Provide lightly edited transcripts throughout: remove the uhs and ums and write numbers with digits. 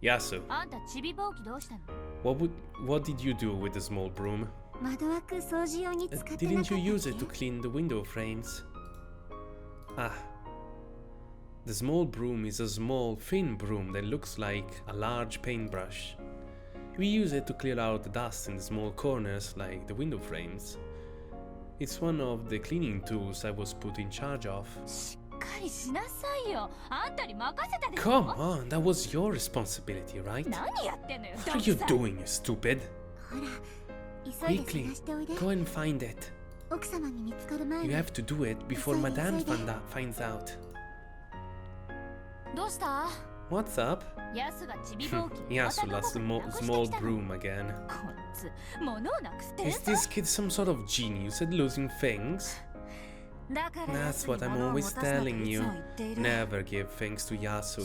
Yasu, what did you do with the small broom? Didn't you use it to clean the window frames? Ah. The small broom is a small, thin broom that looks like a large paintbrush. We use it to clear out the dust in the small corners like the window frames. It's one of the cleaning tools I was put in charge of. Come on, that was your responsibility, right? What are you doing, you stupid? Quickly, go and find it. You have to do it before Madame finds out. What's up? Yasu lost the small broom again. Is this kid some sort of genius at losing things? That's what I'm always telling you. Never give things to Yasu.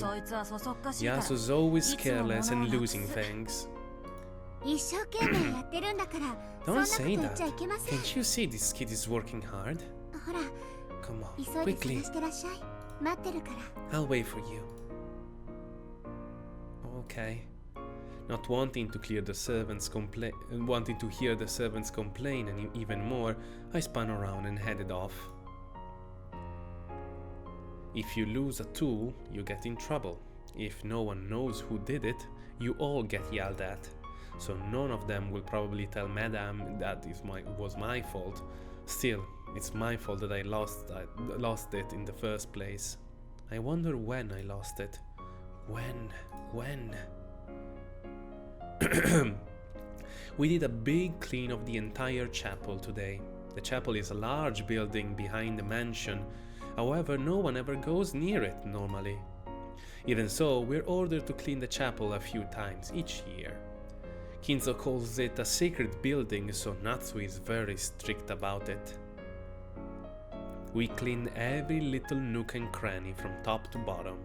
Yasu's always careless and losing things. Don't say that. Can't you see this kid is working hard? Come on, quickly. I'll wait for you. Okay. Not wanting to hear the servants complain and even more, I spun around and headed off. If you lose a tool, you get in trouble. If no one knows who did it, you all get yelled at. So none of them will probably tell Madame that it was my fault. Still, it's my fault that I lost it in the first place. I wonder when I lost it. When? We did a big clean of the entire chapel today. The chapel is a large building behind the mansion. However, no one ever goes near it normally. Even so, we're ordered to clean the chapel a few times each year. Kinzo calls it a sacred building, so Natsu is very strict about it. We cleaned every little nook and cranny from top to bottom.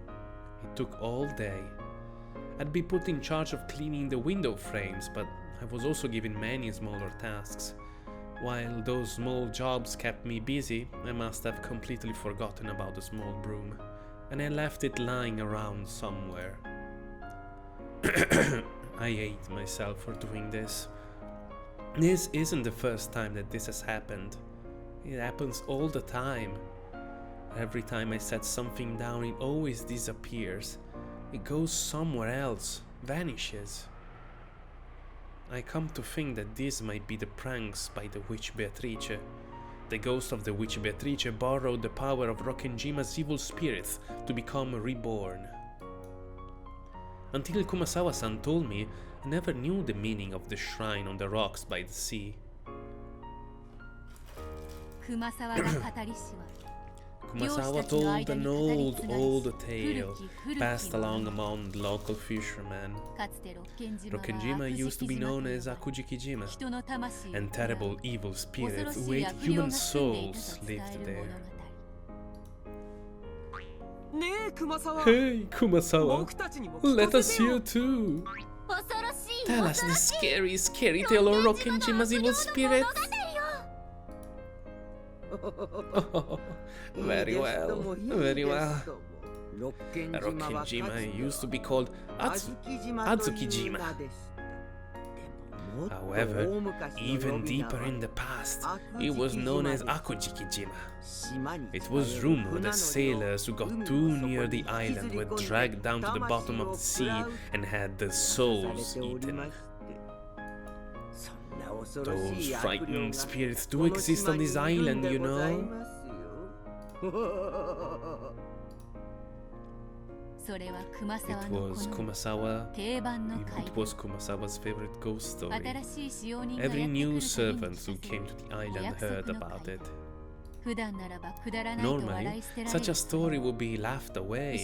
It took all day. I'd be put in charge of cleaning the window frames, but I was also given many smaller tasks. While those small jobs kept me busy, I must have completely forgotten about the small broom, and I left it lying around somewhere. I hate myself for doing this. This isn't the first time that this has happened. It happens all the time. Every time I set something down, it always disappears. It goes somewhere else, vanishes. I come to think that this might be the pranks by the witch Beatrice. The ghost of the witch Beatrice borrowed the power of Rokkenjima's evil spirits to become reborn. Until Kumasawa-san told me, I never knew the meaning of the shrine on the rocks by the sea. Kumasawa told an old tale passed along among local fishermen. Rokkenjima used to be known as Akujikijima, and terrible evil spirits who ate human souls lived there. Hey, Kumasawa, let us hear too. Tell us the scary tale of Rokkenjima's evil spirits. Very well. Rokkenjima used to be called Atsukijima. However, even deeper in the past, it was known as Akujikijima. It was rumored that sailors who got too near the island were dragged down to the bottom of the sea and had their souls eaten. Those frightening spirits do exist on this island, you know. It was Kumasawa's favorite ghost story. Every new servant who came to the island heard about it. Normally, such a story would be laughed away.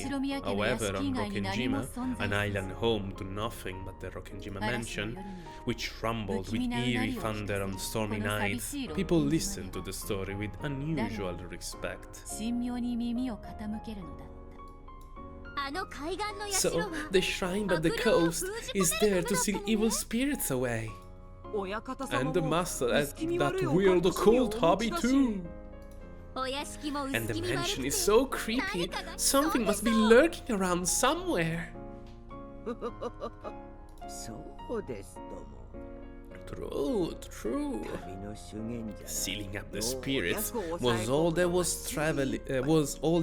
However, on Rokkenjima, an island home to nothing but the Rokkenjima mansion, which rumbled with eerie thunder on stormy nights, people listened to the story with unusual respect. So, the shrine by the coast is there to seal evil spirits away. And the master has that weird occult hobby too. And the mansion is so creepy, something must be lurking around somewhere. True, true. Sealing up the spirits was all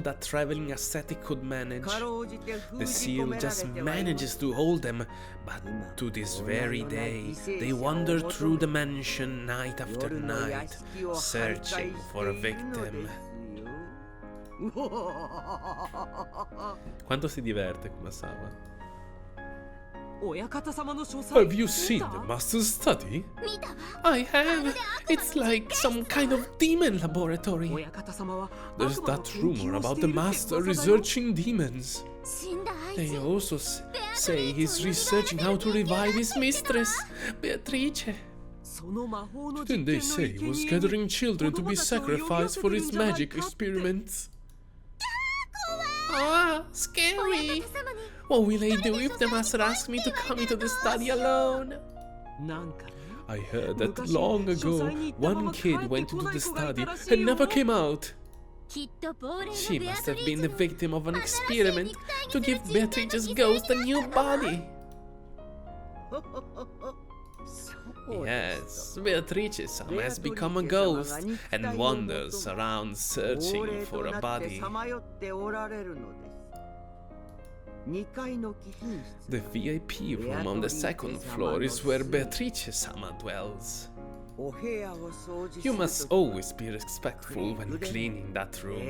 that traveling ascetic could manage. The seal just manages to hold them, but to this very day, they wander through the mansion night after night, searching for a victim. Quanto si diverte Kumasawa? Have you seen the master's study? I have. It's like some kind of demon laboratory. There's that rumor about the master researching demons. They also say he's researching how to revive his mistress, Beatrice. Didn't they say he was gathering children to be sacrificed for his magic experiments? Ah, scary! What will I do if the master asks me to come into the study alone? I heard that long ago, one kid went into the study and never came out. She must have been the victim of an experiment to give Beatrice's ghost a new body. Yes, Beatrice-sama has become a ghost and wanders around searching for a body. The VIP room on the second floor is where Beatrice-sama dwells. You must always be respectful when cleaning that room.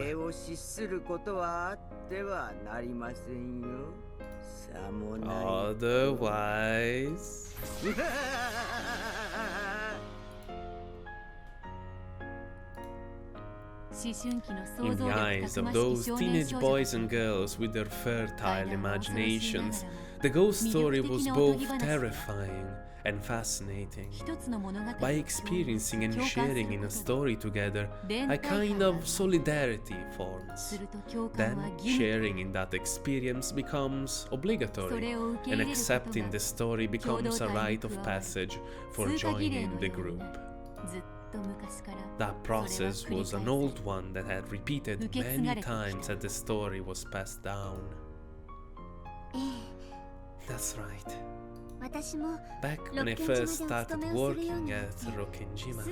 Otherwise... In the eyes of those teenage boys and girls with their fertile imaginations, the ghost story was both terrifying and fascinating. By experiencing and sharing in a story together, a kind of solidarity forms. Then, sharing in that experience becomes obligatory, and accepting the story becomes a rite of passage for joining the group. That process was an old one that had repeated many times as the story was passed down. That's right. Back when I first started working at Rokkenjima,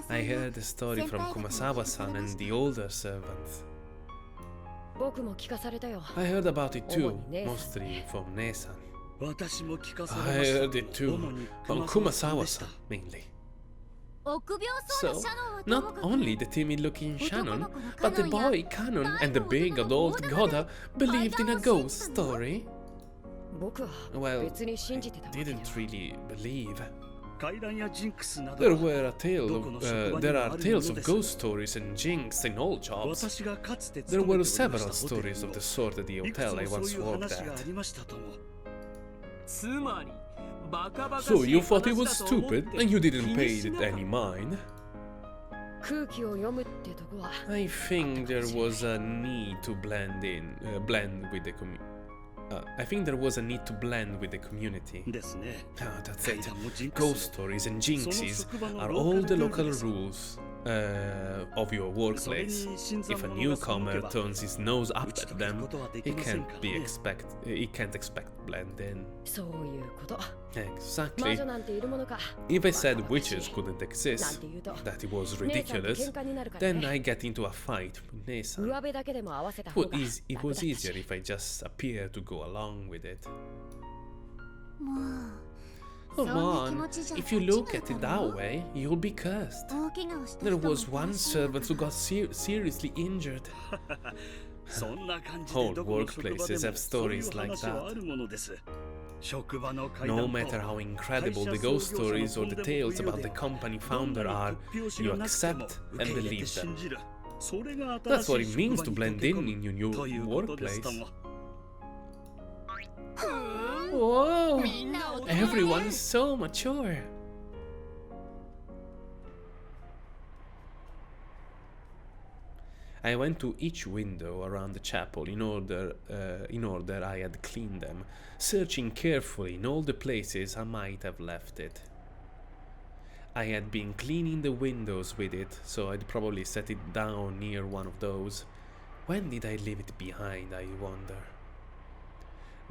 I heard the story from Kumasawa-san and the older servants. I heard about it too, mostly from Ne-san. I heard it too, from Kumasawa-san mainly. So, not only the timid-looking Shannon, but the boy Kanon and the big adult Goda believed in a ghost story. Well, I didn't really believe. There are tales of ghost stories and jinx in all jobs. There were several stories of the sort at the hotel I once worked at. So you thought it was stupid and you didn't pay it any mind? I think there was a need to blend with the community. I think there was a need to blend with the community. Ah, that's it. Ghost stories and jinxes are all the local rules of your workplace. If a newcomer turns his nose up at them, he can't expect to blend in. Exactly. If I said witches couldn't exist, that it was ridiculous, then I get into a fight with Ne-san. It was easier if I just appeared to go along with it. Come on, if you look at it that way, you'll be cursed. There was one servant who got seriously injured. All workplaces have stories like that. No matter how incredible the ghost stories or the tales about the company founder are, you accept and believe them. That's what it means to blend in your new workplace. Whoa! Everyone's so mature. I went to each window around the chapel in order I had cleaned them, searching carefully in all the places I might have left it. I had been cleaning the windows with it, so I'd probably set it down near one of those. When did I leave it behind, I wonder?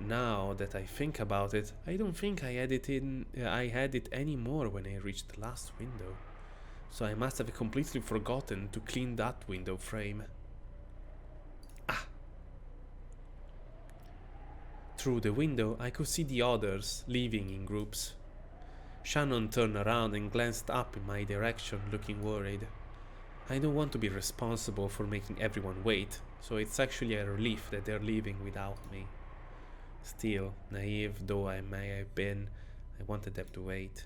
Now that I think about it, I don't think I had it anymore when I reached the last window. So I must have completely forgotten to clean that window frame. Ah! Through the window, I could see the others leaving in groups. Shannon turned around and glanced up in my direction, looking worried. I don't want to be responsible for making everyone wait, so it's actually a relief that they're leaving without me. Still, naive though I may have been, I wanted them to wait.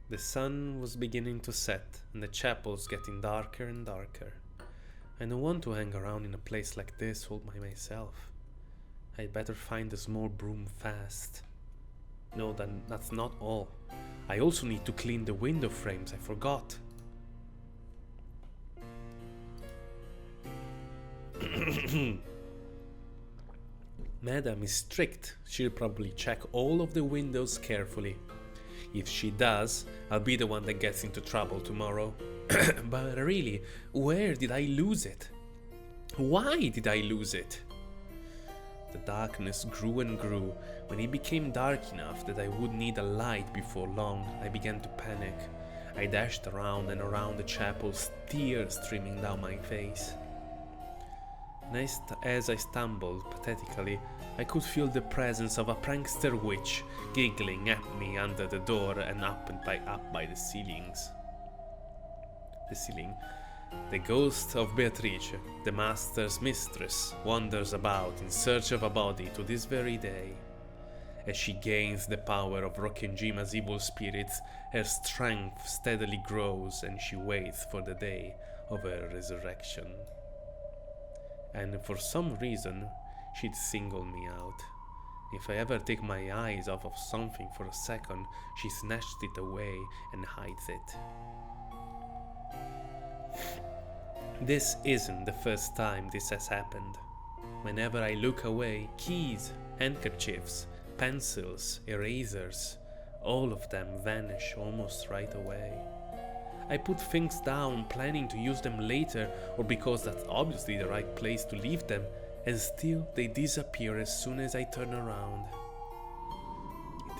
The sun was beginning to set, and the chapel's getting darker and darker. I don't want to hang around in a place like this all by myself. I'd better find a small broom fast. No, that's not all. I also need to clean the window frames, I forgot. Madam is strict. She'll probably check all of the windows carefully. If she does, I'll be the one that gets into trouble tomorrow. But really, where did I lose it? Why did I lose it? The darkness grew and grew. When it became dark enough that I would need a light before long, I began to panic. I dashed around and around the chapel, tears streaming down my face. And as I stumbled pathetically, I could feel the presence of a prankster witch giggling at me under the door and up by the ceilings. The ceiling. The ghost of Beatrice, the master's mistress, wanders about in search of a body to this very day. As she gains the power of Rockenjima's evil spirits, her strength steadily grows and she waits for the day of her resurrection. And for some reason, she'd single me out. If I ever take my eyes off of something for a second, she snatches it away and hides it. This isn't the first time this has happened. Whenever I look away, keys, handkerchiefs, pencils, erasers, all of them vanish almost right away. I put things down planning to use them later or because that's obviously the right place to leave them, and still they disappear as soon as I turn around.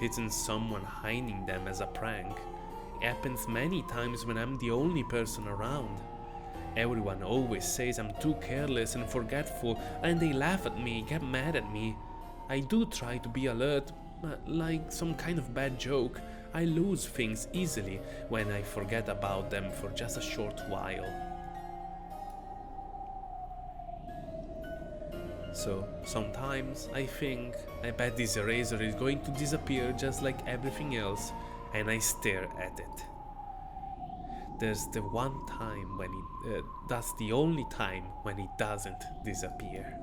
It isn't someone hiding them as a prank. It happens many times when I'm the only person around. Everyone always says I'm too careless and forgetful, and they laugh at me, get mad at me. I do try to be alert, but like some kind of bad joke, I lose things easily when I forget about them for just a short while. So sometimes I think, I bet this eraser is going to disappear just like everything else, and I stare at it. There's the one time when that's the only time when it doesn't disappear.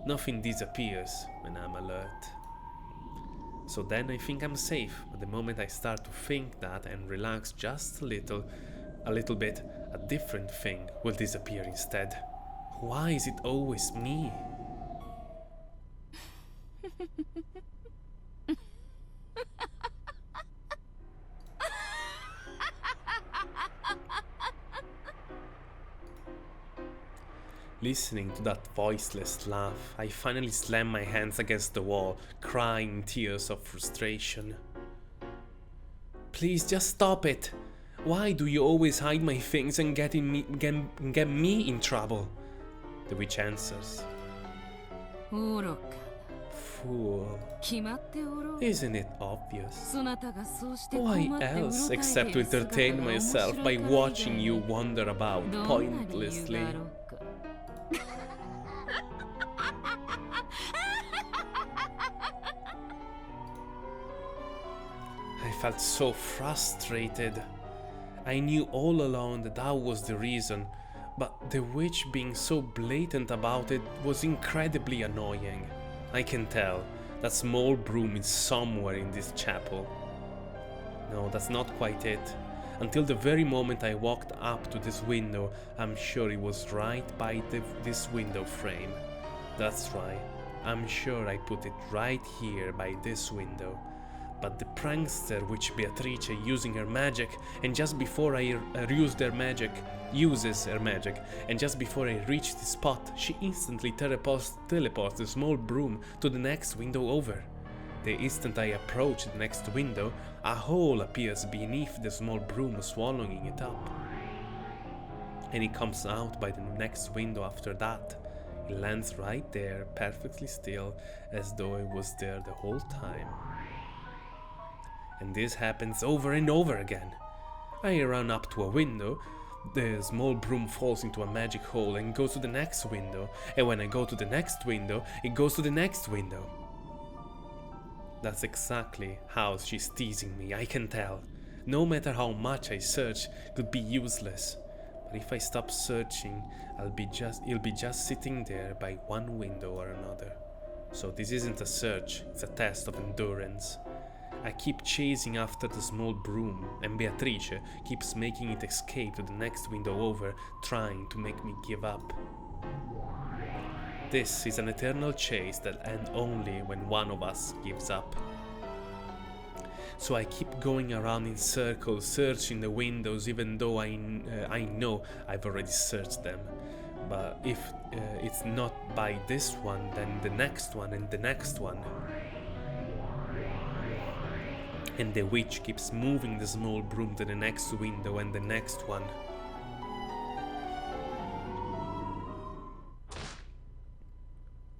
Nothing disappears when I'm alert. So then I think I'm safe, but the moment I start to think that and relax just a little bit, a different thing will disappear instead. Why is it always me? Listening to that voiceless laugh, I finally slammed my hands against the wall, crying tears of frustration. Please just stop it! Why do you always hide my things and get me in trouble? The witch answers. Fool. Isn't it obvious? Why else except to entertain myself by watching you wander about pointlessly? I felt so frustrated. I knew all along that was the reason, but the witch being so blatant about it was incredibly annoying. I can tell that small broom is somewhere in this chapel. No, that's not quite it. Until the very moment I walked up to this window, I'm sure it was right by this window frame. That's right, I'm sure I put it right here by this window. but the prankster witch Beatrice using her magic, and just before I uses her magic, and just before I reach the spot, she instantly teleports the small broom to the next window over. The instant I approach the next window, a hole appears beneath the small broom, swallowing it up. And it comes out by the next window after that. It lands right there, perfectly still, as though it was there the whole time. And this happens over and over again. I run up to a window, the small broom falls into a magic hole and goes to the next window, and when I go to the next window, it goes to the next window. That's exactly how she's teasing me, I can tell. No matter how much I search, it could be useless. But if I stop searching, it'll be just sitting there by one window or another. So this isn't a search, it's a test of endurance. I keep chasing after the small broom, and Beatrice keeps making it escape to the next window over, trying to make me give up. This is an eternal chase that ends only when one of us gives up. So I keep going around in circles, searching the windows, even though I know I've already searched them. But if it's not by this one, then the next one and the next one. And the witch keeps moving the small broom to the next window and the next one.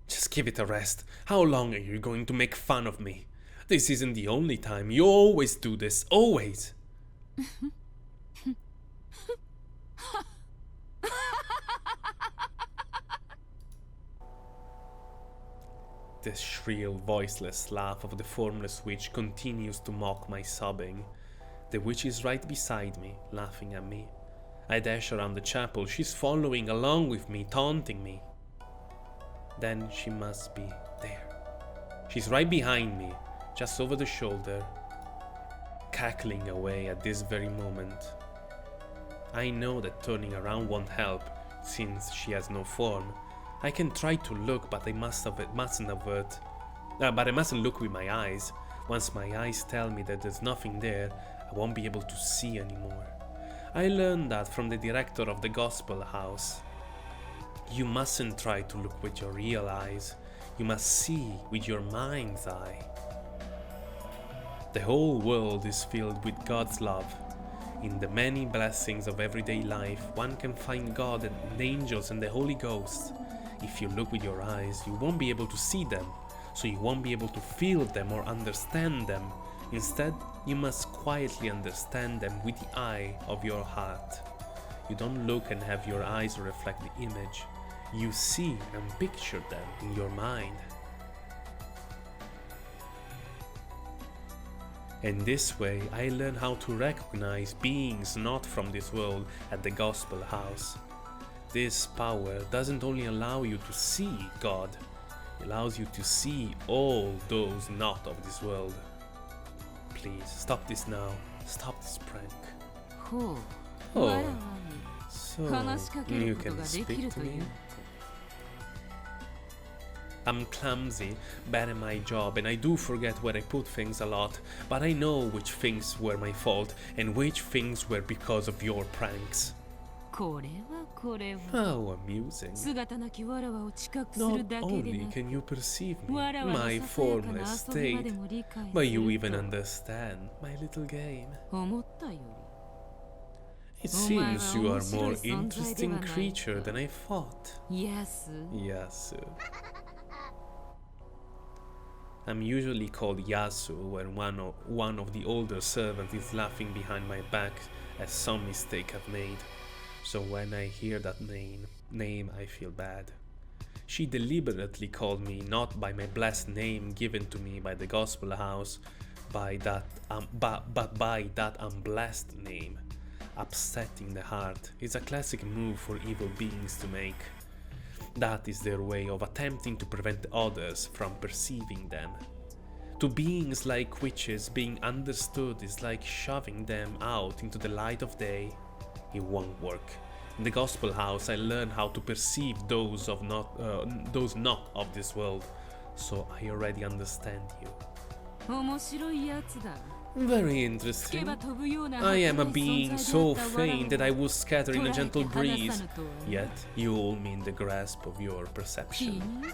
Just give it a rest. How long are you going to make fun of me? This isn't the only time. You always do this. Always. The shrill, voiceless laugh of the formless witch continues to mock my sobbing. The witch is right beside me, laughing at me. I dash around the chapel. She's following along with me, taunting me. Then she must be there. She's right behind me, just over the shoulder, cackling away at this very moment. I know that turning around won't help, since she has no form. I can try to look, but I mustn't look with my eyes. Once my eyes tell me that there's nothing there, I won't be able to see anymore. I learned that from the director of the gospel house. You mustn't try to look with your real eyes. You must see with your mind's eye. The whole world is filled with God's love. In the many blessings of everyday life, one can find God and angels and the Holy Ghost. If you look with your eyes, you won't be able to see them, so you won't be able to feel them or understand them. Instead, you must quietly understand them with the eye of your heart. You don't look and have your eyes reflect the image. You see and picture them in your mind. And this way, I learn how to recognize beings not from this world at the gospel house. This power doesn't only allow you to see God, it allows you to see all those not of this world. Please, stop this now. Stop this prank. Oh, so you can speak to me? I'm clumsy, bad at my job, and I do forget where I put things a lot, but I know which things were my fault and which things were because of your pranks. How amusing. Not only can you perceive me, my formless state, but you even understand my little game. It seems you are a more interesting creature than I thought. Yasu. I'm usually called Yasu when one of the older servants is laughing behind my back at some mistake I've made. So when I hear that name, I feel bad. She deliberately called me not by my blessed name given to me by the gospel house, but by that unblessed name. Upsetting the heart is a classic move for evil beings to make. That is their way of attempting to prevent others from perceiving them. To beings like witches, being understood is like shoving them out into the light of day. It won't work. In the gospel house, I learned how to perceive those not of this world, so I already understand you. Very interesting. I am a being so faint that I will scatter in a gentle breeze, yet you hold me in the grasp of your perception.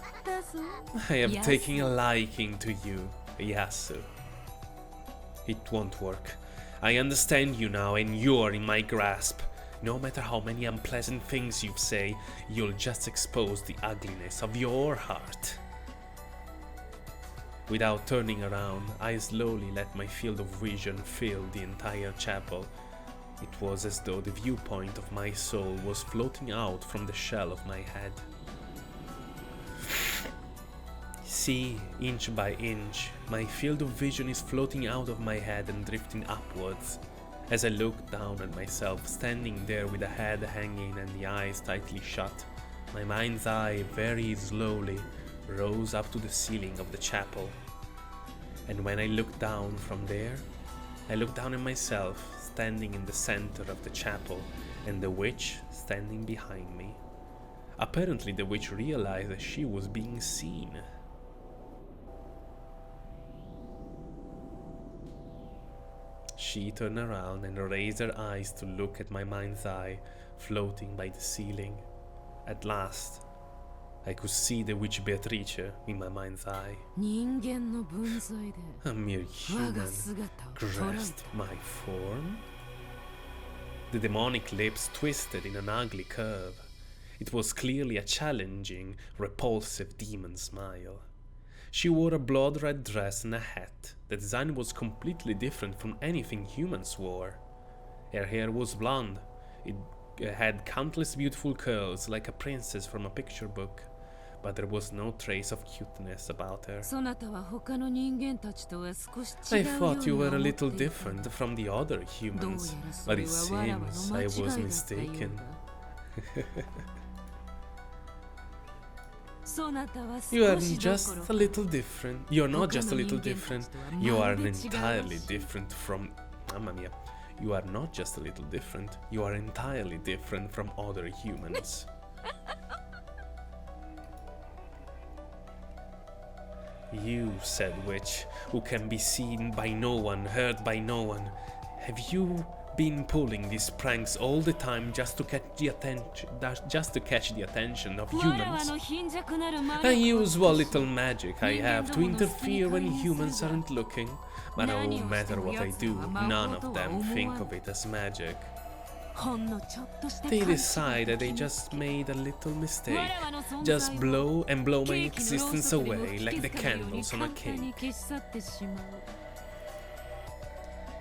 I am taking a liking to you, Yasu. It won't work. I understand you now and you're in my grasp. No matter how many unpleasant things you say, you'll just expose the ugliness of your heart. Without turning around, I slowly let my field of vision fill the entire chapel. It was as though the viewpoint of my soul was floating out from the shell of my head. See, inch by inch, my field of vision is floating out of my head and drifting upwards. As I look down at myself, standing there with the head hanging and the eyes tightly shut, my mind's eye very slowly rose up to the ceiling of the chapel. And when I looked down from there, I looked down at myself, standing in the center of the chapel, and the witch standing behind me. Apparently the witch realized that she was being seen. She turned around and raised her eyes to look at my mind's eye, floating by the ceiling. At last, I could see the witch Beatrice in my mind's eye. A mere human grasped my form. The demonic lips twisted in an ugly curve. It was clearly a challenging, repulsive demon smile. She wore a blood-red dress and a hat. The design was completely different from anything humans wore. Her hair was blonde. It had countless beautiful curls like a princess from a picture book, but there was no trace of cuteness about her. I thought you were a little different from the other humans, but it seems I was mistaken. You are just a little different. You're not just a little different. You are entirely different from... Mamma mia. You are not just a little different. You are entirely different from other humans. You, said witch, who can be seen by no one, heard by no one. Have you been pulling these pranks all the time just to catch the attention of humans? A usual little magic I have to interfere when humans aren't looking, but no matter what I do, none of them think of it as magic. They decide that they just made a little mistake, just blow my existence away like the candles on a cake.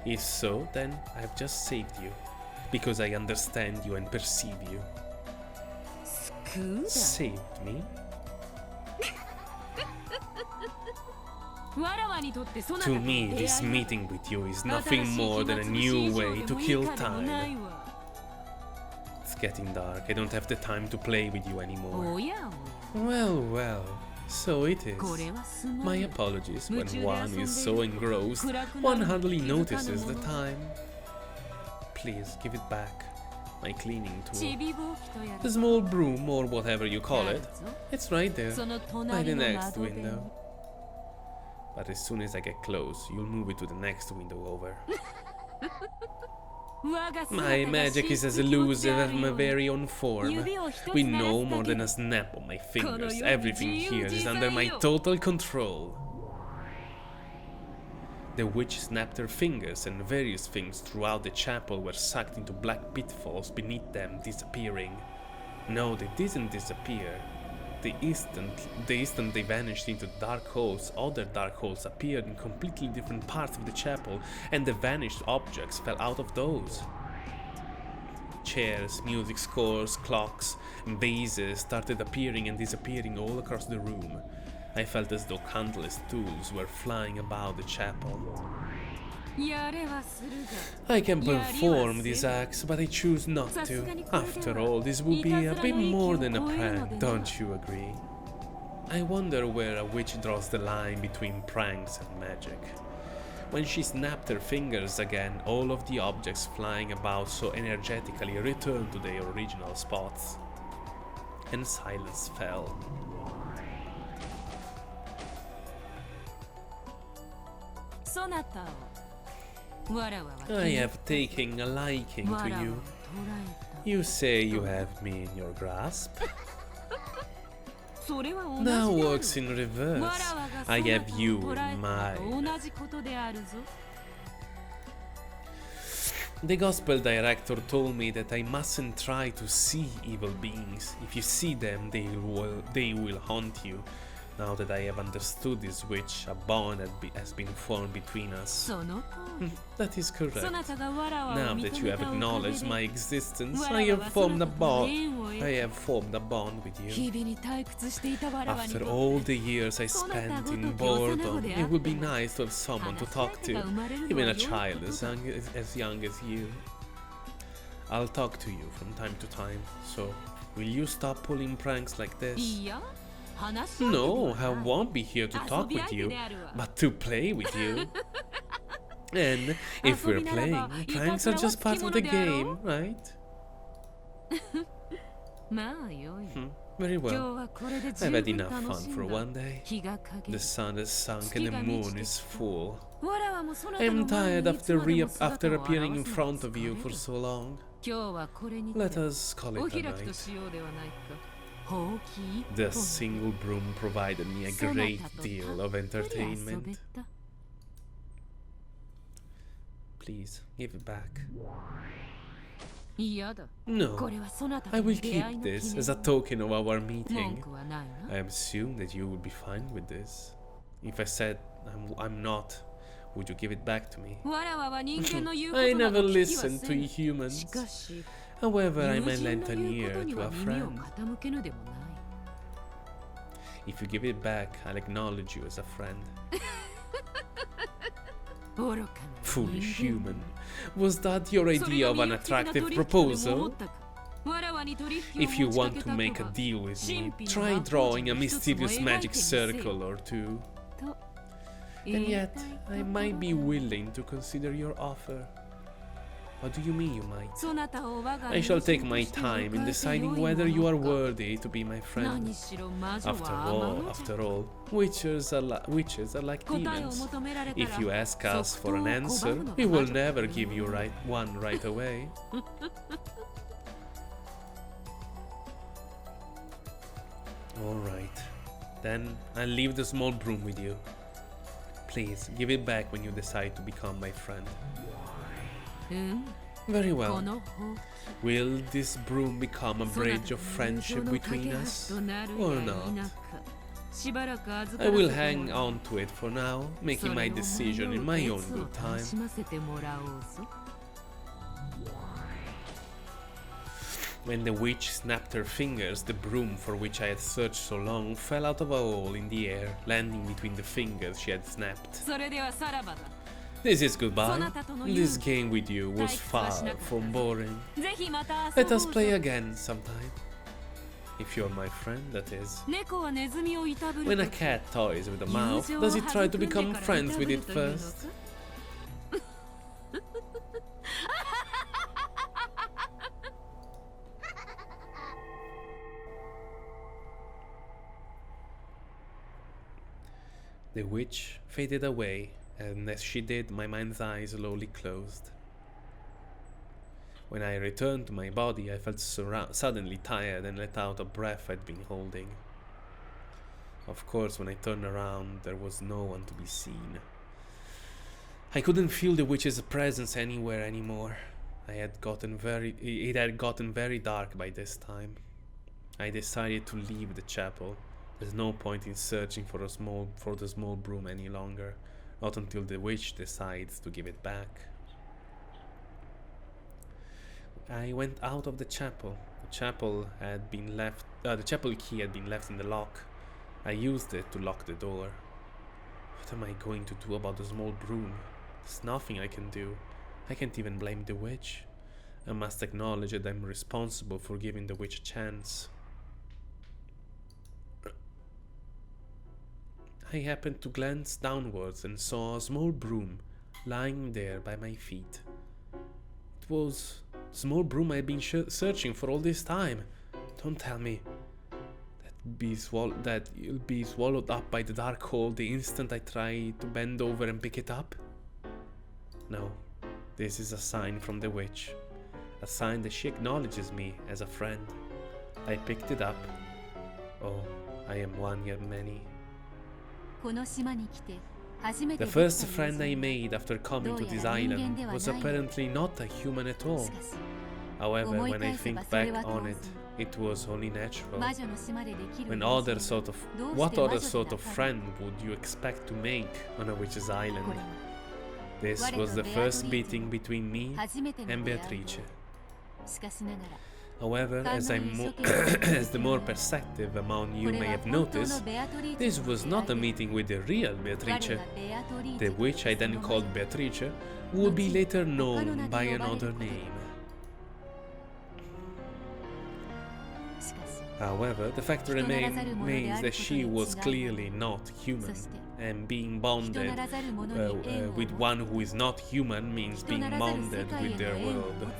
If so, then I've just saved you, because I understand you and perceive you. Saved me? To me, this meeting with you is nothing more than a new way to kill time. It's getting dark, I don't have the time to play with you anymore. Well, well. So it is. My apologies, when one is so engrossed, one hardly notices the time. Please, give it back. My cleaning tool. The small broom, or whatever you call it. It's right there, by the next window. But as soon as I get close, you'll move it to the next window over. My magic is as elusive as my very own form. With no more than a snap of my fingers, everything here is under my total control. The witch snapped her fingers, and various things throughout the chapel were sucked into black pitfalls beneath them, disappearing. No, they didn't disappear. The instant they vanished into dark holes, other dark holes appeared in completely different parts of the chapel, and the vanished objects fell out of those. Chairs, music scores, clocks, and vases started appearing and disappearing all across the room. I felt as though countless tools were flying about the chapel. I can perform these acts, but I choose not to. After all, this would be a bit more than a prank, don't you agree? I wonder where a witch draws the line between pranks and magic. When she snapped her fingers again, all of the objects flying about so energetically returned to their original spots, and silence fell. I have taken a liking to you. You say you have me in your grasp. That works in reverse. I have you in mine. The gospel director told me that I mustn't try to see evil beings. If you see them, they will haunt you. Now that I have understood this witch, a bond has been formed between us. That is correct. Now that you have acknowledged my existence, I have formed a bond. I have formed a bond with you. After all the years I spent in boredom, it would be nice to have someone to talk to, even a child as young as you. I'll talk to you from time to time, so will you stop pulling pranks like this? No, I won't be here to talk with you, but to play with you. And if we're playing, pranks are just part of the game, right? Very well. I've had enough fun for one day. The sun has sunk and the moon is full. I am tired after appearing in front of you for so long. Let us call it a night. The single broom provided me a great deal of entertainment. Please, give it back. No, I will keep this as a token of our meeting. I assume that you would be fine with this. If I said I'm not, would you give it back to me? I never listen to humans. However, I may lend an ear to a friend. If you give it back, I'll acknowledge you as a friend. Foolish human. Was that your idea of an attractive proposal? If you want to make a deal with me, try drawing a mysterious magic circle or two. And yet, I might be willing to consider your offer. What do you mean you might? I shall take my time in deciding whether you are worthy to be my friend. After all, witches are like demons. If you ask us for an answer, we will never give you one right away. Alright, then I'll leave the small broom with you. Please, give it back when you decide to become my friend. Very well. Will this broom become a bridge of friendship between us, or not? I will hang on to it for now, making my decision in my own good time. When the witch snapped her fingers, the broom for which I had searched so long fell out of a hole in the air, landing between the fingers she had snapped. This is goodbye. This game with you was far from boring. Let us play again sometime. If you're my friend, that is. When a cat toys with a mouth, does it try to become friends with it first? The witch faded away, and as she did, my mind's eye slowly closed. When I returned to my body, I felt suddenly tired and let out a breath I'd been holding. Of course, when I turned around, there was no one to be seen. I couldn't feel the witch's presence anywhere anymore. It had gotten very dark by this time. I decided to leave the chapel. There's no point in searching for the small broom any longer, not until the witch decides to give it back. I went out of the chapel. The chapel key had been left in the lock. I used it to lock the door. What am I going to do about the small broom? There's nothing I can do. I can't even blame the witch. I must acknowledge that I'm responsible for giving the witch a chance. I happened to glance downwards and saw a small broom lying there by my feet. It was the small broom I'd been searching for all this time. Don't tell me that you'll be swallowed up by the dark hole the instant I try to bend over and pick it up? No, this is a sign from the witch, a sign that she acknowledges me as a friend. I picked it up. Oh, I am one yet many. The first friend I made after coming to this island was apparently not a human at all. However, when I think back on it, it was only natural. What other sort of friend would you expect to make on a witch's island? This was the first meeting between me and Beatrice. However, as the more perceptive among you may have noticed, this was not a meeting with the real Beatrice. The witch I then called Beatrice would be later known by another name. However, the fact remains that she was clearly not human, and being bonded with one who is not human means being bonded with their world.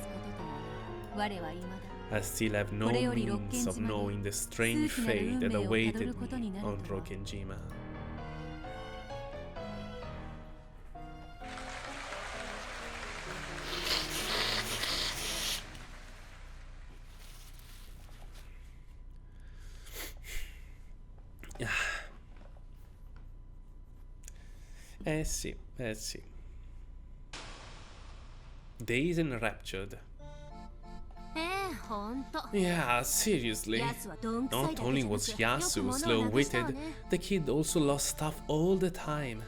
I still have no means of knowing the strange fate that awaited me on Rokkenjima. Sì. Dazed and enraptured. Yeah, seriously. Not only was Yasu slow-witted, the kid also lost stuff all the time.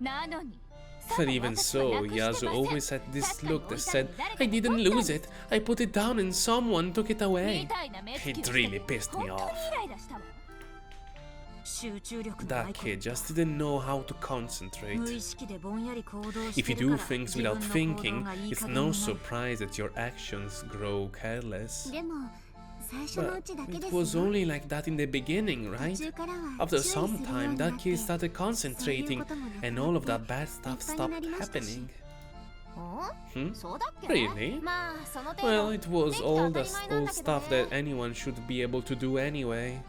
But even so, Yasu always had this look that said, I didn't lose it, I put it down and someone took it away. It really pissed me off. That kid just didn't know how to concentrate. If you do things without thinking, it's no surprise that your actions grow careless. But it was only like that in the beginning, right? After some time, that kid started concentrating and all of that bad stuff stopped happening. Really? Well, it was all the old stuff that anyone should be able to do anyway.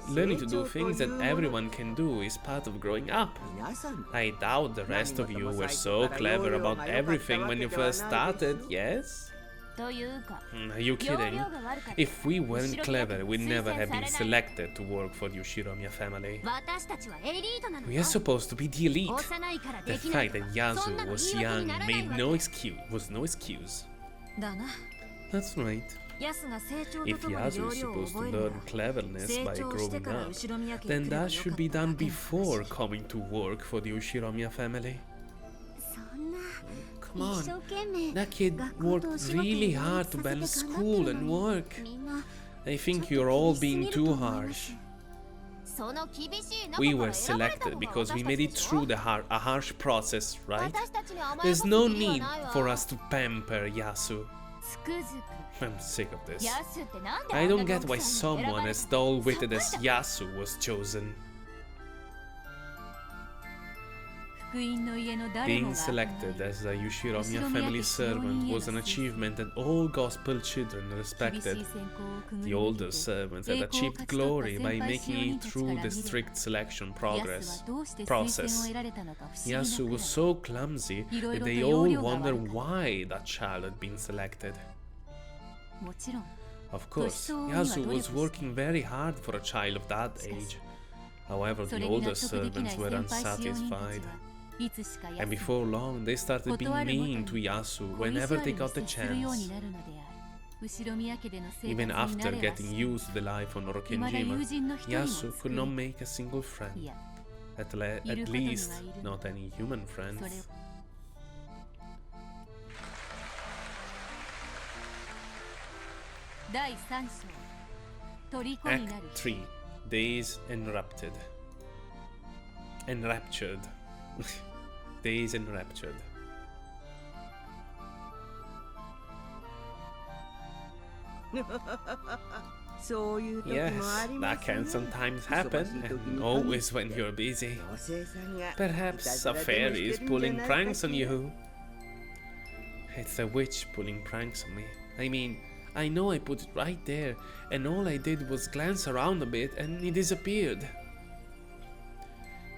Learning to do things that everyone can do is part of growing up. I doubt the rest of you were so clever about everything when you first started, yes? Are you kidding? If we weren't clever, we'd never have been selected to work for the Ushiromiya family. We are supposed to be the elite. The fact that Yasu was young was no excuse. That's right. If Yasu is supposed to learn cleverness by growing up, then that should be done before coming to work for the Ushiromiya family. Come on, that kid worked really hard to balance school and work. I think you're all being too harsh. We were selected because we made it through a harsh process, right? There's no need for us to pamper Yasu. I'm sick of this. I don't get why someone as dull-witted as Yasu was chosen. Being selected as a Ushiromiya family servant was an achievement that all gospel children respected. The older servants had achieved glory by making it through the strict selection process. Yasu was so clumsy that they all wondered why that child had been selected. Of course, Yasu was working very hard for a child of that age. However, the older servants were unsatisfied. And before long, they started being mean to Yasu whenever they got the chance. Even after getting used to the life on Rokkenjima, Yasu could not make a single friend. At least, not any human friends. Act 3. Dazed and Enraptured. Dazed and Enraptured. Yes, that can sometimes happen, and always when you're busy. Perhaps a fairy is pulling pranks on you. It's a witch pulling pranks on me. I mean, I know I put it right there, and all I did was glance around a bit and it disappeared.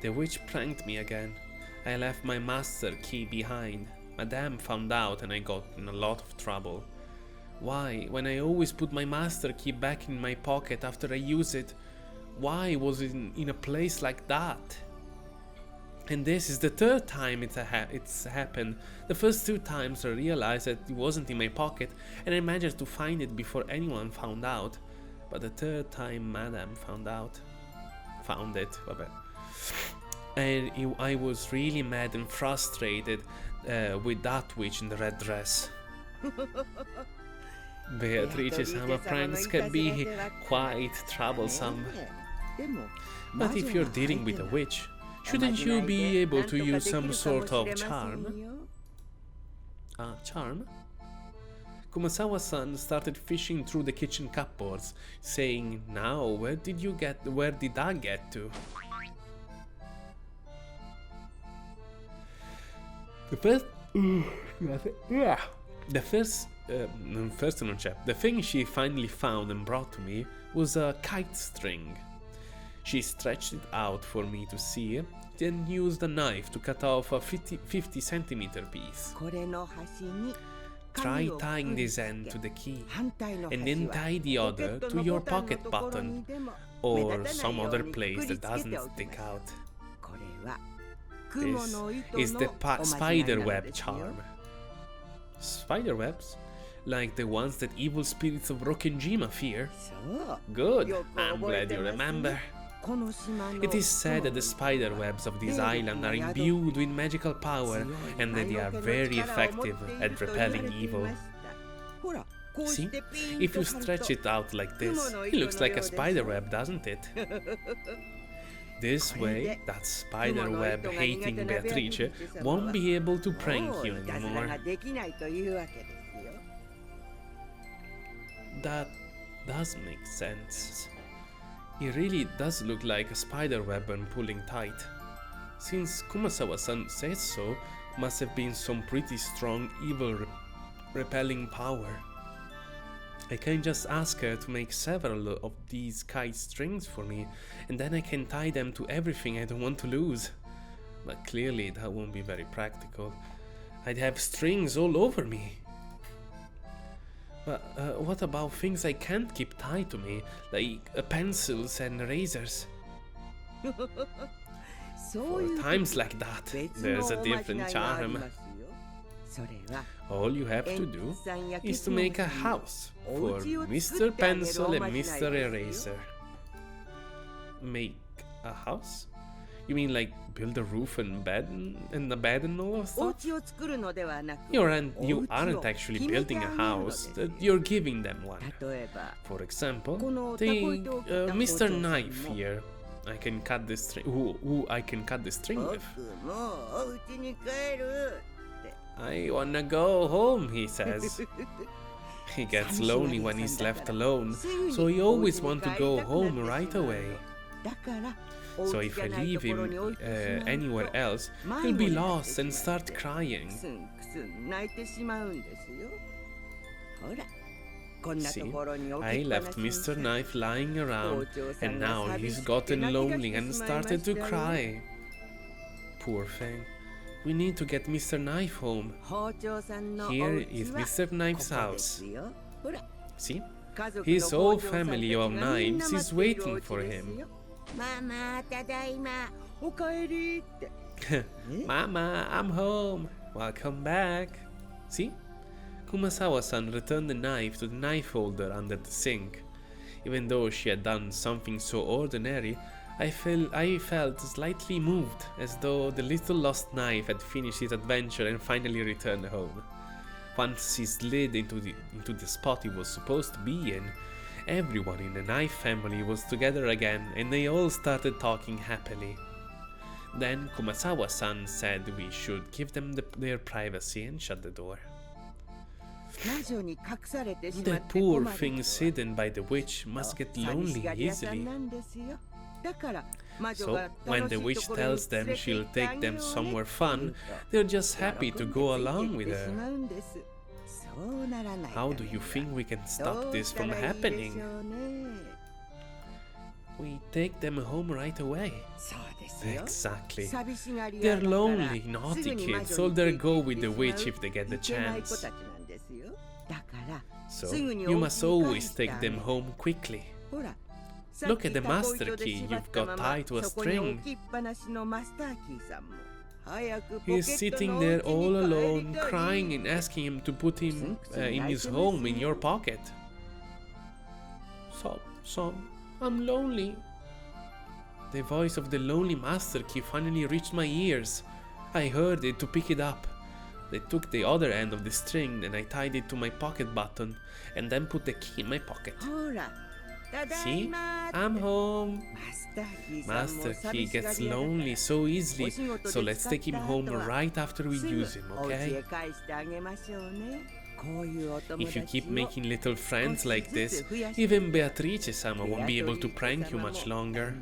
The witch pranked me again. I left my master key behind. Madame found out and I got in a lot of trouble. Why, when I always put my master key back in my pocket after I use it, why was it in a place like that? And this is the third time it's happened. The first 2 times I realized that it wasn't in my pocket and I managed to find it before anyone found out. But the third time Madame found it, vabbè. And I was really mad and frustrated with that witch in the red dress. Beatrice's summer pranks can be quite troublesome. But if you're dealing with a witch, shouldn't you be able to use some sort of charm? Charm? Kumasawa-san started fishing through the kitchen cupboards, saying, "Now, where did I get to?" The thing she finally found and brought to me was a kite string. She stretched it out for me to see, then used a knife to cut off a 50 centimeter piece. Try tying this end to the key, and then tie the other to your pocket button, or some other place that doesn't stick out. This is the spider web charm. Spider webs? Like the ones that evil spirits of Rokkenjima fear? Good, I'm glad you remember. It is said that the spider webs of this island are imbued with magical power and that they are very effective at repelling evil. See, if you stretch it out like this, it looks like a spider web, doesn't it? This way, that spider web hating Beatrice won't be able to prank you anymore. That does make sense. It really does look like a spider web when pulling tight. Since Kumasawa-san says so, must have been some pretty strong evil repelling power. I can just ask her to make several of these kite strings for me, and then I can tie them to everything I don't want to lose. But clearly that won't be very practical. I'd have strings all over me. But what about things I can't keep tied to me, like pencils and erasers? For times like that, there's a different charm. All you have to do is to make a house for Mr. Pencil and Mr. Eraser. Make a house? You mean like build a roof and bed and all of that? You aren't actually building a house, you're giving them one. For example, take Mr. Knife here. I can cut the string. I can cut the string with. I wanna go home, he says. He gets lonely when he's left alone, so he always wants to go home right away. So if I leave him anywhere else, he'll be lost and start crying. See, I left Mr. Knife lying around, and now he's gotten lonely and started to cry. Poor thing. We need to get Mr. Knife home. Here is Mr. Knife's house. See? His whole family of knives is waiting for him. Mama, I'm home. Welcome back. See? Kumasawa-san returned the knife to the knife holder under the sink. Even though she had done something so ordinary, I felt slightly moved, as though the little lost knife had finished its adventure and finally returned home. Once he slid into the spot he was supposed to be in, everyone in the knife family was together again and they all started talking happily. Then Kumasawa-san said we should give them their privacy and shut the door. The poor things hidden by the witch must get lonely easily. So, when the witch tells them she'll take them somewhere fun, they're just happy to go along with her. How do you think we can stop this from happening? We take them home right away. Exactly. They're lonely, naughty kids, so they'll go with the witch if they get the chance. So, you must always take them home quickly. Look at the master key you've got tied to a string. He's sitting there all alone, crying and asking him to put him in his home in your pocket. Sob, I'm lonely. The voice of the lonely master key finally reached my ears. I heard it to pick it up. They took the other end of the string and I tied it to my pocket button and then put the key in my pocket. See? I'm home. Master key gets lonely so easily, so let's take him home right after we use him, okay? If you keep making little friends like this, even Beatrice-sama won't be able to prank you much longer.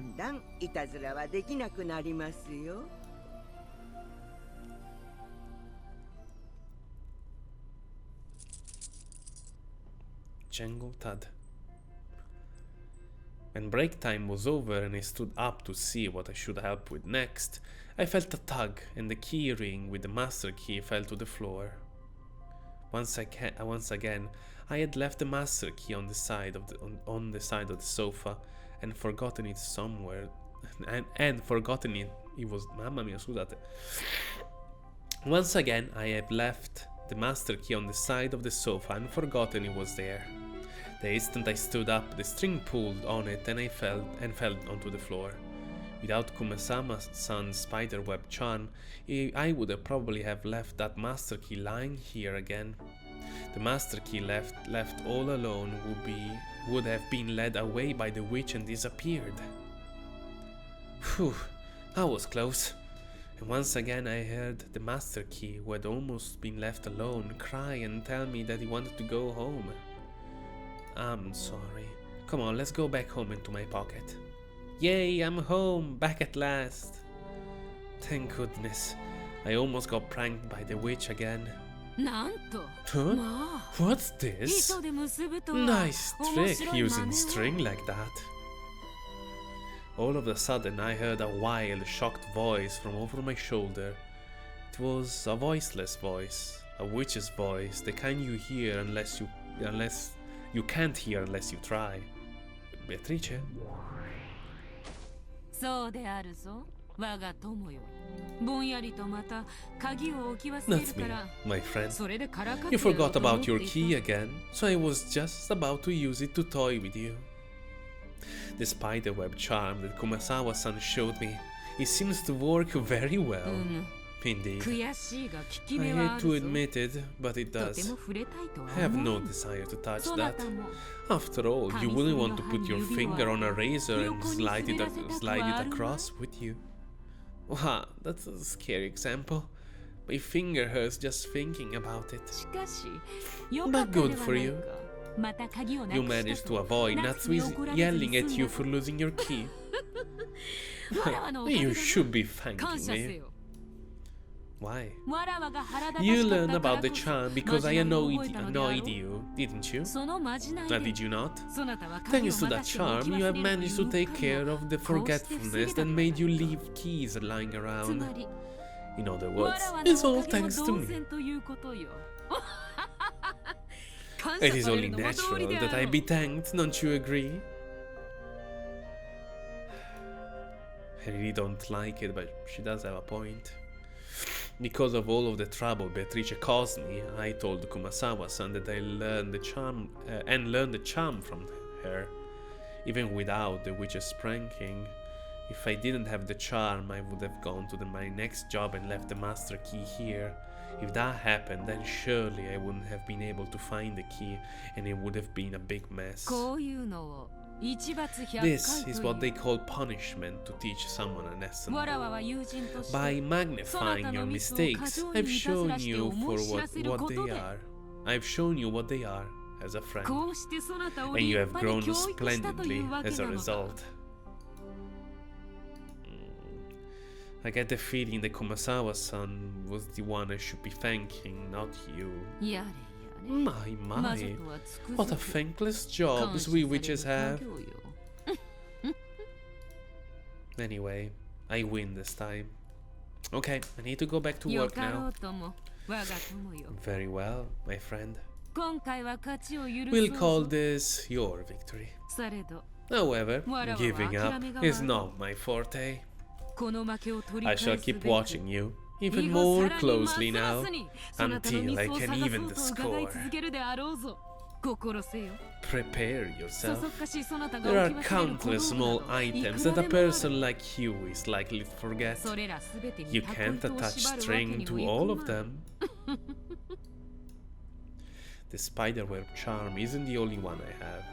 Jango Tad. When break time was over and I stood up to see what I should help with next, I felt a tug and the key ring with the master key fell to the floor. Once again, I had left the master key on the side of the sofa and forgotten it somewhere, and forgotten it was. Mamma mia, scusate. Once again, I had left the master key on the side of the sofa and forgotten it was there. The instant I stood up, the string pulled on it and I fell onto the floor. Without Kumasama-san's spiderweb charm, I would have probably have left that master key lying here again. The master key left all alone would have been led away by the witch and disappeared. Phew, that was close. And once again I heard the master key, who had almost been left alone, cry and tell me that he wanted to go home. I'm sorry. Come on, let's go back home into my pocket. Yay, I'm home, back at last. Thank goodness. I almost got pranked by the witch again. Huh? What's this? Nice trick using string like that. All of a sudden I heard a wild, shocked voice from over my shoulder. It was a voiceless voice, a witch's voice, the kind you hear unless you can't hear unless you try. Beatrice? That's me, my friend. You forgot about your key again, so I was just about to use it to toy with you. The spiderweb charm that Kumasawa-san showed me, it seems to work very well. Indeed. I hate to admit it, but it does. I have no desire to touch that. After all, you wouldn't want to put your finger on a razor and slide it across, would you? Wow, that's a scary example. My finger hurts just thinking about it. But good for you. You managed to avoid Natsui's yelling at you for losing your key. You should be thanking me. Why? You learned about the charm because I annoyed you, didn't you? Did you not? Thanks to that charm, you have managed to take care of the forgetfulness that made you leave keys lying around. In other words, it's all thanks to me. It is only natural that I be thanked, don't you agree? I really don't like it, but she does have a point. Because of all of the trouble Beatrice caused me, I told Kumasawa-san that I learned the charm from her, even without the witch's pranking. If I didn't have the charm, I would have gone to my next job and left the master key here. If that happened, then surely I wouldn't have been able to find the key, and it would have been a big mess. This is what they call punishment to teach someone a lesson. By magnifying your mistakes, I've shown you what they are. I've shown you what they are as a friend, and you have grown splendidly as a result. I get the feeling that Kumasawa-san was the one I should be thanking, not you. My, what a thankless jobs we witches have. Anyway, I win this time. Okay, I need to go back to work now. Very well, my friend. We'll call this your victory. However, giving up is not my forte. I shall keep watching you even more closely now, until I can even the score. Prepare yourself. There are countless small items that a person like you is likely to forget. You can't attach string to all of them. The spiderweb charm isn't the only one I have.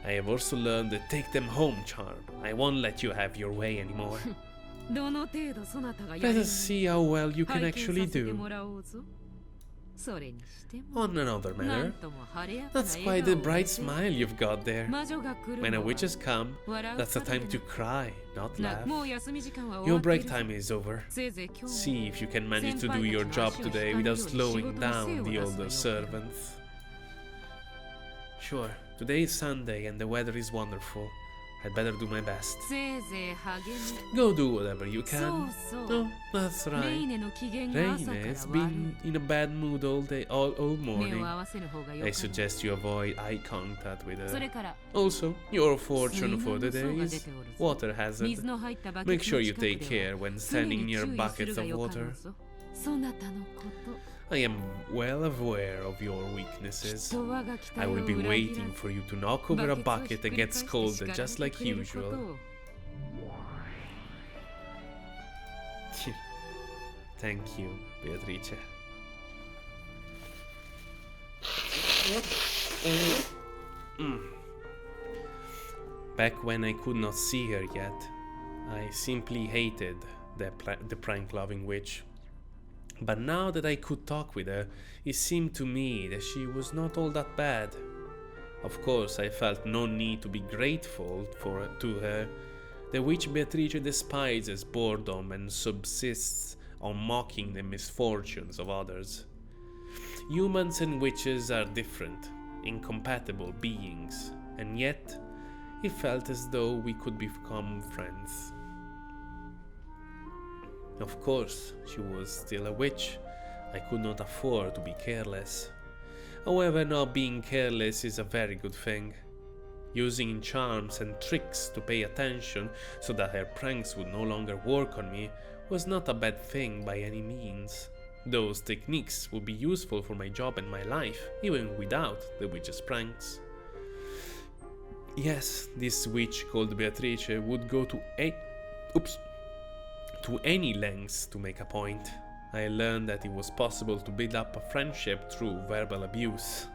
I have also learned the take them home charm. I won't let you have your way anymore. Let us see how well you can actually do. On another matter, that's quite a bright smile you've got there. When a witches come, that's a time to cry, not laugh. Your break time is over. See if you can manage to do your job today without slowing down the older servants. Sure, today is Sunday and the weather is wonderful. I'd better do my best. Go do whatever you can. Oh, that's right. Reine's been in a bad mood all morning. I suggest you avoid eye contact with her. Also, your fortune for the day is water hazard. Make sure you take care when standing near buckets of water. I am well aware of your weaknesses. I will be waiting for you to knock over a bucket and get scolded just like usual. Thank you, Beatrice. Back when I could not see her yet, I simply hated the prank-loving witch. But now that I could talk with her, it seemed to me that she was not all that bad. Of course, I felt no need to be grateful to her. The witch Beatrice despises boredom and subsists on mocking the misfortunes of others. Humans and witches are different, incompatible beings, and yet it felt as though we could become friends. Of course, she was still a witch. I could not afford to be careless. However, not being careless is a very good thing. Using charms and tricks to pay attention so that her pranks would no longer work on me was not a bad thing by any means. Those techniques would be useful for my job and my life, even without the witch's pranks. Yes, this witch called Beatrice would go to any lengths to make a point. I learned that it was possible to build up a friendship through verbal abuse.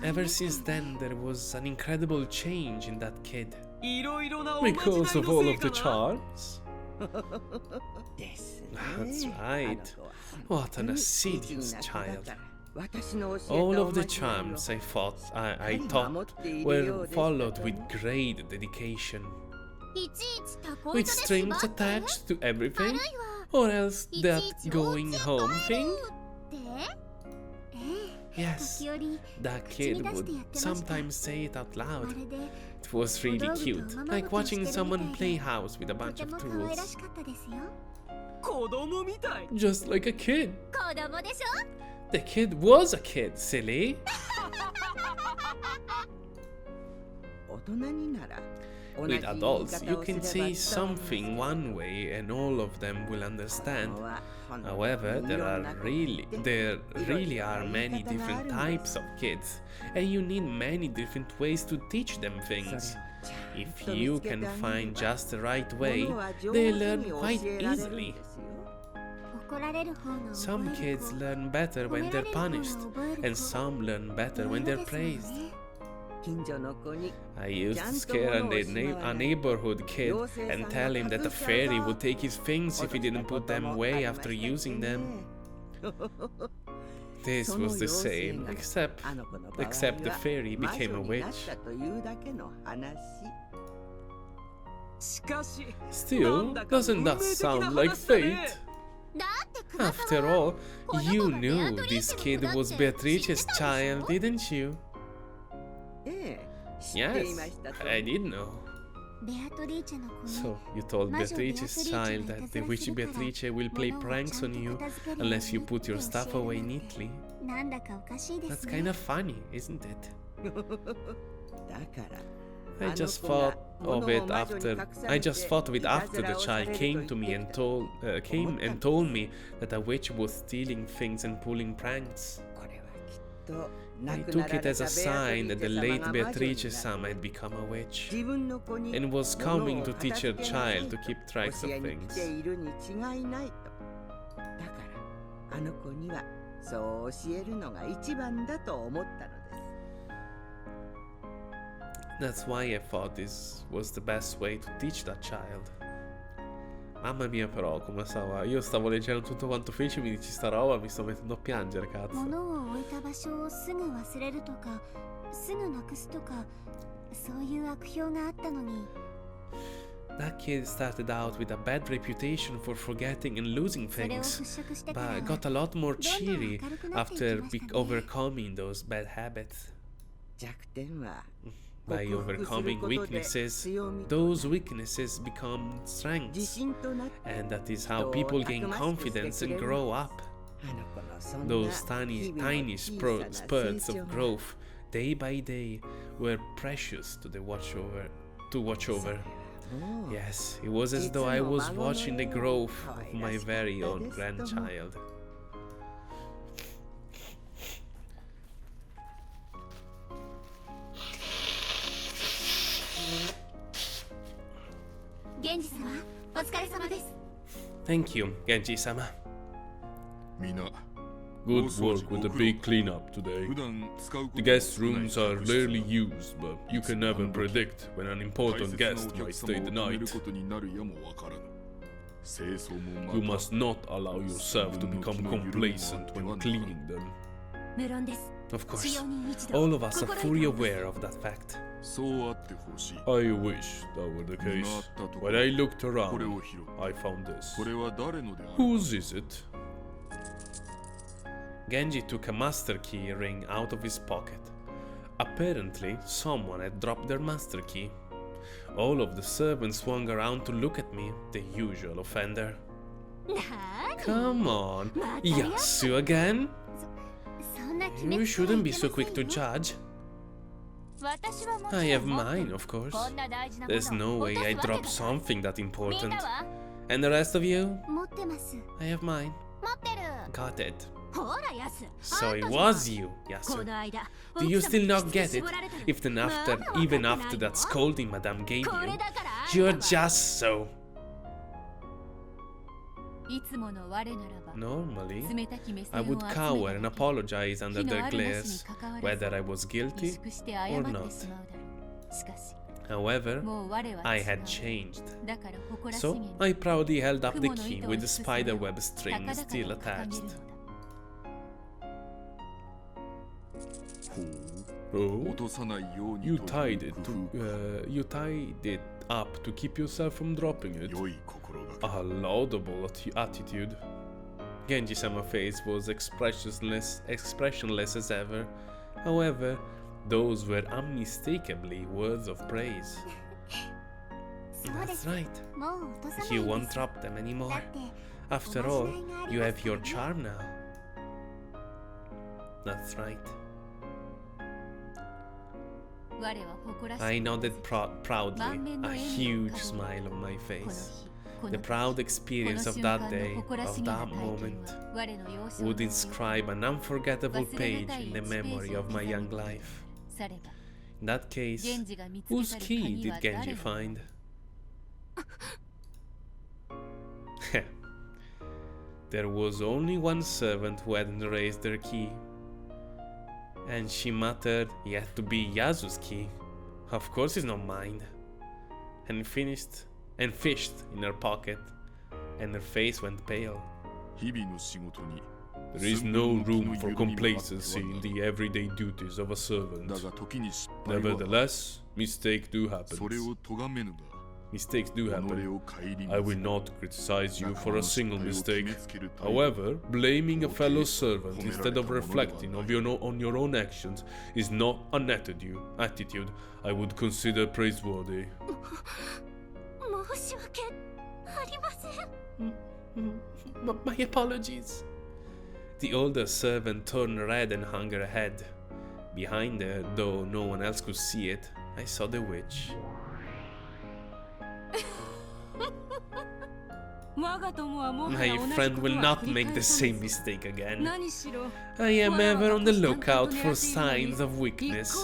Ever since then, there was an incredible change in that kid. Because of all of the charms? That's right. What an assiduous child. All of the charms I taught were followed with great dedication. With strings attached to everything? Or else that going home thing? Yes, that kid would sometimes say it out loud. It was really cute, like watching someone play house with a bunch of tools. Just like a kid. The kid was a kid, silly. With adults, you can say something one way and all of them will understand. However, there really are many different types of kids, and you need many different ways to teach them things. If you can find just the right way, they learn quite easily. Some kids learn better when they're punished, and some learn better when they're praised. I used to scare a neighborhood kid and tell him that a fairy would take his things if he didn't put them away after using them. This was the same, except the fairy became a witch. Still, doesn't that sound like fate? After all, you knew this kid was Beatrice's child, didn't you? Yes, I did know. So, you told Beatrice's child that the witch Beatrice will play pranks on you unless you put your stuff away neatly. That's kind of funny, isn't it? I just thought of it after the child came to me and told me that a witch was stealing things and pulling pranks. I took it as a sign that the late Beatrice-sama had become a witch and was coming to teach her child to keep track of things. That's why I thought this was the best way to teach that child. Mamma mia però, come stava? Io stavo leggendo tutto quanto fece, mi dici sta roba, mi sto mettendo a piangere, cazzo. That kid started out with a bad reputation for forgetting and losing things, but got a lot more cheery after overcoming those bad habits. By overcoming weaknesses, those weaknesses become strengths, and that is how people gain confidence and grow up. Those tiny spurts of growth, day by day, were precious to watch over. Yes, it was as though I was watching the growth of my very own grandchild. Thank you, Genji-sama. Good work with the big cleanup today. The guest rooms are rarely used, but you can never predict when an important guest might stay the night. You must not allow yourself to become complacent when cleaning them. Of course, all of us are fully aware of that fact. I wish that were the case. When I looked around, I found this. Whose is it? Genji took a master key ring out of his pocket. Apparently, someone had dropped their master key. All of the servants swung around to look at me, the usual offender. Come on, Yasu again? You shouldn't be so quick to judge. I have mine, of course. There's no way I dropped something that important. And the rest of you? I have mine. Got it. So it was you, Yasu. Do you still not get it? Even after that scolding Madame gave you, you're just so... Normally, I would cower and apologize under their glares, whether I was guilty or not. However, I had changed. So, I proudly held up the key with the spiderweb string still attached. Oh, you tied it up to keep yourself from dropping it. A laudable attitude. Genji-sama's face was expressionless as ever. However, those were unmistakably words of praise. That's right. You won't drop them anymore. After all, you have your charm now. That's right. I nodded proudly, a huge smile on my face. The proud experience of that day, of that moment, would inscribe an unforgettable page in the memory of my young life. In that case, whose key did Genji find? There was only one servant who hadn't raised their key. And she muttered, "It had to be Yasu's key. Of course it's not mine." And fished in her pocket, and her face went pale. There is no room for complacency in the everyday duties of a servant. Nevertheless, mistakes do happen. Mistakes do happen. I will not criticize you for a single mistake. However, blaming a fellow servant instead of reflecting on your own actions is not an attitude I would consider praiseworthy. My apologies. The older servant turned red and hung her head. Behind her, though no one else could see it, I saw the witch. My friend will not make the same mistake again. I am ever on the lookout for signs of weakness.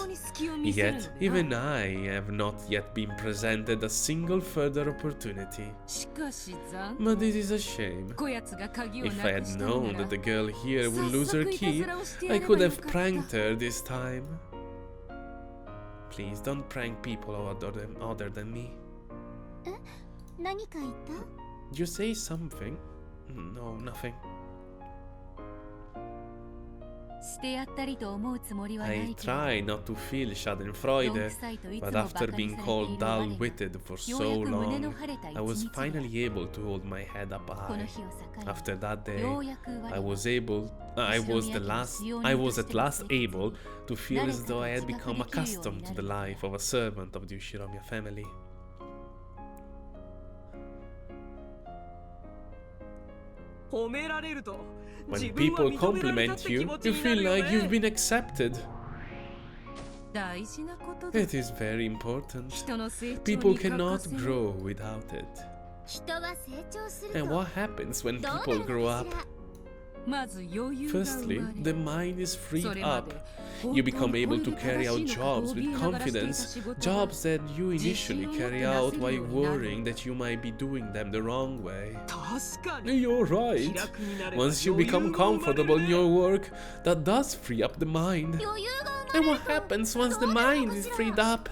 Yet, even I have not yet been presented a single further opportunity. But this is a shame. If I had known that the girl here would lose her key, I could have pranked her this time. Please don't prank people other than me. Did you say something? No, nothing. I try not to feel schadenfreude, but after being called dull-witted for so long, I was finally able to hold my head up high. After that day, I was at last able to feel as though I had become accustomed to the life of a servant of the Ushiromiya family. When people compliment you, you feel like you've been accepted. It is very important. People cannot grow without it. And what happens when people grow up? Firstly, the mind is freed up. You become able to carry out jobs with confidence, jobs that you initially carry out while worrying that you might be doing them the wrong way. You're right. Once you become comfortable in your work, that does free up the mind. And what happens once the mind is freed up?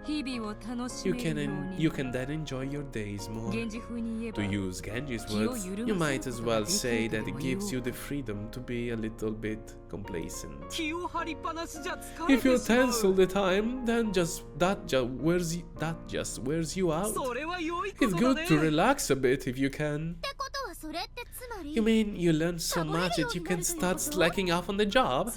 You can then enjoy your days more. To use Genji's words, you might as well say that it gives you the freedom to be a little bit complacent. If you're tense all the time, then that just wears you out. It's good to relax a bit if you can. You mean you learn so much that you can start slacking off on the job?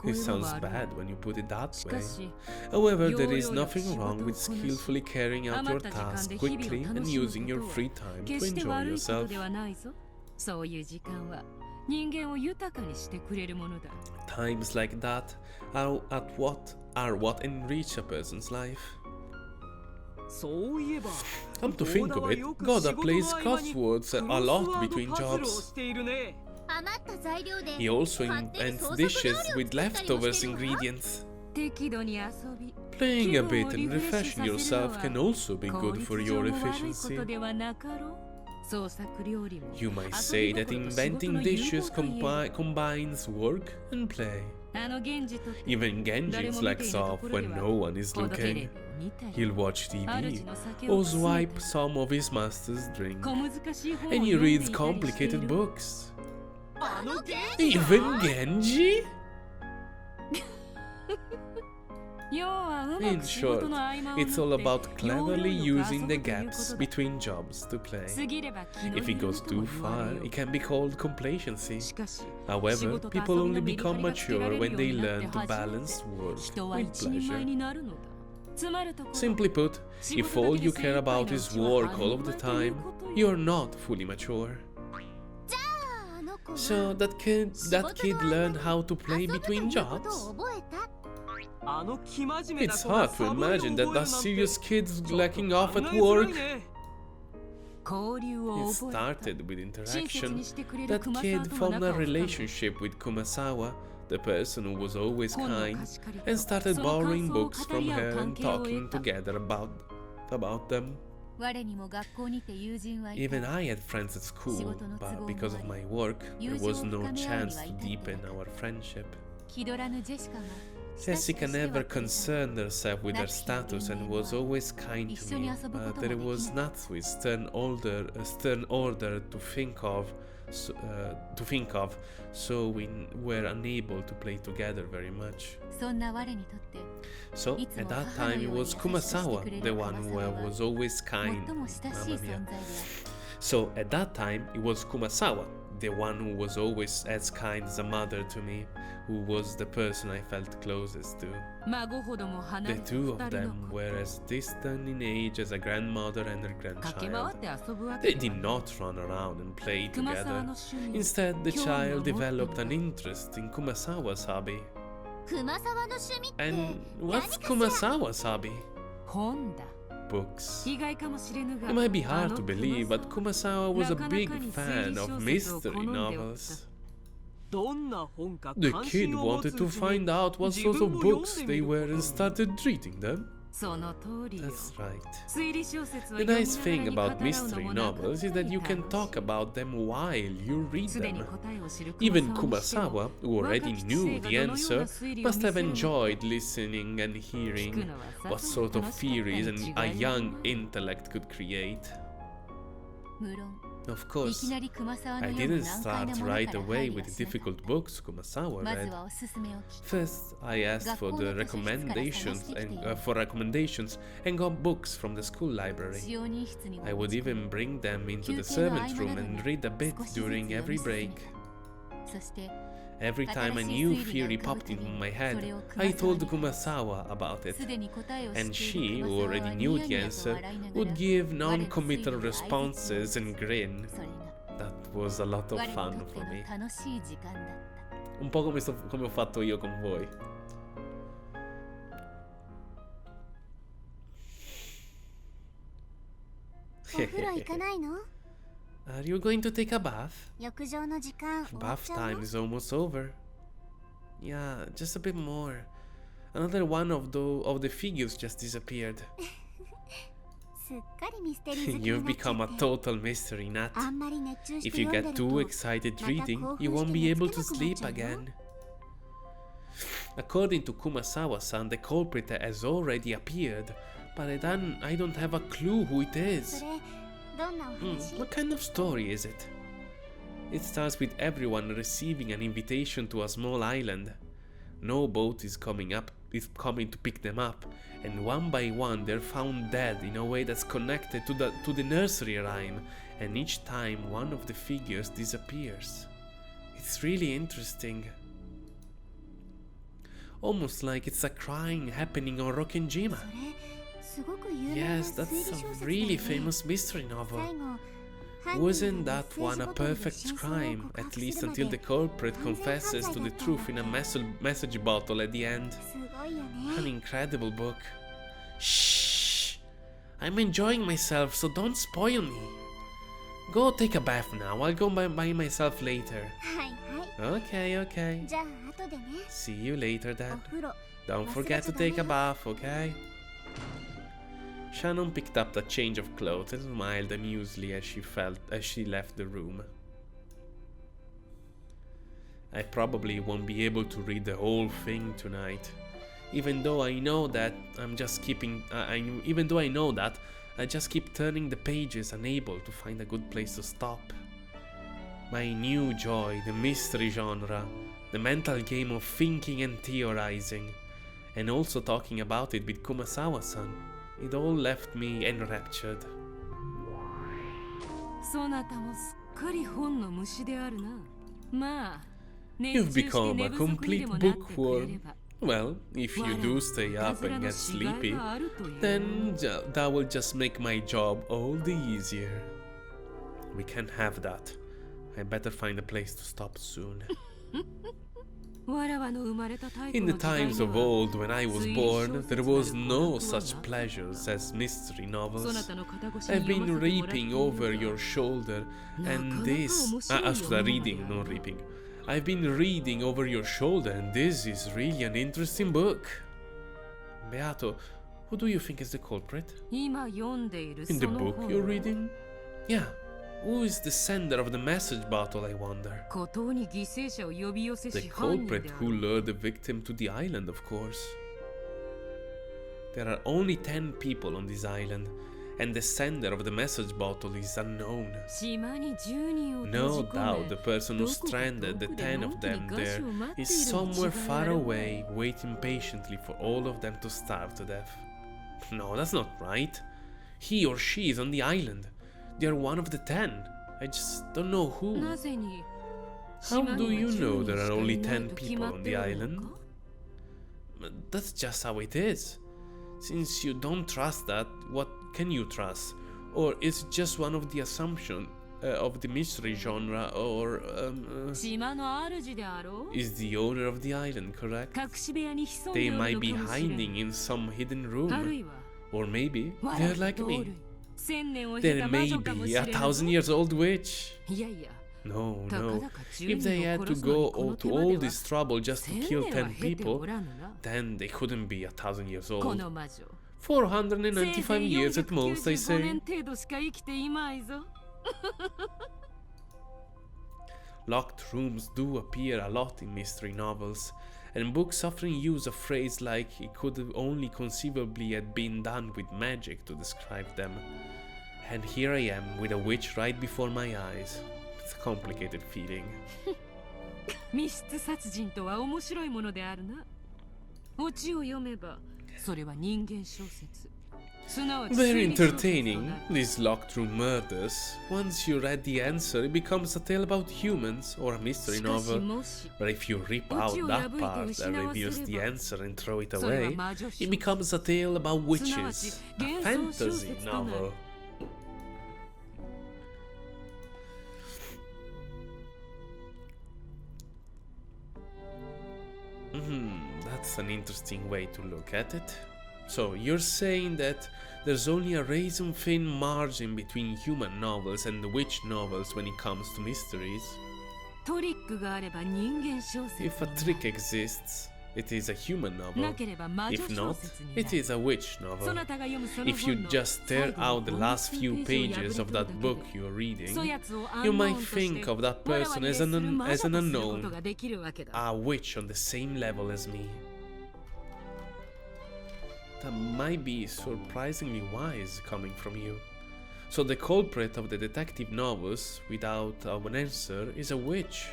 It sounds bad when you put it that way. However, there is nothing wrong with skillfully carrying out your task quickly and using your free time to enjoy yourself. Times like that are what enrich a person's life. Come to think of it, Goda plays crosswords a lot between jobs. He also invents dishes with leftovers ingredients. Playing a bit and refreshing yourself can also be good for your efficiency. You might say that inventing dishes combines work and play. Even Genji slacks off when no one is looking. He'll watch TV or swipe some of his master's drink, and he reads complicated books. Even Genji? In short, it's all about cleverly using the gaps between jobs to play. If it goes too far, it can be called complacency. However, people only become mature when they learn to balance work with pleasure. Simply put, if all you care about is work all of the time, you're not fully mature. So that kid learned how to play between jobs? It's hard to imagine that serious kid's lacking off at work. It started with interaction. That kid formed a relationship with Kumasawa, the person who was always kind, and started borrowing books from her and talking together about them. Even I had friends at school, but because of my work, there was no chance to deepen our friendship. Jessica never concerned herself with her status and was always kind to me, but there was Natsu's stern order to think of, so we were unable to play together very much. So at that time it was Kumasawa, the one who was always kind. Mamma mia. So at that time it was Kumasawa, the one who was always as kind as a mother to me, who was the person I felt closest to. The two of them were as distant in age as a grandmother and her grandchild. They did not run around and play together. Instead, the child developed an interest in Kumasawa's hobby. And what's Kumasawa's hobby? Books. It might be hard to believe, but Kumasawa was a big fan of mystery novels. The kid wanted to find out what sort of books they were and started reading them. That's right. The nice thing about mystery novels is that you can talk about them while you read them. Even Kumasawa, who already knew the answer, must have enjoyed listening and hearing what sort of theories a young intellect could create. Of course, I didn't start right away with the difficult books Kumasawa read. First, I asked for the recommendations and got books from the school library. I would even bring them into the servants' room and read a bit during every break. Every time a new theory popped into my head, I told Kumasawa about it, and she, who already knew the answer, would give non-committal responses and grin. That was a lot of fun for me. Un po' come ho fatto io con voi. Are you going to take a bath? Bath time is almost over. Yeah, just a bit more. Another one of the figures just disappeared. You've become a total mystery nut. If you get too excited reading, you won't be able to sleep again. According to Kumasawa-san, the culprit has already appeared, but I don't have a clue who it is. What kind of story is it? It starts with everyone receiving an invitation to a small island. No boat is coming to pick them up, and one by one they're found dead in a way that's connected to the nursery rhyme, and each time one of the figures disappears. It's really interesting. Almost like it's a crime happening on Rokkenjima. Yes, that's a really famous mystery novel. Wasn't that one a perfect crime, at least until the culprit confesses to the truth in a message bottle at the end? An incredible book. Shh! I'm enjoying myself, so don't spoil me. Go take a bath now, I'll go by myself later. Okay. See you later then. Don't forget to take a bath, okay? Shannon picked up the change of clothes and smiled amusedly as she left the room. I probably won't be able to read the whole thing tonight, even though I know that I just keep turning the pages, unable to find a good place to stop. My new joy, the mystery genre, the mental game of thinking and theorizing, and also talking about it with Kumasawa-san. It all left me enraptured. You've become a complete bookworm. Well, if you do stay up and get sleepy, then that will just make my job all the easier. We can't have that. I better find a place to stop soon. In the times of old, when I was born, there was no such pleasures as mystery novels. I've been reaping over your shoulder, and this... reading, not reaping. I've been reading over your shoulder, and this is really an interesting book. Beato, who do you think is the culprit? In the book you're reading? Yeah, Who is the sender of the message bottle, I wonder? The culprit who lured the victim to the island, of course. There are only 10 people on this island, and the sender of the message bottle is unknown. No doubt the person who stranded the 10 of them there is somewhere far away, waiting patiently for all of them to starve to death. No, that's not right. He or she is on the island. They are one of the 10. I just don't know who. How do you know there are only 10 people on the island? That's just how it is. Since you don't trust that, what can you trust? Or is it just one of the assumptions of the mystery genre, or is the owner of the island correct? They might be hiding in some hidden room. Or maybe they're like me. There may be 1,000 years old witch. No, no. If they had to go to all this trouble just to kill 10 people, then they couldn't be 1,000 years old. 495 years at most, I say. Locked rooms do appear a lot in mystery novels, and books often use a phrase like it could only conceivably have been done with magic to describe them. And here I am with a witch right before my eyes. It's a complicated feeling. Very entertaining, these locked room murders. Once you read the answer, it becomes a tale about humans or a mystery novel. But if you rip out that part that reveals the answer and throw it away, it becomes a tale about witches, a fantasy novel. That's an interesting way to look at it. So, you're saying that there's only a razor-thin margin between human novels and witch novels when it comes to mysteries? If a trick exists, it is a human novel. If not, it is a witch novel. If you just tear out the last few pages of that book you're reading, you might think of that person as an unknown, a witch on the same level as me. That might be surprisingly wise coming from you. So the culprit of the detective novels without an answer is a witch.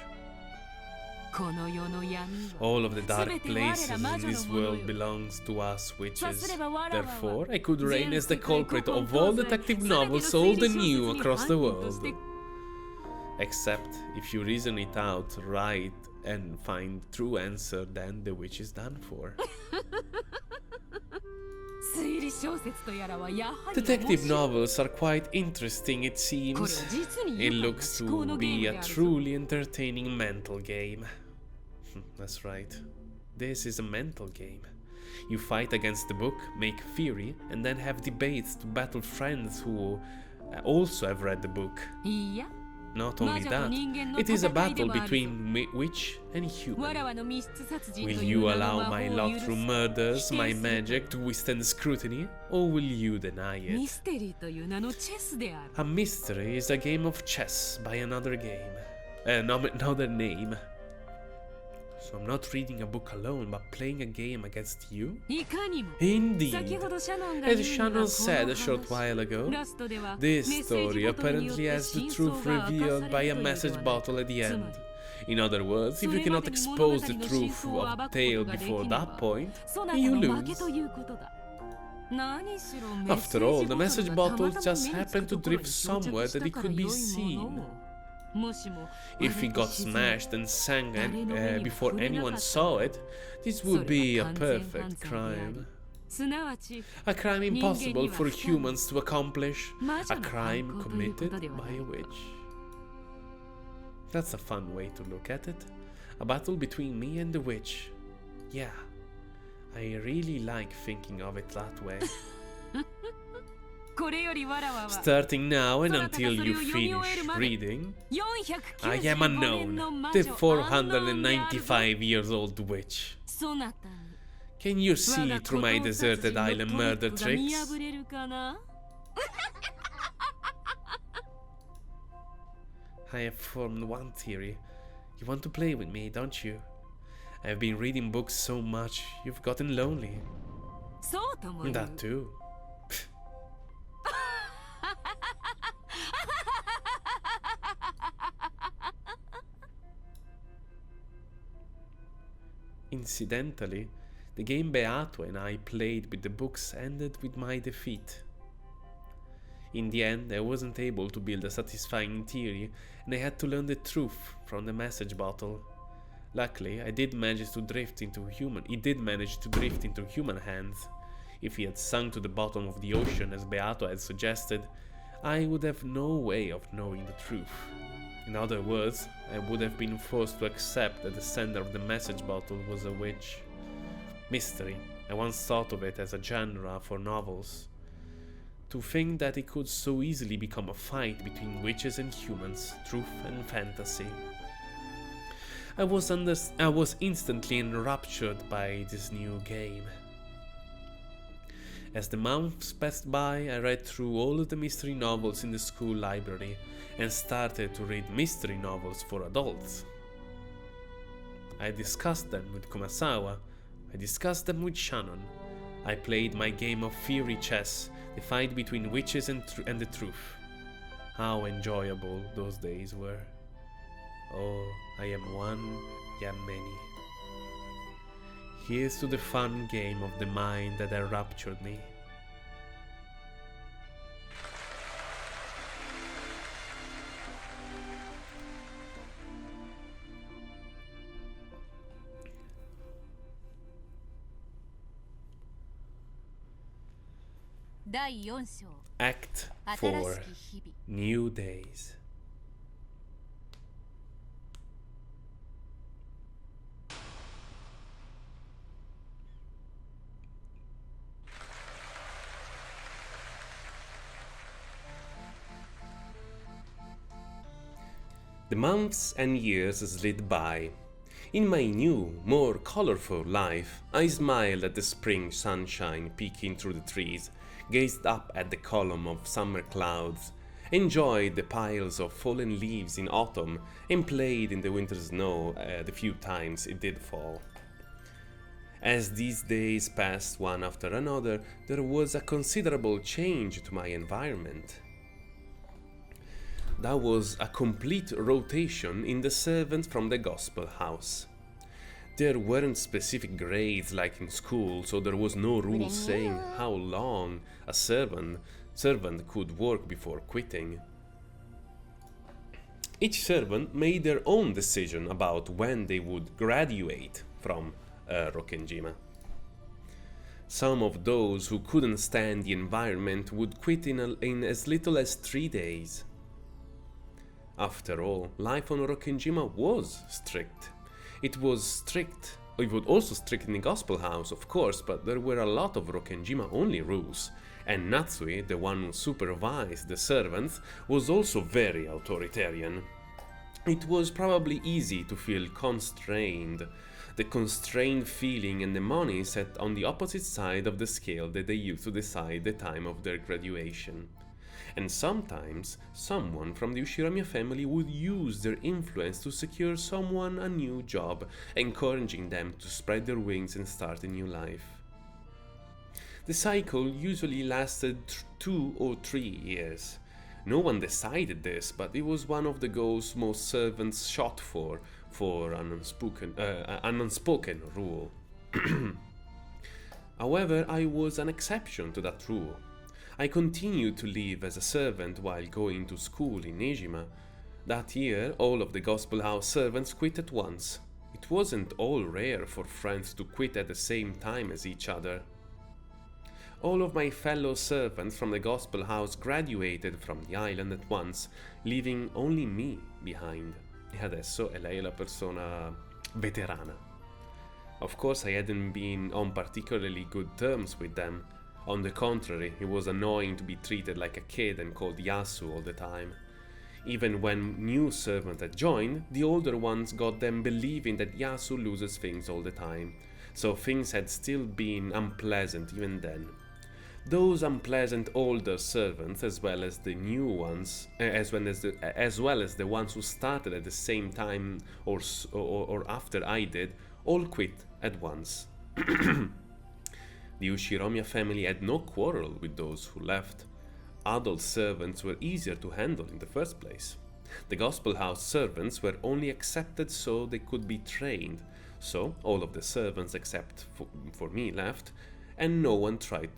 All of the dark places in this world belongs to us witches. Therefore, I could reign as the culprit of all detective novels old and new across the world. Except if you reason it out right and find true answer, then the witch is done for. Detective novels are quite interesting, it seems. It looks to be a truly entertaining mental game. That's right. This is a mental game. You fight against the book, make theory, and then have debates to battle friends who also have read the book. Not only that, it is a battle between witch and human. Will you allow my locked room murders, my magic, to withstand scrutiny, or will you deny it? A mystery is a game of chess by another name. So I'm not reading a book alone, but playing a game against you? Indeed. As Shannon said a short while ago, this story apparently has the truth revealed by a message bottle at the end. In other words, if you cannot expose the truth of the tale before that point, you lose. After all, the message bottle just happened to drift somewhere that it could be seen. If it got smashed and sank before anyone saw it, this would be a perfect crime. A crime impossible for humans to accomplish. A crime committed by a witch. That's a fun way to look at it. A battle between me and the witch. Yeah, I really like thinking of it that way. Starting now and until you finish reading, I am unknown, the 495 years old witch. Can you see through my deserted island murder tricks? I have formed one theory. You want to play with me, don't you? I've been reading books so much, you've gotten lonely. That too. Incidentally, the game Beato and I played with the books ended with my defeat. In the end, I wasn't able to build a satisfying theory, and I had to learn the truth from the message bottle. Luckily, it did manage to drift into human hands. If he had sunk to the bottom of the ocean as Beato had suggested, I would have no way of knowing the truth. In other words, I would have been forced to accept that the sender of the message bottle was a witch. Mystery. I once thought of it as a genre for novels. To think that it could so easily become a fight between witches and humans, truth and fantasy. I was instantly enraptured by this new game. As the months passed by, I read through all of the mystery novels in the school library and started to read mystery novels for adults. I discussed them with Kumasawa, I discussed them with Shannon. I played my game of fiery chess, the fight between witches and the truth. How enjoyable those days were. Oh, I am one, I am many. Here's to the fun game of the mind that enraptured me. Act 4. New Days. The months and years slid by. In my new, more colorful life, I smiled at the spring sunshine peeking through the trees, gazed up at the column of summer clouds, enjoyed the piles of fallen leaves in autumn, and played in the winter snow the few times it did fall. As these days passed one after another, there was a considerable change to my environment. That was a complete rotation in the servants from the gospel house. There weren't specific grades like in school, so there was no rule saying how long a servant could work before quitting. Each servant made their own decision about when they would graduate from Rokkenjima. Some of those who couldn't stand the environment would quit in as little as 3 days. After all, life on Rokkenjima was strict. It was also strict in the Gospel House, of course, but there were a lot of Rokkenjima-only rules, and Natsui, the one who supervised the servants, was also very authoritarian. It was probably easy to feel constrained. The constrained feeling and the money sat on the opposite side of the scale that they used to decide the time of their graduation. And sometimes, someone from the Ushiramiya family would use their influence to secure someone a new job, encouraging them to spread their wings and start a new life. The cycle usually lasted 2 or 3 years. No one decided this, but it was one of the goals most servants shot for an unspoken rule. However, I was an exception to that rule. I continued to live as a servant while going to school in Nejima. That year, all of the Gospel House servants quit at once. It wasn't all rare for friends to quit at the same time as each other. All of my fellow servants from the Gospel House graduated from the island at once, leaving only me behind. E adesso è lei la persona veterana. Of course, I hadn't been on particularly good terms with them. On the contrary, it was annoying to be treated like a kid and called Yasu all the time. Even when new servants had joined, the older ones got them believing that Yasu loses things all the time, so things had still been unpleasant even then. Those unpleasant older servants, as well as the new ones, as well as the ones who started at the same time or after I did, all quit at once. The Ushiromiya family had no quarrel with those who left. Adult servants were easier to handle in the first place. The Gospel House servants were only accepted so they could be trained. So all of the servants except for me left, and no one tried.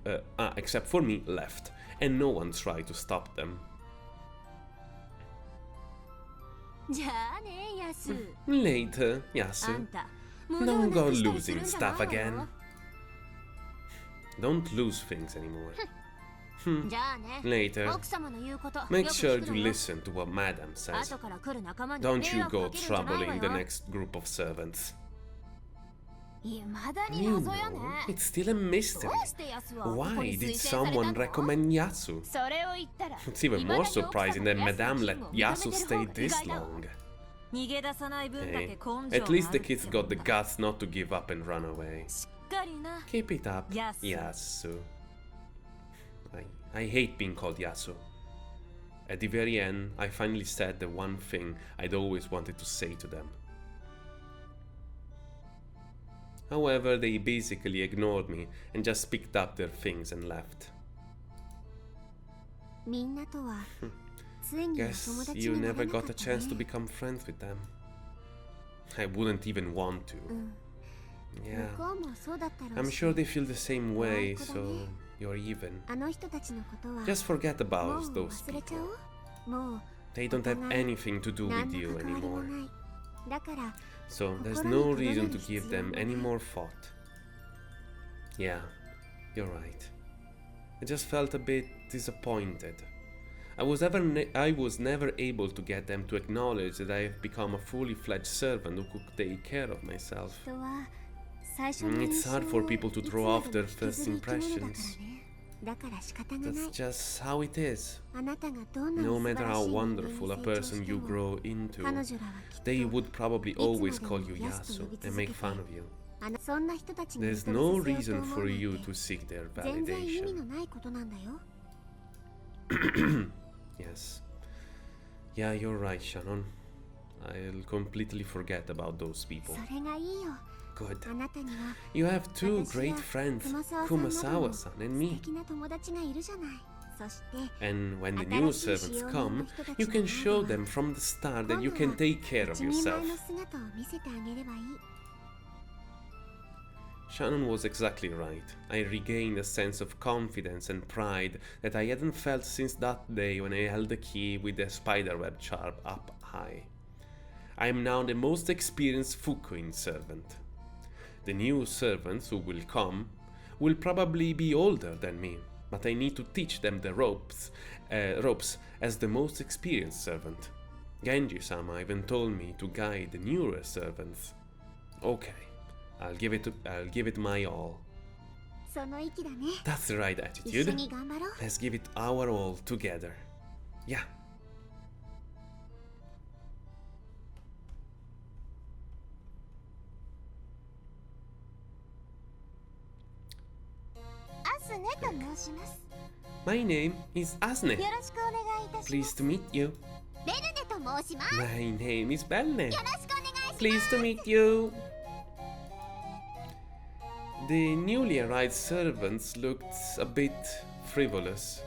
Except for me left, and no one tried to stop them. Later, Yasu. Don't go losing stuff again. Don't lose things anymore. Later. Make sure you listen to what Madam says. Don't you go troubling the next group of servants. You know, it's still a mystery. Why did someone recommend Yasu? It's even more surprising that Madame let Yasu stay this long. Hey, at least the kids got the guts not to give up and run away. Keep it up, Yasu. I hate being called Yasu. At the very end, I finally said the one thing I'd always wanted to say to them. However, they basically ignored me and just picked up their things and left. Guess you never got a chance to become friends with them. I wouldn't even want to. Yeah, I'm sure they feel the same way, so you're even. Just forget about those people. They don't have anything to do with you anymore. So there's no reason to give them any more thought. Yeah, you're right. I just felt a bit disappointed. I was never able to get them to acknowledge that I have become a fully fledged servant who could take care of myself. It's hard for people to throw off their first impressions. That's just how it is. No matter how wonderful a person you grow into, they would probably always call you Yasu and make fun of you. There's no reason for you to seek their validation. Yes. Yeah, you're right, Shannon. I'll completely forget about those people. Good. You have two great friends, Kumasawa-san and me. And when the new servants come, you can show them from the start that you can take care of yourself. Shannon was exactly right. I regained a sense of confidence and pride that I hadn't felt since that day when I held the key with the spiderweb charm up high. I am now the most experienced Fukuin servant. The new servants who will come will probably be older than me, but I need to teach them the ropes as the most experienced servant. Genji-sama even told me to guide the newer servants. Okay. I'll give it my all. That's the right attitude. Let's give it our all together. Yeah. My name is Asne. Pleased to meet you. My name is Belle. Pleased to meet you. The newly arrived servants looked a bit frivolous.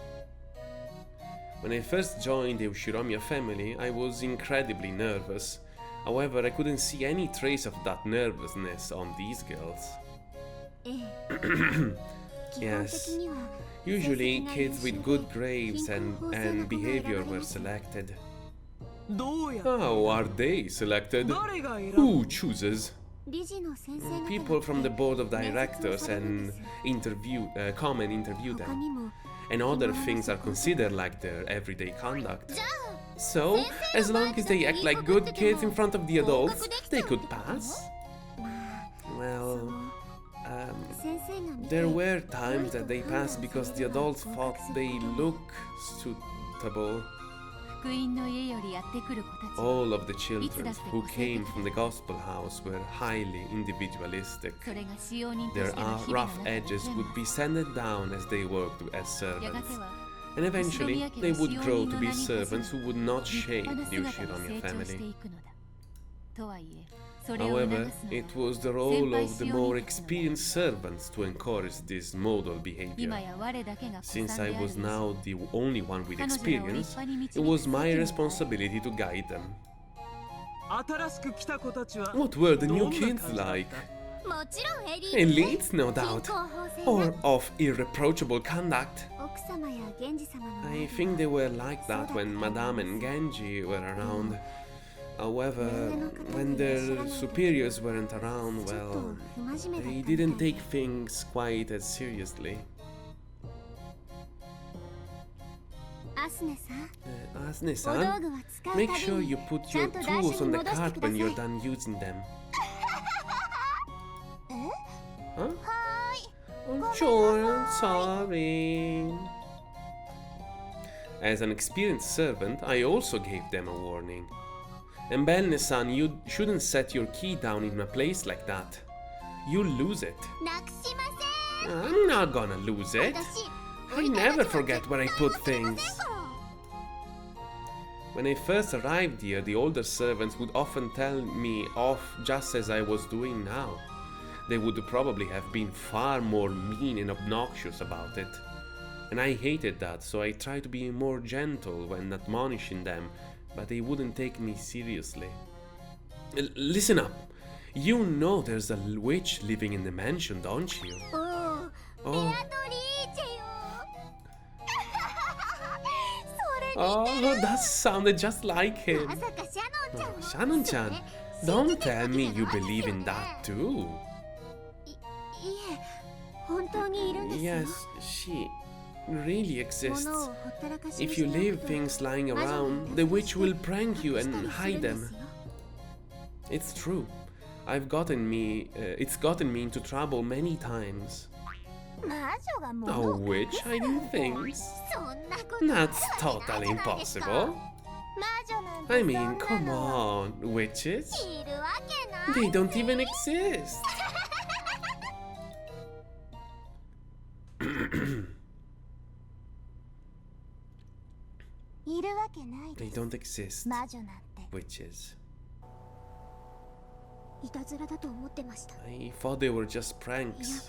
When I first joined the Ushiromiya family, I was incredibly nervous. However, I couldn't see any trace of that nervousness on these girls. Yes, usually kids with good grades and behavior were selected. How are they selected? Who chooses? People from the board of directors and come and interview them, and other things are considered like their everyday conduct. So, as long as they act like good kids in front of the adults, they could pass. Well, there were times that they passed because the adults thought they looked suitable. All of the children who came from the gospel house were highly individualistic. Their rough edges would be sanded down as they worked as servants. And eventually, they would grow to be servants who would not shade the Ushiromiya family. However, it was the role of the more experienced servants to encourage this model behavior. Since I was now the only one with experience, it was my responsibility to guide them. What were the new kids like? Elites, no doubt, or of irreproachable conduct. I think they were like that when Madame and Genji were around. However, when their superiors weren't around, well, they didn't take things quite as seriously. Asne-san, make sure you put your tools on the cart when you're done using them. Huh? Oh, sure, I'm sorry. As an experienced servant, I also gave them a warning. And Benne-san, you shouldn't set your key down in a place like that. You'll lose it. I'm not gonna lose it. I never forget where I put things. When I first arrived here, the older servants would often tell me off just as I was doing now. They would probably have been far more mean and obnoxious about it. And I hated that, so I tried to be more gentle when admonishing them, but they wouldn't take me seriously. Listen up. You know there's a witch living in the mansion, don't you? Oh, that sounded just like him. Oh, Shannon-chan, don't tell me you believe in that too. Yes, she really exists. If you leave things lying around, the witch will prank you and hide them. It's true. It's gotten me into trouble many times. A witch hiding things? That's totally impossible. I mean, come on, witches? They don't even exist. They don't exist, witches. I thought they were just pranks.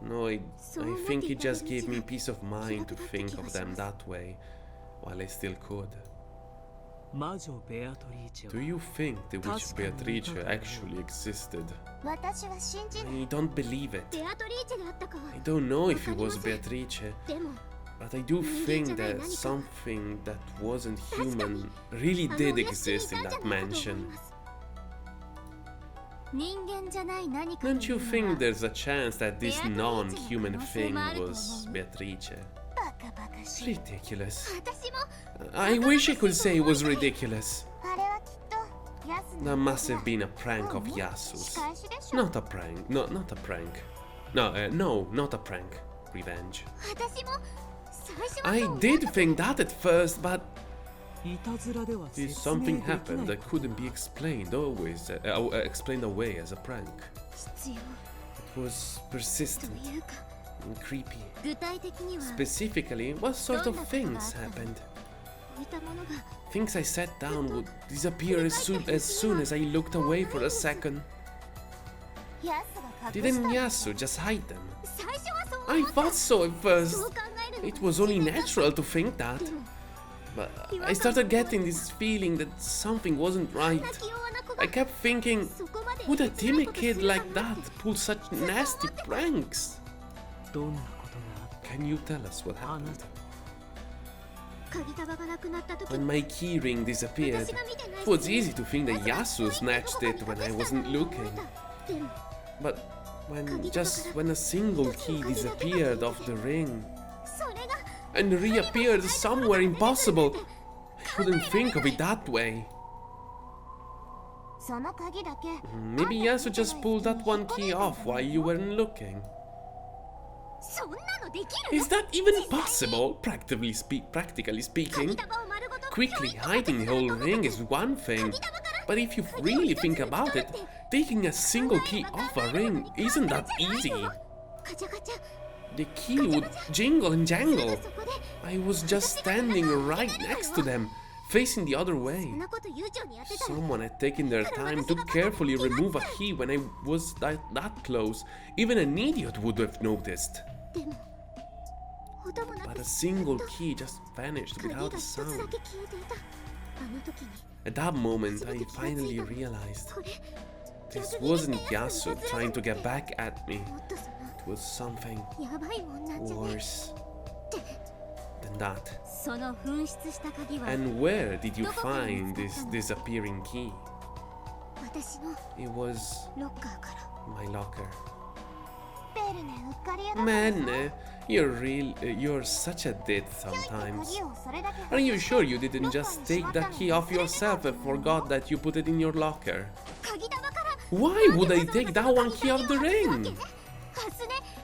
No, I think it just gave me peace of mind to think of them that way, while I still could. Do you think the witch Beatrice actually existed? I don't believe it. I don't know if it was Beatrice, but I do think that something that wasn't human really did exist in that mansion. Don't you think there's a chance that this non-human thing was Beatrice? Ridiculous. I wish I could say it was ridiculous. That must have been a prank of Yasu's. Not a prank. No, not a prank. No, not a prank. Revenge. I did think that at first, but something happened that couldn't be explained away as a prank. It was persistent and creepy. Specifically, what sort of things happened? Things I set down would disappear as soon as I looked away for a second. Didn't Yasu just hide them? I thought so at first. It was only natural to think that. But I started getting this feeling that something wasn't right. I kept thinking, would a timid kid like that pull such nasty pranks? Can you tell us what happened? When my key ring disappeared, it was easy to think that Yasu snatched it when I wasn't looking. But when a single key disappeared off the ring and reappeared somewhere impossible, I couldn't think of it that way. Maybe Yasu just pulled that one key off while you weren't looking. Is that even possible, practically speaking? quickly hiding the whole ring is one thing, but if you really think about it, taking a single key off a ring isn't that easy. The key would jingle and jangle. I was just standing right next to them, facing the other way. Someone had taken their time to carefully remove a key when I was that close. Even an idiot would have noticed. But a single key just vanished without a sound. At that moment, I finally realized this wasn't Yasu trying to get back at me. It was something worse than that. And where did you find this disappearing key? It was my locker. Man, you're such a dick sometimes. Are you sure you didn't just take the key off yourself and forgot that you put it in your locker? Why would I take that one key off the ring?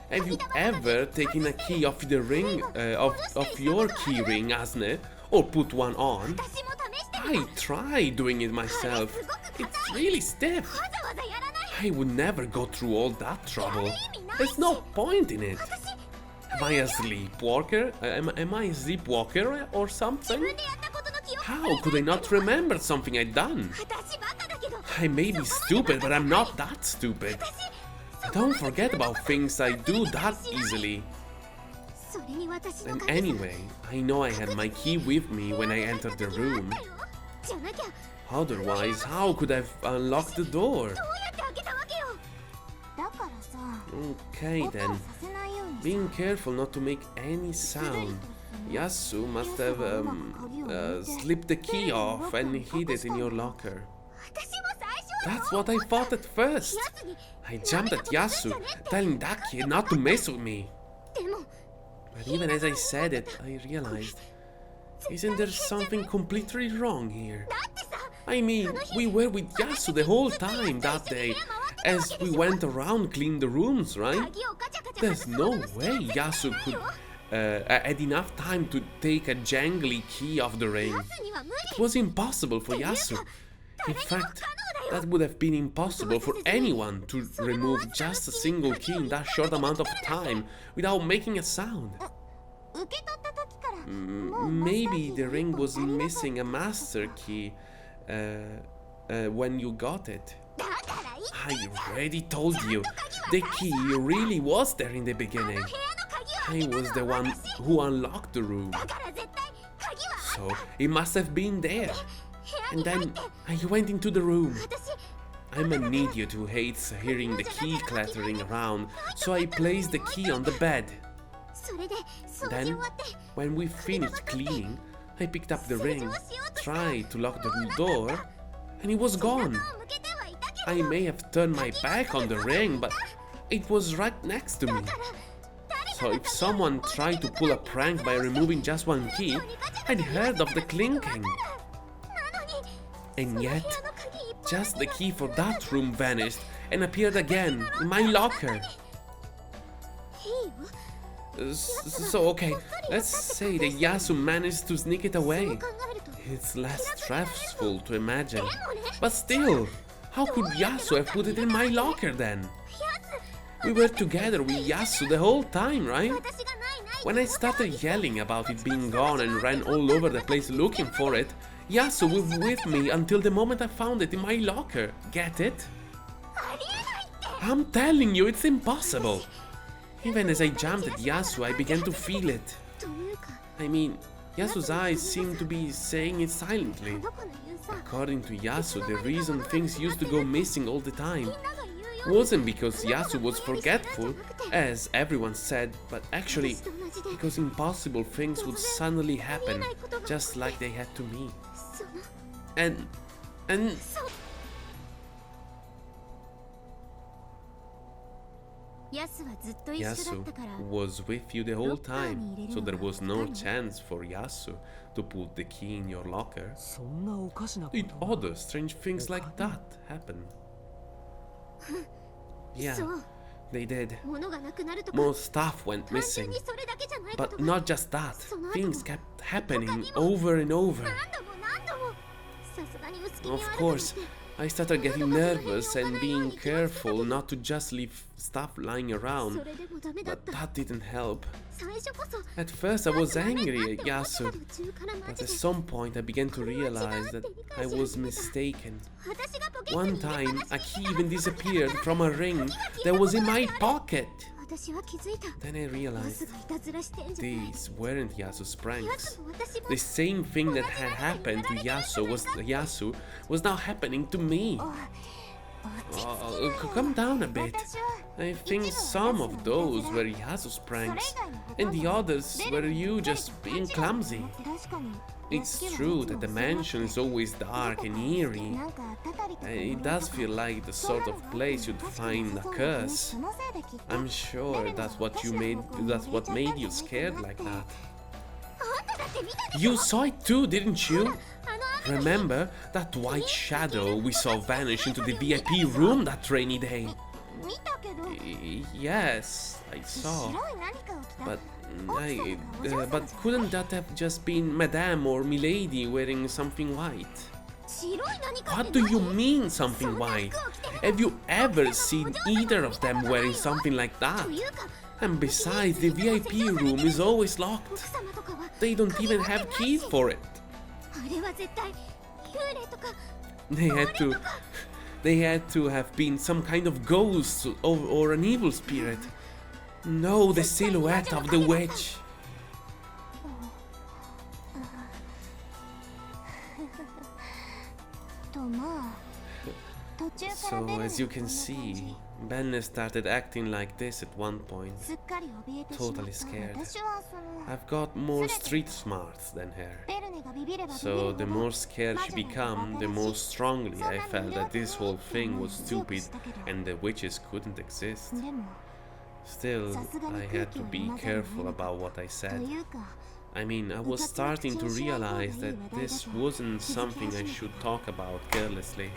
Have you ever taken a key off the ring, of your key ring, Asne, or put one on? I tried doing it myself. It's really stiff. I would never go through all that trouble. There's no point in it. Am I a sleepwalker? Am I a sleepwalker or something? How could I not remember something I'd done? I may be stupid, but I'm not that stupid. I don't forget about things I do that easily. And anyway, I know I had my key with me when I entered the room. Otherwise, how could I have unlocked the door? Okay then. Being careful not to make any sound. Yasu must have slipped the key off and hid it in your locker. That's what I thought at first. I jumped at Yasu, telling that kid not to mess with me. But even as I said it, I realized, isn't there something completely wrong here? I mean, we were with Yasu the whole time that day, as we went around cleaning the rooms, right? There's no way Yasu could had enough time to take a jangly key off the ring. It was impossible for Yasu. In fact, that would have been impossible for anyone to remove just a single key in that short amount of time without making a sound. Maybe the ring was missing a master key when you got it. I already told you, the key really was there in the beginning. I was the one who unlocked the room. So it must have been there. And then I went into the room. I'm an idiot who hates hearing the key clattering around, so I placed the key on the bed. Then, when we finished cleaning, I picked up the ring, tried to lock the door, and it was gone. I may have turned my back on the ring, but it was right next to me. So if someone tried to pull a prank by removing just one key, I'd heard of the clinking. And yet, just the key for that room vanished and appeared again in my locker. So okay, let's say that Yasu managed to sneak it away. It's less stressful to imagine. But still, how could Yasu have put it in my locker then? We were together with Yasu the whole time, right? When I started yelling about it being gone and ran all over the place looking for it, Yasu was with me until the moment I found it in my locker. Get it? I'm telling you, it's impossible. Even as I jumped at Yasu, I began to feel it. I mean, Yasu's eyes seemed to be saying it silently. According to Yasu, the reason things used to go missing all the time wasn't because Yasu was forgetful, as everyone said, but actually because impossible things would suddenly happen, just like they had to me. And Yasu was with you the whole time, so there was no chance for Yasu to put the key in your locker. Did other strange things like that happen? Yeah, They did. More stuff went missing. But not just that. Things kept happening over and over. Of course, I started getting nervous and being careful not to just leave stuff lying around, but that didn't help. At first I was angry at Yasu, but at some point I began to realize that I was mistaken. One time, a key even disappeared from a ring that was in my pocket. Then I realized these weren't Yasu's pranks. The same thing that had happened to Yasu was now happening to me. Calm down a bit. I think some of those were Yasu's pranks, and the others were you just being clumsy. It's true that the mansion is always dark and eerie. It does feel like the sort of place you'd find a curse. I'm sure that's what made you scared like that. You saw it too, didn't you? Remember that white shadow we saw vanish into the VIP room that rainy day? Yes, I saw. But couldn't that have just been Madame or Milady wearing something white? What do you mean something white? Have you ever seen either of them wearing something like that? And besides, the VIP room is always locked. They don't even have keys for it. They had to have been some kind of ghost or an evil spirit. No, the silhouette of the witch. So, as you can see, Ben started acting like this at one point. Totally scared. I've got more street smarts than her. So, the more scared she became, the more strongly I felt that this whole thing was stupid and the witches couldn't exist. Still, I had to be careful about what I said. I mean, I was starting to realize that this wasn't something I should talk about carelessly.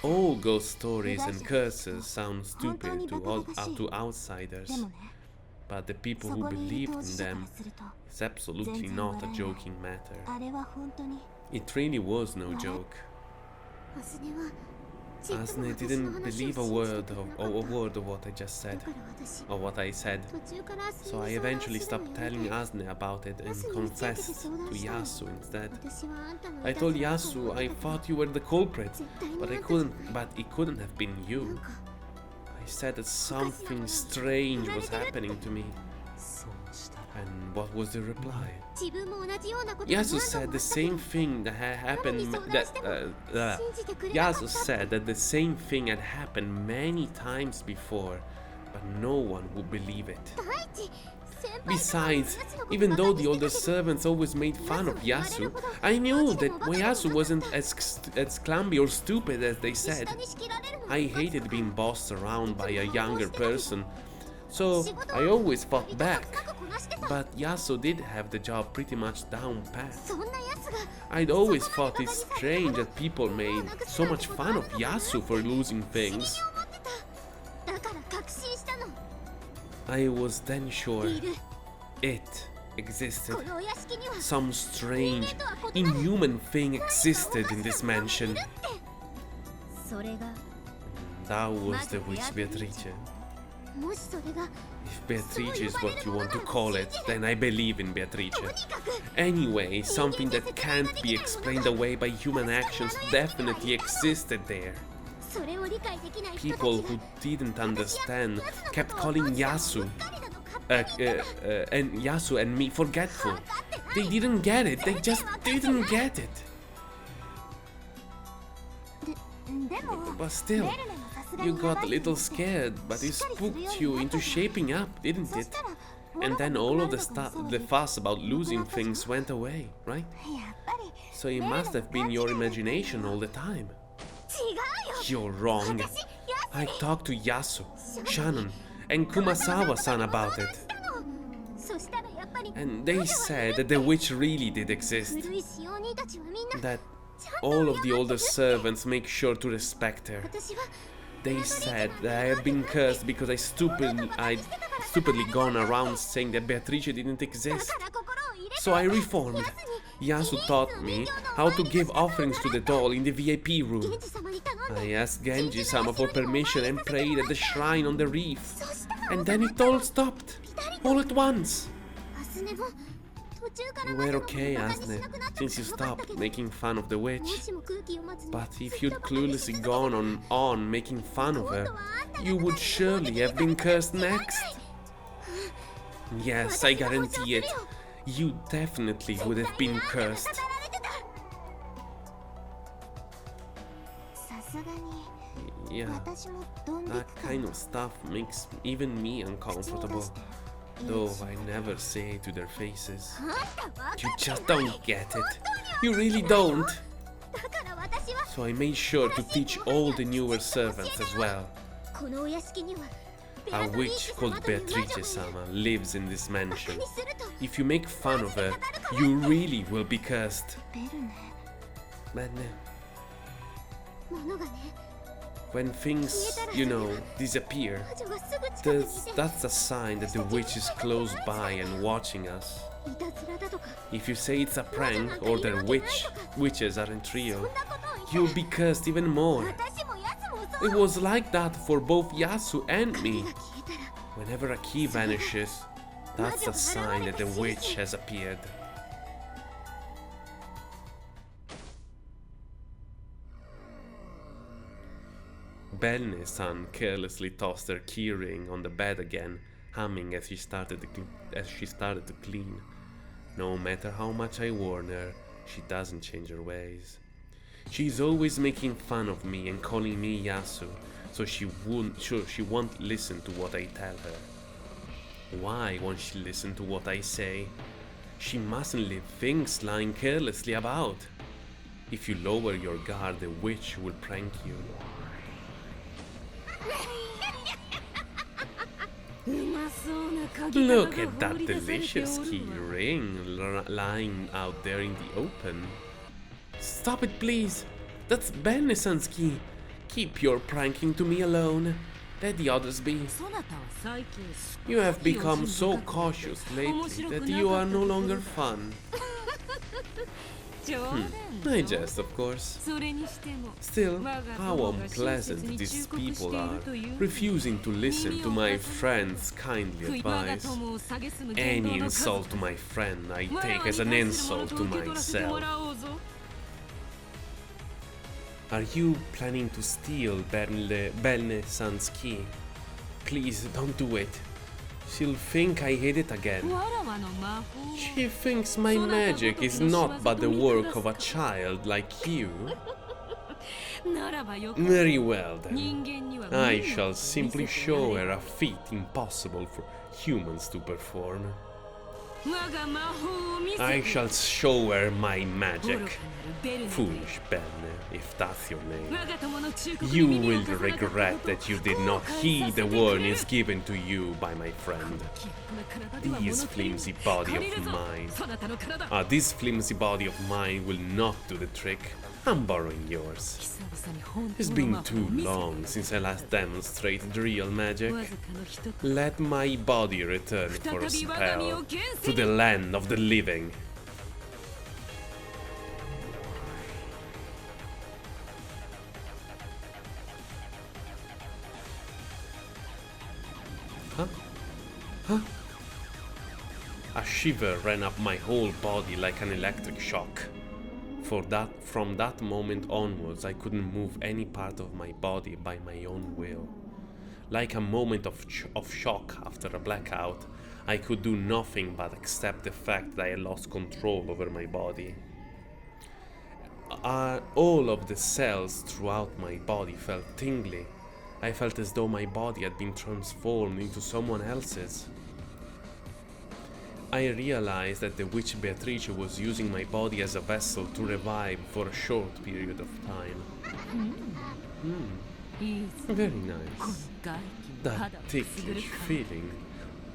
All ghost stories and curses sound stupid to outsiders, but the people who believed in them is absolutely not a joking matter. It really was no joke. Asne didn't believe a word of what I just said, or what I said, so I eventually stopped telling Asne about it and confessed to Yasu instead. I told Yasu I thought you were the culprit, but it couldn't have been you. I said that something strange was happening to me. And what was the reply? Yasu said the same thing that had happened. Yasu said that the same thing had happened many times before, but no one would believe it. Besides, even though the older servants always made fun of Yasu, I knew that Yasu wasn't as clumsy or stupid as they said. I hated being bossed around by a younger person, so I always fought back. But Yasu did have the job pretty much down pat. I'd always thought it strange that people made so much fun of Yasu for losing things. I was then sure it existed. Some strange, inhuman thing existed in this mansion. That was the witch Beatrice. If Beatrice is what you want to call it, then I believe in Beatrice. Anyway, something that can't be explained away by human actions definitely existed there. People who didn't understand kept calling Yasu and me forgetful. They didn't get it, they just didn't get it. But still, you got a little scared, but it spooked you into shaping up, didn't it? And then all of the fuss about losing things went away, right? So it must have been your imagination all the time. You're wrong. I talked to Yasu, Shannon, and Kumasawa-san about it. And they said that the witch really did exist. That all of the older servants make sure to respect her. They said that I had been cursed because I'd stupidly gone around saying that Beatrice didn't exist. So I reformed. Yasu taught me how to give offerings to the doll in the VIP room. I asked Genji-sama for permission and prayed at the shrine on the reef. And then it all stopped, all at once. You were okay, Asne, since you stopped making fun of the witch. But if you'd cluelessly gone on making fun of her, you would surely have been cursed next. Yes, I guarantee it. You definitely would have been cursed. Yeah, that kind of stuff makes even me uncomfortable. Though I never say it to their faces. You just don't get it. You really don't. So I made sure to teach all the newer servants as well. A witch called Beatrice-sama lives in this mansion. If you make fun of her, you really will be cursed. When things, disappear, that's a sign that the witch is close by and watching us. If you say it's a prank or that witches aren't real, you'll be cursed even more. It was like that for both Yasu and me. Whenever a key vanishes, that's a sign that the witch has appeared. Belne-san carelessly tossed her keyring on the bed again, humming as she started to clean. No matter how much I warn her, she doesn't change her ways. She's always making fun of me and calling me Yasu, so she won't listen to what I tell her. Why won't she listen to what I say? She mustn't leave things lying carelessly about. If you lower your guard, the witch will prank you. Look at that delicious key ring lying out there in the open. Stop it, please. That's Belne-san's key. Keep your pranking to me alone. Let the others be. You have become so cautious lately that you are no longer fun. I jest, of course. Still, how unpleasant these people are, refusing to listen to my friend's kindly advice. Any insult to my friend I take as an insult to myself. Are you planning to steal Belne-san's key? Please don't do it. She'll think I hid it again. She thinks my magic is not but the work of a child like you. Very well then. I shall simply show her a feat impossible for humans to perform. I shall show her my magic. Foolish Belne, if that's your name. You will regret that you did not heed the warnings given to you by my friend. This flimsy body of mine will not do the trick. I'm borrowing yours. It's been too long since I last demonstrated real magic. Let my body return for a spell to the land of the living. Huh? A shiver ran up my whole body like an electric shock. From that moment onwards, I couldn't move any part of my body by my own will. Like a moment of shock after a blackout, I could do nothing but accept the fact that I had lost control over my body. All of the cells throughout my body felt tingly. I felt as though my body had been transformed into someone else's. I realized that the witch Beatrice was using my body as a vessel to revive for a short period of time. Very nice. That ticklish feeling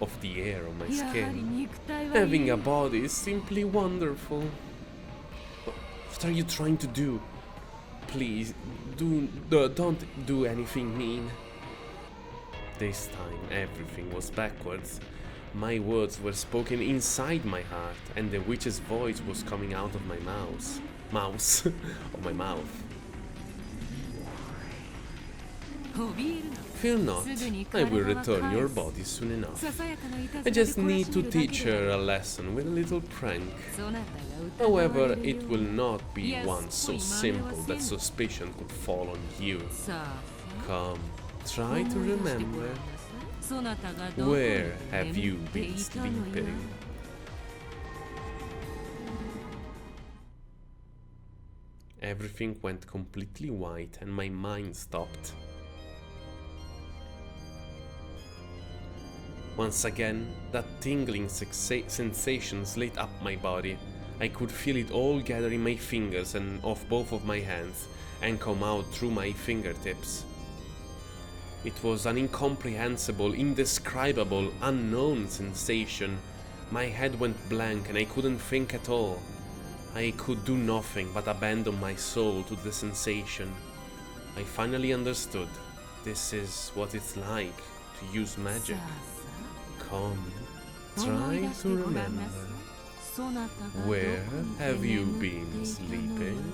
of the air on my skin. Having a body is simply wonderful. What are you trying to do? please, don't do anything mean. This time everything was backwards. My words were spoken inside my heart, and the witch's voice was coming out of my mouth. Of my mouth. Fear not, I will return your body soon enough. I just need to teach her a lesson with a little prank. However, it will not be one so simple that suspicion could fall on you. Come, try to remember. Where have you been sleeping? Everything went completely white and my mind stopped. Once again, that tingling sensation lit up my body. I could feel it all gather in my fingers and off both of my hands and come out through my fingertips. It was an incomprehensible, indescribable, unknown sensation. My head went blank and I couldn't think at all. I could do nothing but abandon my soul to the sensation. I finally understood. This is what it's like to use magic. Come, try to remember. Where have you been sleeping?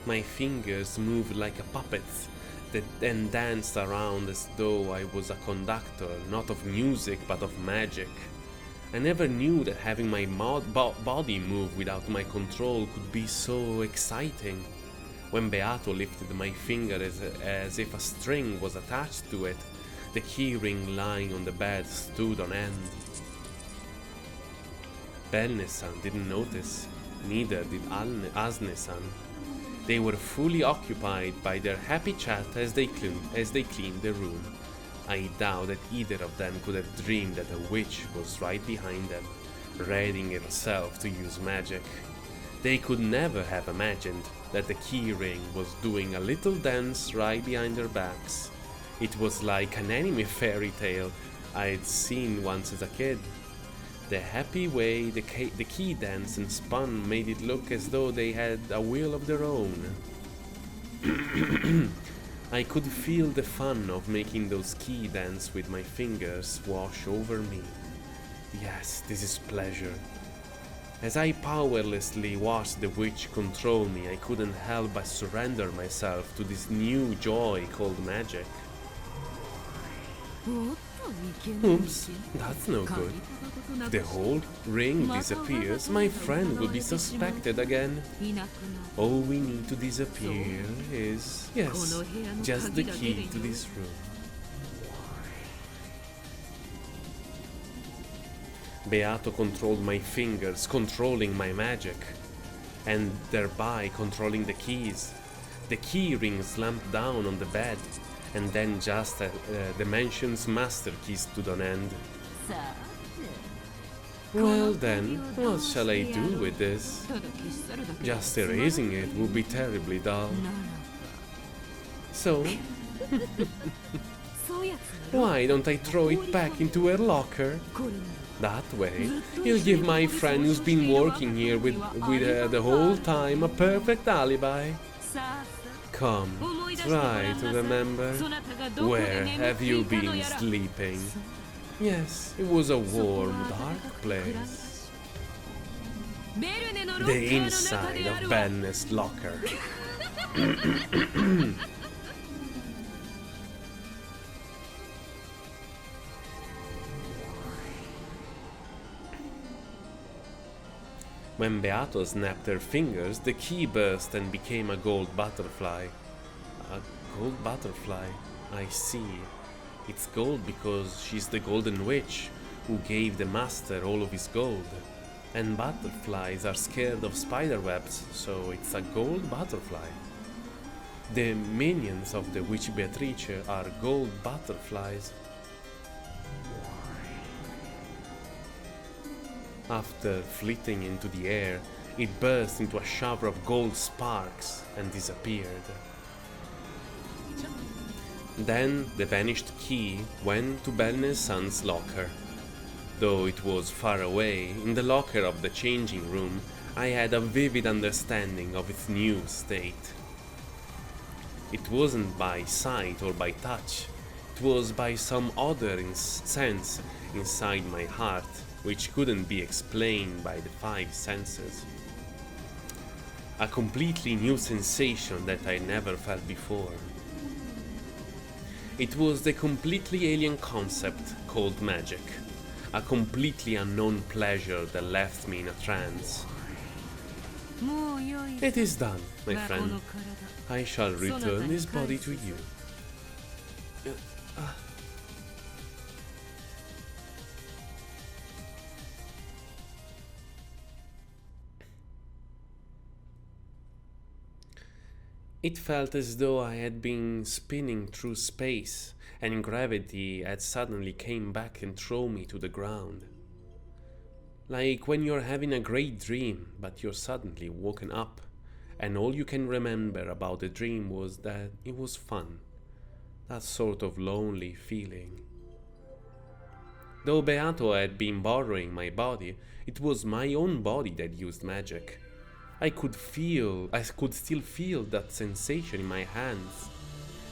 My fingers moved like a puppet's that then danced around as though I was a conductor, not of music but of magic. I never knew that having my body move without my control could be so exciting. When Beato lifted my finger as if a string was attached to it, the keyring lying on the bed stood on end. Belne-san didn't notice, neither did Asne-san. They were fully occupied by their happy chat as they cleaned the room. I doubt that either of them could have dreamed that a witch was right behind them, readying herself to use magic. They could never have imagined that the keyring was doing a little dance right behind their backs. It was like an anime fairy tale I'd seen once as a kid. The happy way the key danced and spun made it look as though they had a will of their own. I could feel the fun of making those key dance with my fingers wash over me. Yes, this is pleasure. As I powerlessly watched the witch control me, I couldn't help but surrender myself to this new joy called magic. Oops, that's no good. If the whole ring disappears, my friend will be suspected again. All we need to disappear is, yes, just the key to this room. Beato controlled my fingers, controlling my magic, and thereby controlling the keys. The key ring slumped down on the bed, and then just the mansion's master key stood on end. Well then, what shall I do with this? Just erasing it would be terribly dull. So, why don't I throw it back into her locker? That way, you'll give my friend who's been working here with her the whole time a perfect alibi. Come, try to remember. Where have you been sleeping? Yes, it was a warm, dark place. The inside of Ben's locker. When Beato snapped her fingers, the key burst and became a gold butterfly. A gold butterfly? I see. It's gold because she's the golden witch who gave the master all of his gold. And butterflies are scared of spider webs, so it's a gold butterfly. The minions of the witch Beatrice are gold butterflies. After flitting into the air, it burst into a shower of gold sparks and disappeared. Then the vanished key went to Belne's son's locker. Though it was far away, in the locker of the changing room, I had a vivid understanding of its new state. It wasn't by sight or by touch, it was by some other sense inside my heart, which couldn't be explained by the five senses. A completely new sensation that I never felt before. It was the completely alien concept called magic, a completely unknown pleasure that left me in a trance. It is done, my friend. I shall return this body to you. It felt as though I had been spinning through space and gravity had suddenly came back and thrown me to the ground. Like when you're having a great dream, but you're suddenly woken up, and all you can remember about the dream was that it was fun. That sort of lonely feeling. Though Beato had been borrowing my body, it was my own body that used magic. I could still feel that sensation in my hands.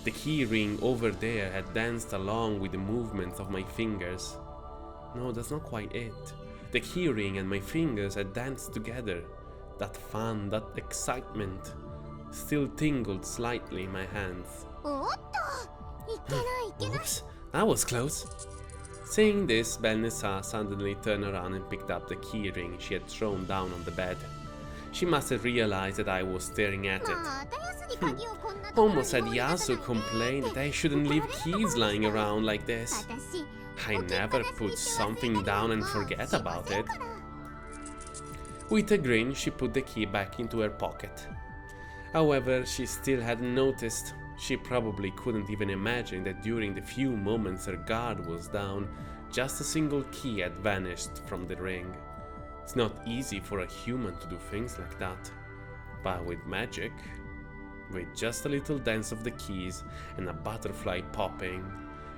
The key ring over there had danced along with the movements of my fingers. No, that's not quite it. The key ring and my fingers had danced together. That fun, that excitement, still tingled slightly in my hands. Oops, that was close. Saying this, Belnessa suddenly turned around and picked up the key ring she had thrown down on the bed. She must have realized that I was staring at it. Almost had Yasu complained that I shouldn't leave keys lying around like this. I never put something down and forget about it. With a grin, she put the key back into her pocket. However, she still hadn't noticed. She probably couldn't even imagine that during the few moments her guard was down, just a single key had vanished from the ring. It's not easy for a human to do things like that. But with magic, with just a little dance of the keys and a butterfly popping,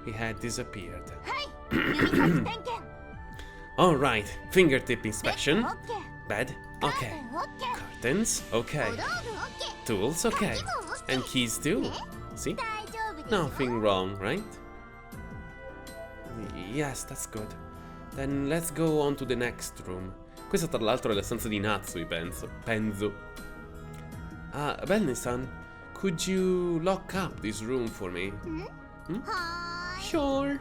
it had disappeared. Alright, fingertip inspection. Bed, okay. Curtains, okay. Tools, okay. And keys too. See? Nothing wrong, right? Yes, that's good. Then let's go on to the next room. Questa tra l'altro è la stanza di Natsui, penso. Belnisan, could you lock up this room for me? Sure.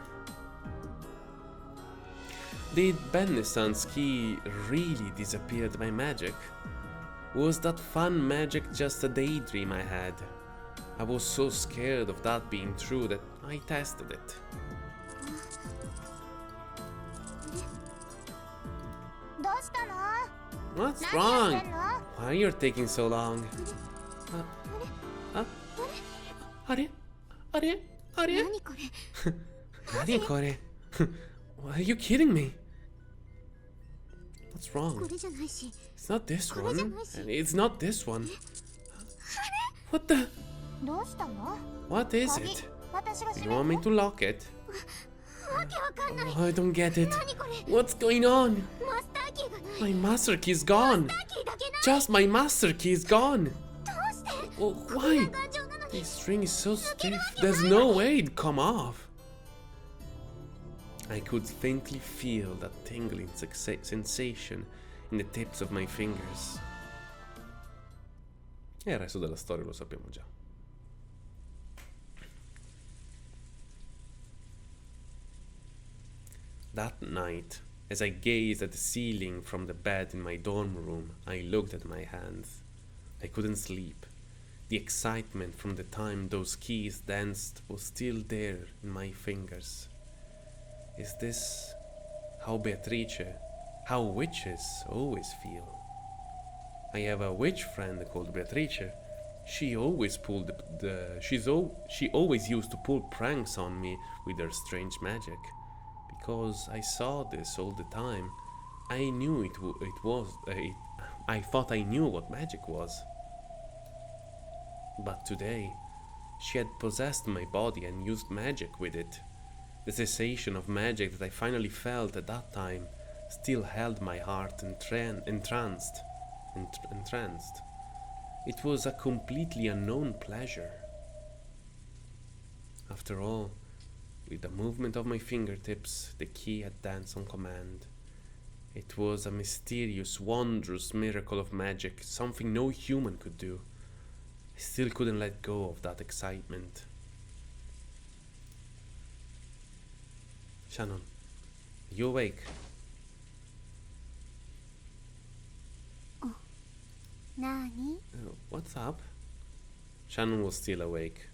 Did Belnisan's key really disappear by magic? Was that fun magic just a daydream I had? I was so scared of that being true that I tested it. What's wrong? Why are you taking so long? Are you kidding me? What's wrong? It's not this one, and it's not this one. What the? What is it? Do you want me to lock it? Oh, I don't get it. What's going on? My master key is gone. Just my master key is gone. Oh, why? This string is so stiff. There's no way it'd come off. I could faintly feel that tingling sensation in the tips of my fingers. E il resto della storia lo sappiamo già. That night, as I gazed at the ceiling from the bed in my dorm room, I looked at my hands. I couldn't sleep. The excitement from the time those keys danced was still there in my fingers. Is this how witches always feel? I have a witch friend called Beatrice. She always she always used to pull pranks on me with her strange magic. Because I saw this all the time, I knew I thought I knew what magic was. But today, she had possessed my body and used magic with it. The cessation of magic that I finally felt at that time still held my heart entranced. It was a completely unknown pleasure. After all, with the movement of my fingertips, the key had danced on command. It was a mysterious, wondrous miracle of magic, something no human could do. I still couldn't let go of that excitement. Shannon, are you awake? Nani? What's up? Shannon was still awake.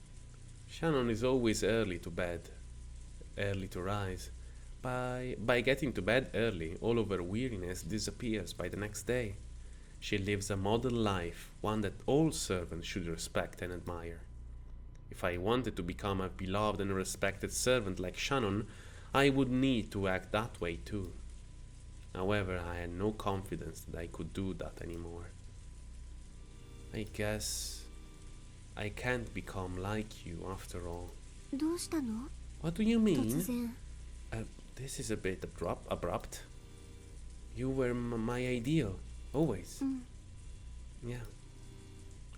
Shannon is always early to bed, early to rise. By getting to bed early, all of her weariness disappears by the next day. She lives a model life, one that all servants should respect and admire. If I wanted to become a beloved and respected servant like Shannon, I would need to act that way too. However, I had no confidence that I could do that anymore. I guess I can't become like you after all. どうしたの? What do you mean? 突然。This is a bit abrupt. You were my ideal, always. Yeah.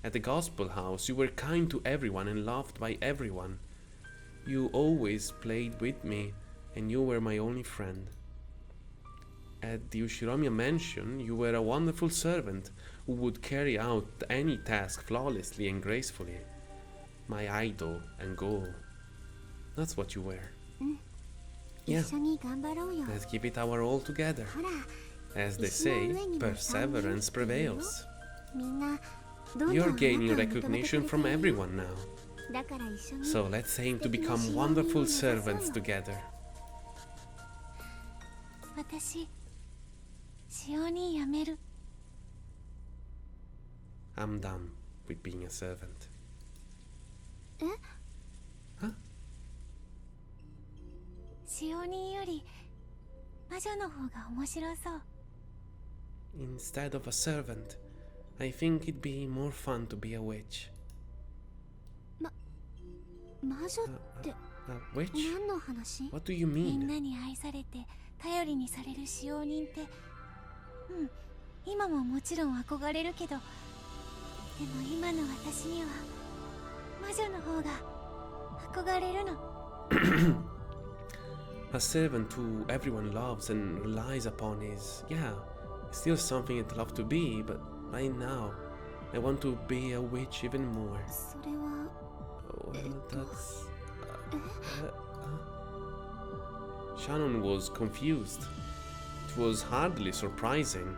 At the gospel house, you were kind to everyone and loved by everyone. You always played with me, and you were my only friend. At the Ushiromiya mansion, you were a wonderful servant who would carry out any task flawlessly and gracefully. My idol and goal. That's what you were. Yeah. 一緒に頑張ろうよ。 Let's give it our all together. ほら、 As they say, perseverance prevails. みんなどんどん You're あなたを gaining 認めてくれて recognition る from よ。 everyone now. だから一緒に So let's aim to become wonderful servants together. 私、しおに辞める。 I'm done with being a servant. え? Huh? しおにより魔女の方が面白そう。 Instead of a servant, I think it'd be more fun to be a witch. 魔女って A witch? 何の話? What do you みん mean? なに愛されて頼りにされる使用人って、今ももちろん憧れるけど、でも今の私には魔女の方が憧れるの。A servant who everyone loves and relies upon is, yeah, still something I'd love to be, but right now, I want to be a witch even more. それは Well, that's... Shannon was confused. It was hardly surprising.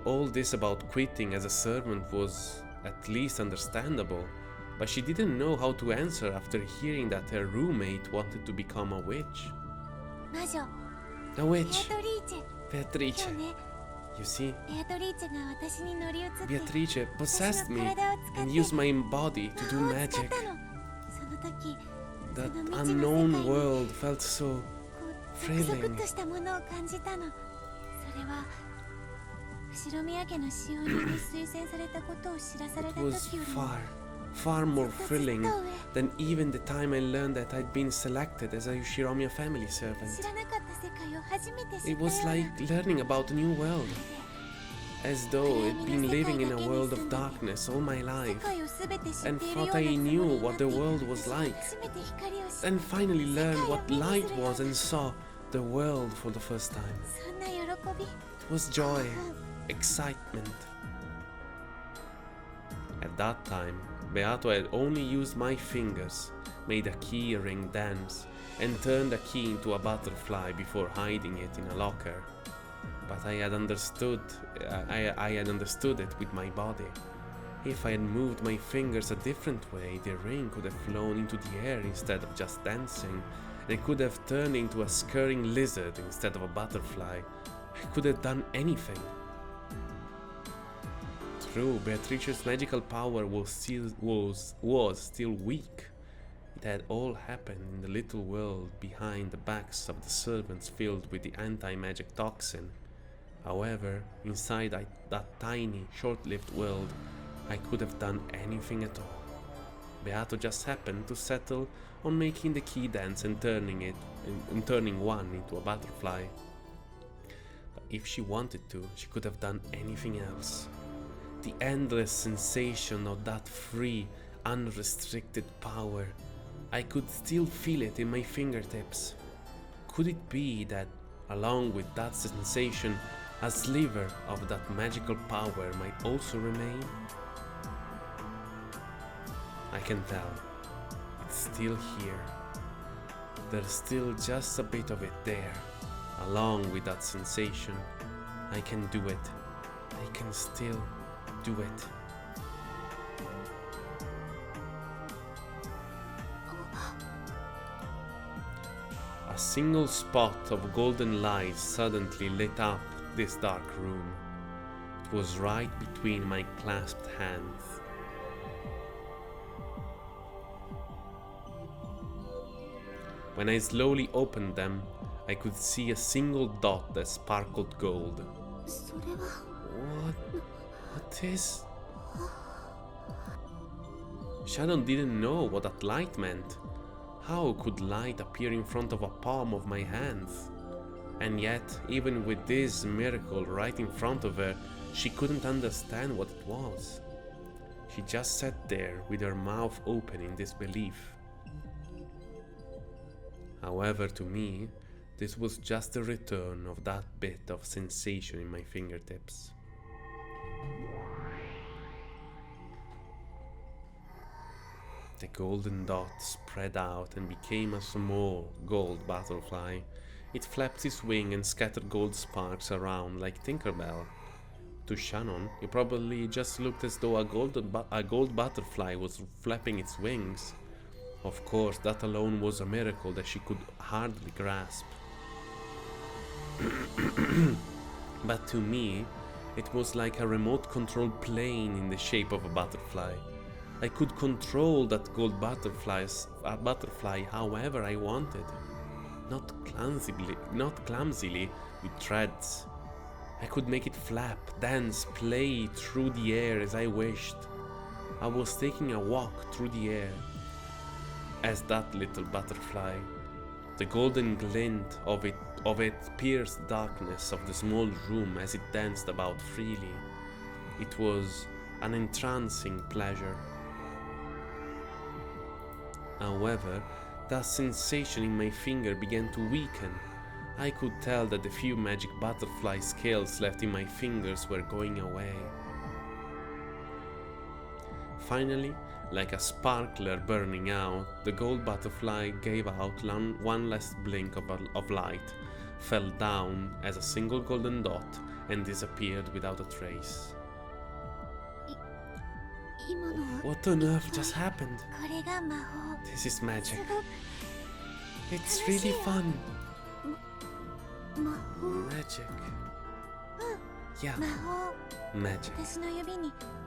All this about quitting as a servant was at least understandable, but she didn't know how to answer after hearing that her roommate wanted to become a witch. 魔女 A ベア witch! トリーチェ。 Beatrice. 今日ね、 You see, ベアトリーチェが私に乗り移って Beatrice 私 possessed の me 体を使っ and て used my body to do 魔法を使っ magic. たの。その時、 That その未知の世界 unknown に world felt so こうゾクゾクっとしたものを感じたの。それは後宮家の使用人に推薦されたことを知らされ It た was 時よりも far more thrilling than even the time I learned that I'd been selected as a Ushiromiya family 知 servant. らなかった世界を初めて知った It よう was な like learning about a new world, as though I'd been living in a world of darkness all my 世 life, 界をすべて知っ and ているよう thought な I つもり knew にな what って the world was 私は like, 初めて光を知った and finally learned what light was and saw the world for the first time. そんな喜び It was joy, excitement. At that time, Beato had only used my fingers, made a key ring dance, and turned a key into a butterfly before hiding it in a locker. But I had understood it with my body. If I had moved my fingers a different way, the ring could have flown into the air instead of just dancing, and could have turned into a scurrying lizard instead of a butterfly. I could have done anything. True, Beatrice's magical power was still weak. It had all happened in the little world behind the backs of the servants filled with the anti-magic toxin. However, inside that tiny, short-lived world, I could have done anything at all. Beato just happened to settle on making the key dance and turning one into a butterfly. But if she wanted to, she could have done anything else. The endless sensation of that free, unrestricted power, I could still feel it in my fingertips. Could it be that, along with that sensation, a sliver of that magical power might also remain? I can tell. It's still here. There's still just a bit of it there. Along with that sensation, I can do it. I can still do it. A single spot of golden light suddenly lit up this dark room. It was right between my clasped hands. When I slowly opened them, I could see a single dot that sparkled gold. What is? Shannon didn't know what that light meant. How could light appear in front of a palm of my hands? And yet, even with this miracle right in front of her, she couldn't understand what it was. She just sat there with her mouth open in disbelief. However, to me, this was just a return of that bit of sensation in my fingertips. The golden dot spread out and became a small gold butterfly. It flapped its wing and scattered gold sparks around like Tinkerbell. To Shannon, it probably just looked as though a gold butterfly was flapping its wings. Of course, that alone was a miracle that she could hardly grasp. But to me, it was like a remote-controlled plane in the shape of a butterfly. I could control that gold butterfly however I wanted. Not clumsily with threads. I could make it flap, dance, play through the air as I wished. I was taking a walk through the air as that little butterfly. The golden glint of it pierced darkness of the small room as it danced about freely. It was an entrancing pleasure. However, that sensation in my finger began to weaken. I could tell that the few magic butterfly scales left in my fingers were going away. Finally, like a sparkler burning out, the gold butterfly gave out one last blink of light, fell down as a single golden dot, and disappeared without a trace. What on earth just happened? This is magic. It's really fun. Magic. Yeah, magic.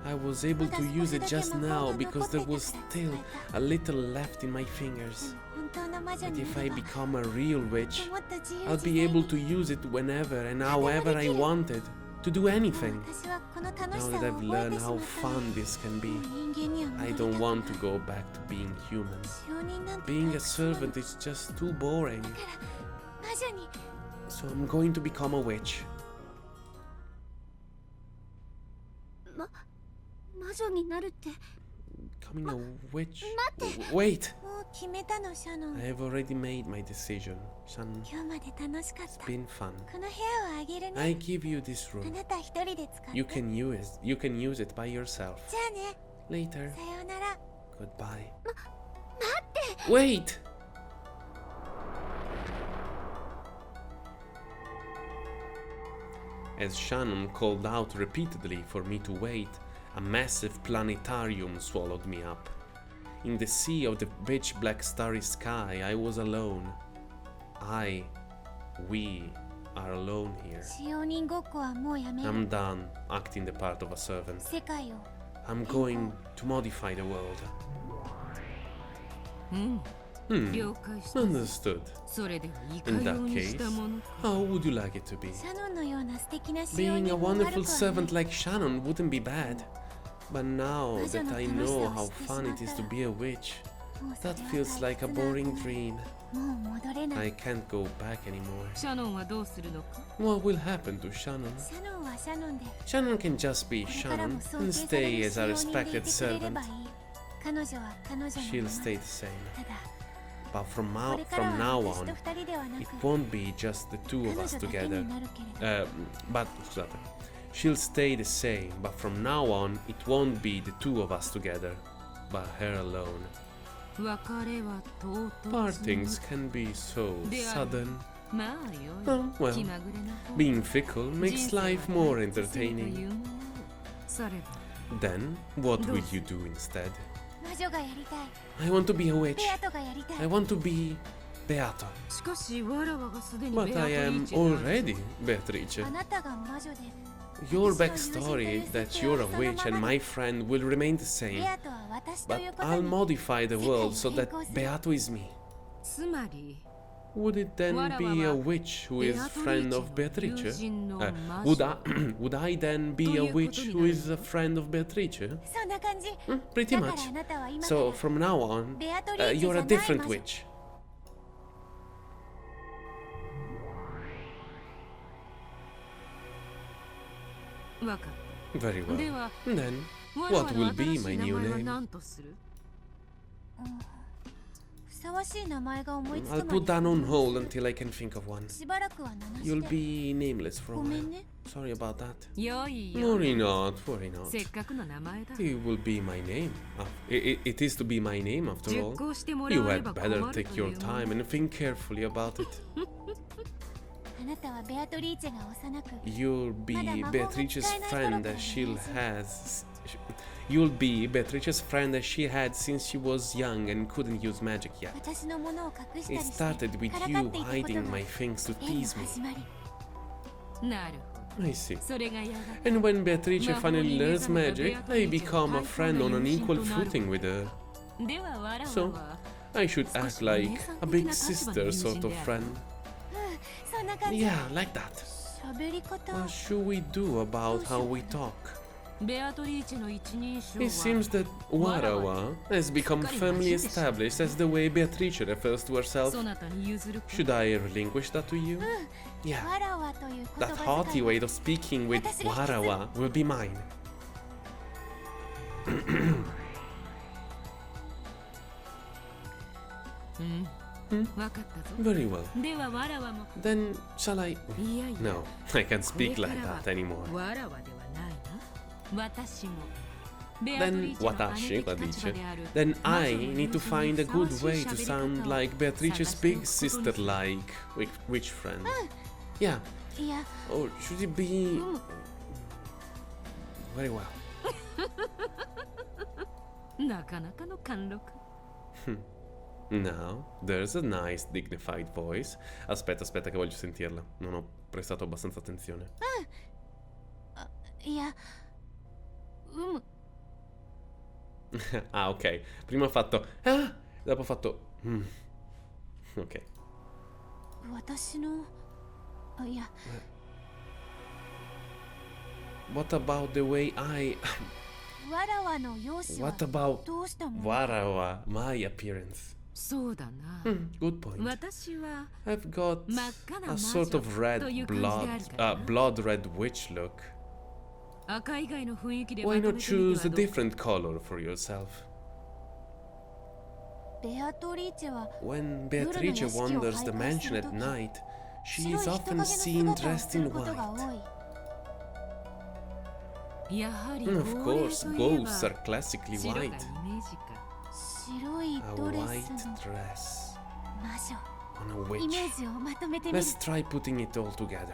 I was able to use it just now because there was still a little left in my fingers. But if I become a real witch, I'll be able to use it whenever and however I wanted, to do anything. Now that I've learned how fun this can be, I don't want to go back to being human. Being a servant is just too boring. So I'm going to become a witch. Becoming a witch? Wait! I have already made my decision, Shannon. It's been fun. I give you this room. You can use it by yourself. Later. Goodbye. Wait! As Shannon called out repeatedly for me to wait, a massive planetarium swallowed me up. In the sea of the pitch black starry sky, I was alone. We are alone here. I'm done acting the part of a servant. I'm going to modify the world. Understood. In that case, how would you like it to be? Being a wonderful servant like Shannon wouldn't be bad. But now that I know how fun it is to be a witch, that feels like a boring dream. I can't go back anymore. シャノンはどうするのか。 What will happen to Shannon? シャノンはシャノンで Shannon can just be これからも Shannon 尊 and 敬され stay る as a 使用人でい respected てくれれ servant. ばいい。彼女は彼女の She'll まま stay the same. ただ But from これから now は私 on, と二人ではな it く won't be just the two 彼 of 女 us だけ together. になるけれど But scusate, she'll stay the same, but from now on, it won't be the two of us together, but her alone. 別れは唐突。 Partings can be so sudden. まあよい。 Well, 気まぐれな方。 being fickle 人 makes 生は life more 退屈するとい entertaining. うもの。されば Then, what will you do instead? 魔女がやりたい I want to be a witch. ベアトがやりたい I want to be Beato. しかしわらわがすでに But ベアト I リ am ーチェである。 already Beatrice. あなたが魔女で Your backstory that you're a witch and my friend will remain the ベ same. アトは私と But いうこと I'll に modify the world so that Beato is me. つまり Would it then be a witch who is friend of Beatrice? Would I then be a witch who is a friend of Beatrice? そんな感じ Pretty だから much. あなたは今か So ら from now on, ベアトリーチェじ you're ゃ a ない different 魔女 witch. わかっ Very た。で well. は Then, わらわ what の will be 新し my い名 new 前は name? 何とする。ふさわしい名前が思いつく I'll ま put で that on hold until I can think of one. しばらくは名なし You'll で be nameless for a ごめ while. んね Sorry about that. よいよ。 Worry not, worry せ not. っかくの名前だ。 It will be my name. It is to be my name after 熟 all. 考してもら You われ had ば困 better ると take いう your もの。 time and think carefully about it. あなたはベアトリーチェが幼く You'll be Beatrice's friend as You'll be Beatrice's friend as she had since she was young and couldn't use magic yet. 私のものを隠したり It して started with からか you っていたこと hiding が my things to 縁の tease me. 始まりなるほ I see. ど。それがやがて And when Beatrice finally learns magic, I become a friend on an equal footing with her. ではわらわ So, は I should act like a big sister sort of friend. そんな感じ Yeah, like that. 喋り方 What should we do about how we talk? ベアトリーチェの一人称 It は seems that Warawa has become firmly established as the way Beatrice refers to herself. そなたに譲るか。 Should I relinquish that to you? Yeah, わらわという言 that 葉 haughty 遣い way of speaking with Warawa will be mine. わかったぞ。 Very well. ではわらわも。 Then shall I? いやいや。 No, I can't これ speak から like は that anymore. わらわではないな。私も。ベアト Then リーチェの姉 Watashi, 的 la 立場 dice. である。 Then 魔 I 女の need to 友人 find a にふさわ good しい way to 喋り sound 方を like Beatrice's 探してお big くことにする。 sister-like witch friend. Yeah. いや Or should it be? Very well. なかなかの貫禄。 Now, there's a nice dignified voice. Aspetta che voglio sentirla. Non ho prestato abbastanza attenzione. いやAh, ok. Prima ho fatto ah, dopo ho fatto Ok. 私のいや What about the way I わらわの容姿は What about どうしたもの Warawa, my appearance? そうだな。 Good point. 私は I've got 真っ赤な a 魔 sort of 女 red という感じであるからな。 blood red witch look. 赤以外の雰囲気で Why まと not めてみ choose て a はどう different color for yourself? ベアトリーチェは When 夜の Beatrice 屋敷を wanders 徘 the 徊 mansion する at 時 night, 白 she い is 人 often 影の seen 姿を dressed す in ることが white. 多いやはり Of 亡霊 course, といえば ghosts are classically 白がイ white. メージか。白い A ドレ white スの dress 魔 on a 女イメ witch. ージをまとめてみる Let's try putting it all together.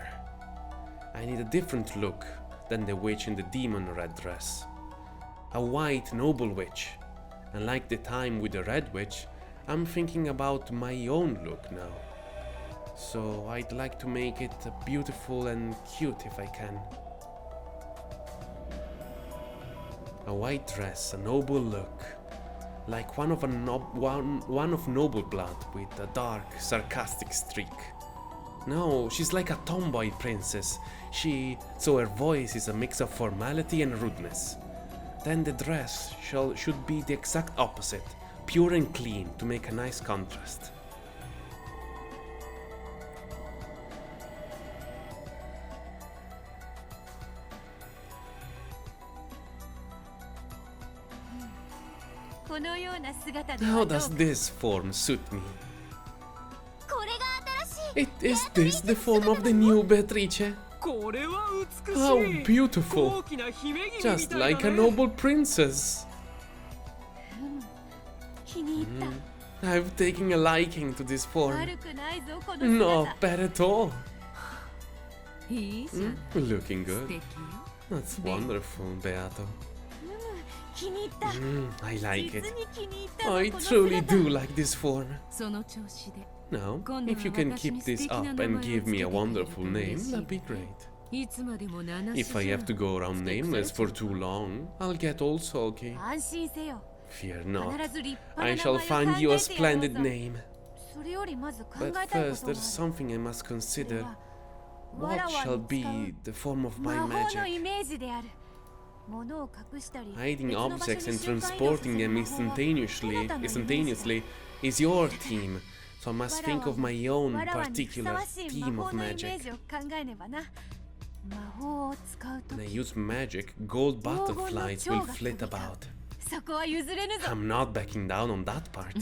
I need a different look than the witch in the demon red dress. A white noble witch. And like the time with the red witch, I'm thinking about my own look now. So I'd like to make it beautiful and cute if I can. A white dress, a noble look. Like one of noble blood with a dark, sarcastic streak. No, she's like a tomboy princess. So her voice is a mix of formality and rudeness. Then the dress should be the exact opposite, pure and clean, to make a nice contrast. How does this form suit me? Is this the form of the new Beatrice? How beautiful! Just like a noble princess. I've taken a liking to this form. Not bad at all. Looking good. That's wonderful, Beato. I like it. I truly do like this form. Now, if you can keep this up and give me a wonderful name, that'd be great. If I have to go around nameless for too long, I'll get all sulky. Fear not, I shall find you a splendid name. But first, there's something I must consider. What shall be the form of my magic? Hiding objects and transporting them instantaneously is your theme, so I must think of my own particular theme of magic. When I use magic, gold butterflies will flit about. I'm not backing down on that part.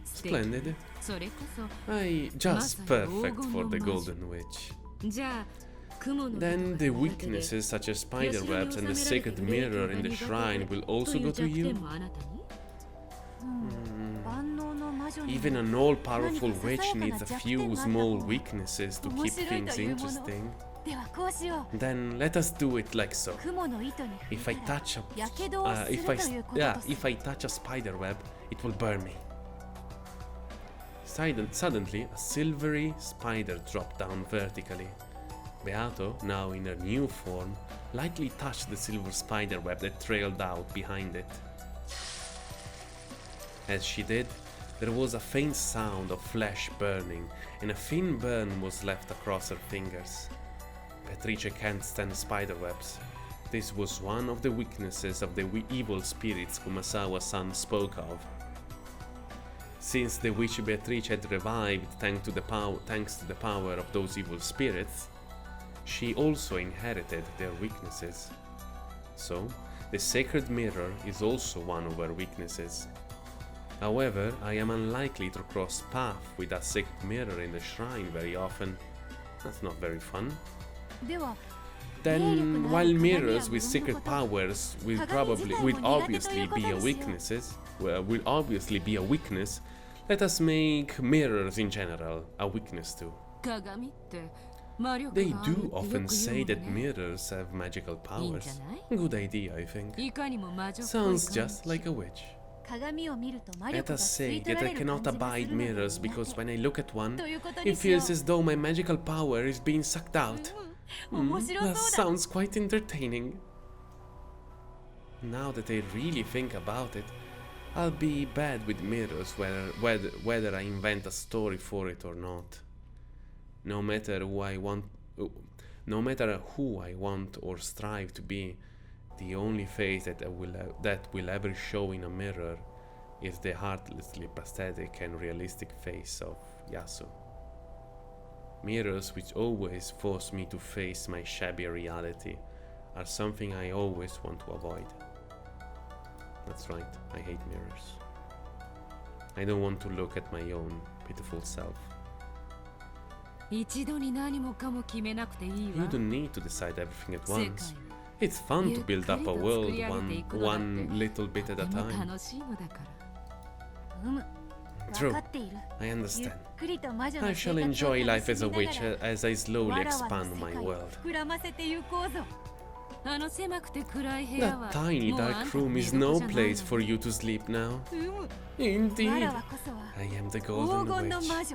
Splendid. Just perfect for the Golden Witch. Then the weaknesses such as spider webs and the sacred mirror in the shrine will also go to you? Even an all-powerful witch needs a few small weaknesses to keep things interesting. Then let us do it like so. If I touch a spider web, it will burn me. Suddenly, a silvery spider dropped down vertically. Beato, now in her new form, lightly touched the silver spider web that trailed out behind it. As she did, there was a faint sound of flesh burning, and a thin burn was left across her fingers. Beatrice can't stand spider webs. This was one of the weaknesses of the evil spirits Kumasawa-san spoke of. Since the witch Beatrice had revived thanks to the power of those evil spirits, she also inherited their weaknesses. So, the sacred mirror is also one of her weaknesses. However, I am unlikely to cross paths with that sacred mirror in the shrine very often. That's not very fun. Then, while mirrors with secret powers will obviously be a weakness, let us make mirrors in general a weakness too. They do often say that mirrors have magical powers. Good idea, I think. Sounds just like a witch. Let us say that I cannot abide mirrors because when I look at one, it feels as though my magical power is being sucked out. That sounds quite entertaining. Now that I really think about it, I'll be bad with mirrors whether I invent a story for it or not. No matter who I want or strive to be, the only face that will ever show in a mirror is the heartlessly pathetic and realistic face of Yasu. Mirrors which always force me to face my shabby reality are something I always want to avoid. That's right, I hate mirrors. I don't want to look at my own pitiful self. You don't need to decide everything at once. It's fun to build up a world one little bit at a time. True, I understand. I shall enjoy life as a witch as I slowly expand my world. That tiny dark room is no place for you to sleep now. Indeed, I am the Golden Witch.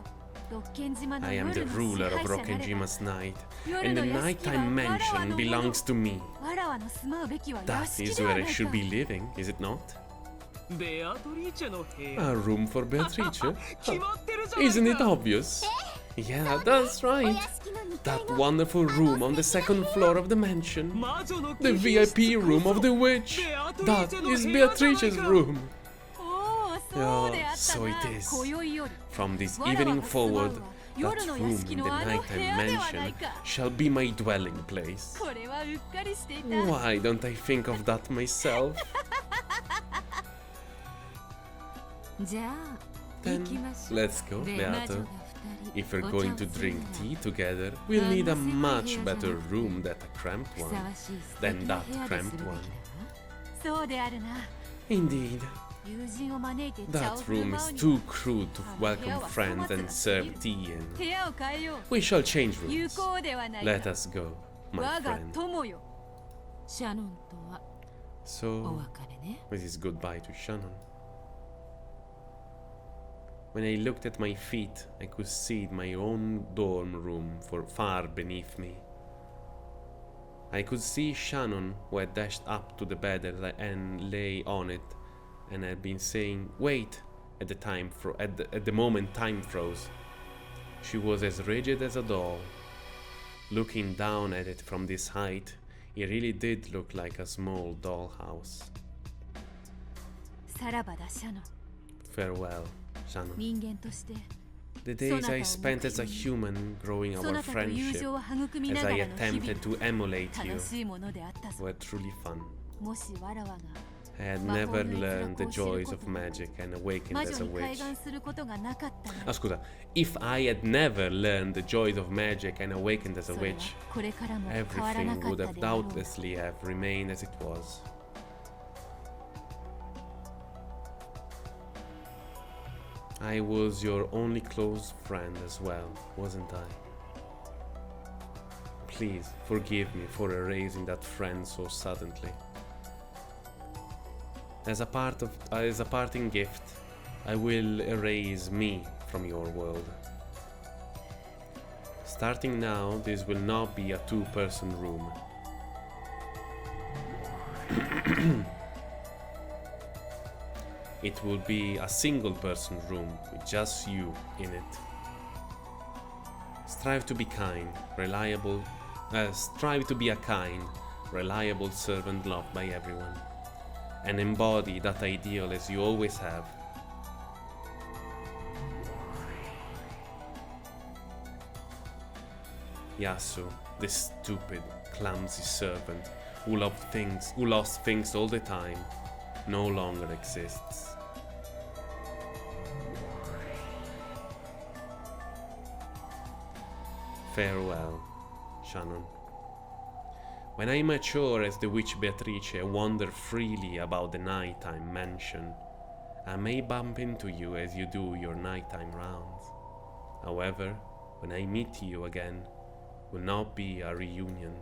I am the ruler of Rokkenjima's night, and the nighttime mansion belongs to me. That is where I should be living, is it not? A room for Beatrice? Isn't it obvious? Yeah, that's right. That wonderful room on the second floor of the mansion. The VIP room of the witch. That is Beatrice's room. Oh, so it is. From this evening forward, that room in the nighttime mansion shall be my dwelling place. Why don't I think of that myself? Then let's go, Beato. If we're going to drink tea together, we'll need a much better room than that cramped one. Indeed. That room is too crude to welcome friends and serve tea in. We shall change rooms. Let us go, my friend. So, this is goodbye to Shannon. When I looked at my feet, I could see my own dorm room far beneath me. I could see Shannon, who had dashed up to the bed and lay on it, and had been saying, "Wait!" at the moment time froze. She was as rigid as a doll. Looking down at it from this height, it really did look like a small dollhouse. Farewell, Shannon. The days I spent as a human growing our friendship, as I attempted to emulate you, were truly fun. I had never learned the joys of magic and awakened as a witch. Scusa, if I had never learned the joys of magic and awakened as a witch, everything would have doubtlessly have remained as it was. I was your only close friend as well, wasn't I? Please forgive me for erasing that friend so suddenly. As a parting gift, I will erase me from your world. Starting now, this will not be a two-person room. It will be a single-person room with just you in it. Strive to be a kind, reliable servant loved by everyone, and embody that ideal as you always have. Yasu, the stupid, clumsy servant who lost things all the time, no longer exists. Farewell, Shannon. When I mature as the witch Beatrice and wander freely about the nighttime mansion, I may bump into you as you do your nighttime rounds. However, when I meet you again, it will not be a reunion.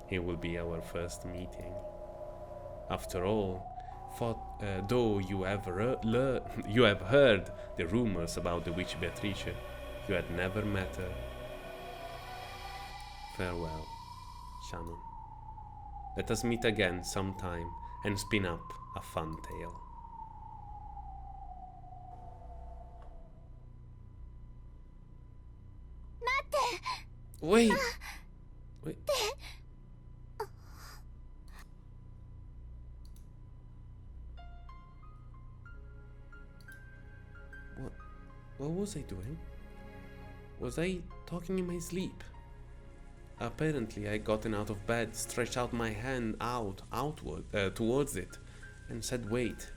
It will be our first meeting. After all, though you have heard the rumors about the witch Beatrice, you had never met her. Farewell, Shannon. Let us meet again sometime and spin up a fun tale. Wait! What was I doing? Was I talking in my sleep? Apparently, I gotten out of bed, stretched out my hand towards it, and said, "Wait."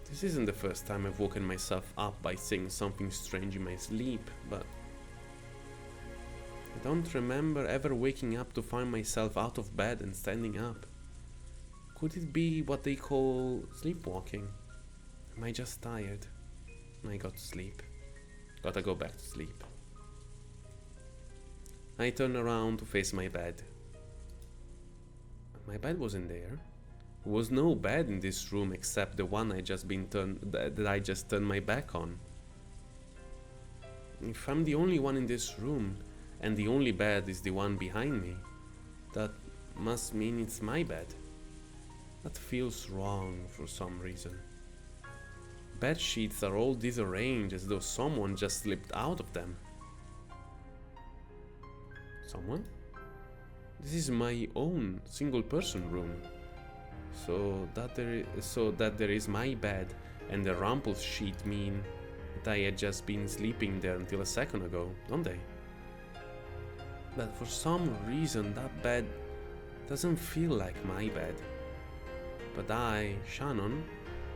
This isn't the first time I've woken myself up by saying something strange in my sleep, but I don't remember ever waking up to find myself out of bed and standing up. Could it be what they call sleepwalking? Am I just tired? I got to sleep. Gotta go back to sleep. I turned around to face my bed. My bed wasn't there. There was no bed in this room except the one I just turned my back on. If I'm the only one in this room, and the only bed is the one behind me, that must mean it's my bed. That feels wrong for some reason. Bed sheets are all disarranged as though someone just slipped out of them. Someone? This is my own single-person room. So that there is my bed and the rumpled sheet mean that I had just been sleeping there until a second ago, don't they? But for some reason that bed doesn't feel like my bed. But I, Shannon,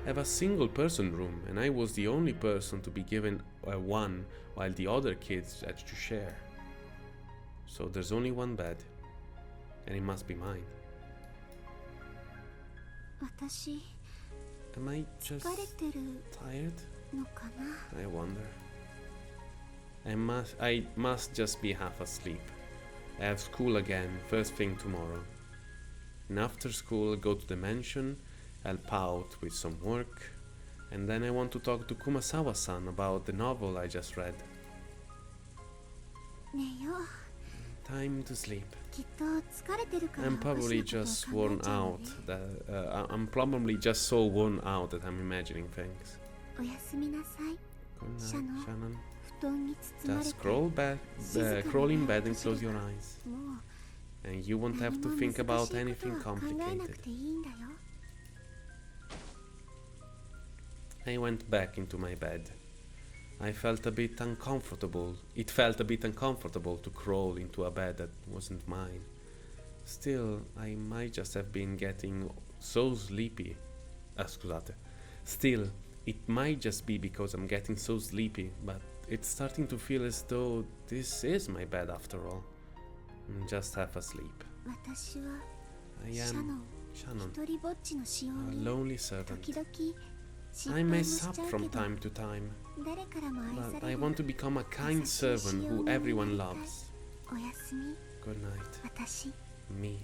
have a single-person room, and I was the only person to be given one, while the other kids had to share. So there's only one bed, and it must be mine. 私 Am I just 疲れてる tired? のかな I wonder. I must just be half asleep. I have school again, first thing tomorrow. And after school, I'll go to the mansion, help out with some work, and then I want to talk to Kumasawa-san about the novel I just read. 寝よう Time to sleep. きっと疲れてるから I'm おか probably しなことを just 考え worn ちゃうよ out ね that I'm probably just so worn out that I'm imagining things. おやすみなさい Good night, Shannon. Shannon. 布団に包まれ Just て crawl in bed and close your eyes. もう And you won't have 何 to も think 難 about しいこ anything とは考えな complicated. くていいんだよ I went back into my bed. I felt a bit uncomfortable. It felt a bit uncomfortable to crawl into a bed that wasn't mine. Still, I might just have been getting so sleepy. Scusate. Still, it might just be because I'm getting so sleepy, but it's starting to feel as though this is my bed after all. I'm just half asleep. 私は I シャノ am ン Shannon, 一人ぼっちの使用 a に lonely servant. 時々失 I 敗も mess し up ちゃう from けど time to time, 誰からも愛さ but れ I る want to become a kind servant who everyone loves. おやすみ Good night, 私 me.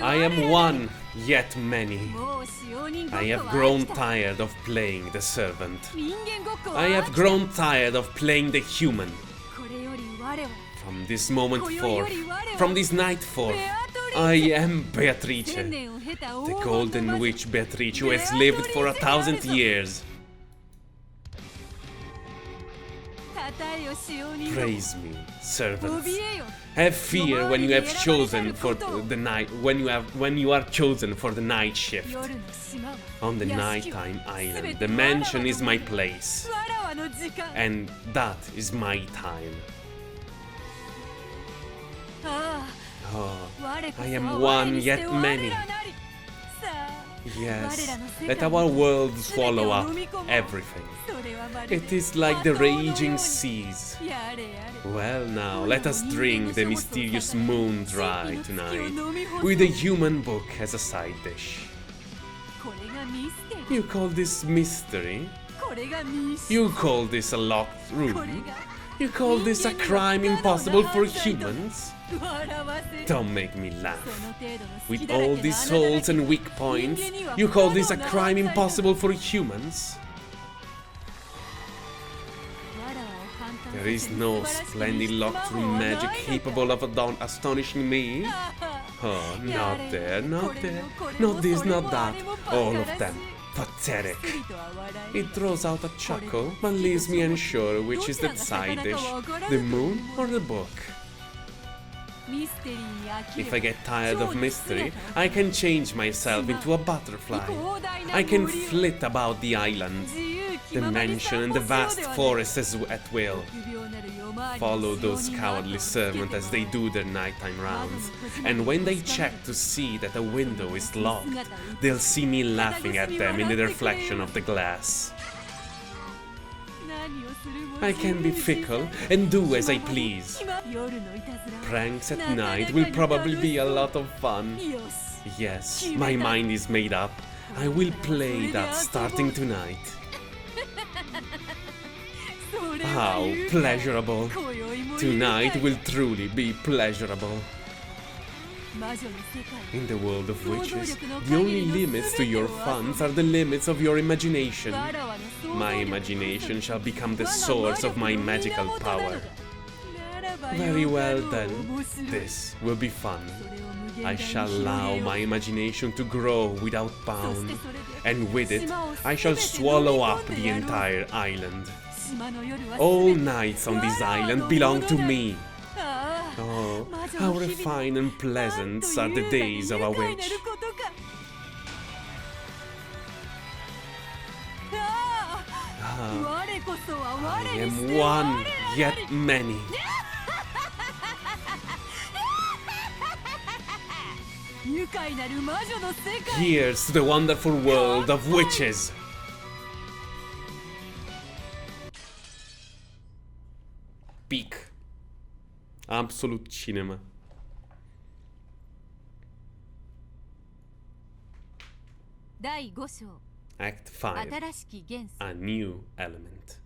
I am one, yet many. I have grown tired of playing the servant. I have grown tired of playing the human. From this moment forth, from this night forth, I am Beatrice, the golden witch Beatrice who has lived for 1,000 years. Praise me, servants. Have fear when you have chosen for the night when you are chosen for the night shift. On the nighttime island, the mansion is my place, and that is my time. Oh, I am one yet many. Yes, let our world swallow up everything. It is like the raging seas. Well now, let us drink the mysterious moon dry tonight, with a human book as a side dish. You call this mystery? You call this a locked room? You call this a crime impossible for humans? Don't make me laugh. With all these holes and weak points, you call this a crime impossible for humans? There is no splendid locked room magic capable of astonishing me. Oh, not there, not there, not this, not that, all of them. Pathetic. It throws out a chuckle, but leaves me unsure which is the side dish, the moon or the book. If I get tired of mystery, I can change myself into a butterfly. I can flit about the island, the mansion and the vast forest at will. Follow those cowardly servants as they do their nighttime rounds, and when they check to see that a window is locked, they'll see me laughing at them in the reflection of the glass. I can be fickle and do as I please. Pranks at night will probably be a lot of fun. Yes, my mind is made up. I will play that starting tonight. How pleasurable! Tonight will truly be pleasurable. In the world of witches, the only limits to your funds are the limits of your imagination. My imagination shall become the source of my magical power. Very well then, this will be fun. I shall allow my imagination to grow without bound, and with it, I shall swallow up the entire island. All nights on this island belong to me. Oh, how refined and pleasant are the days of a witch. I am one, yet many. Here's to the wonderful world of witches. Peak. Absolute cinema. Act 5. A new element.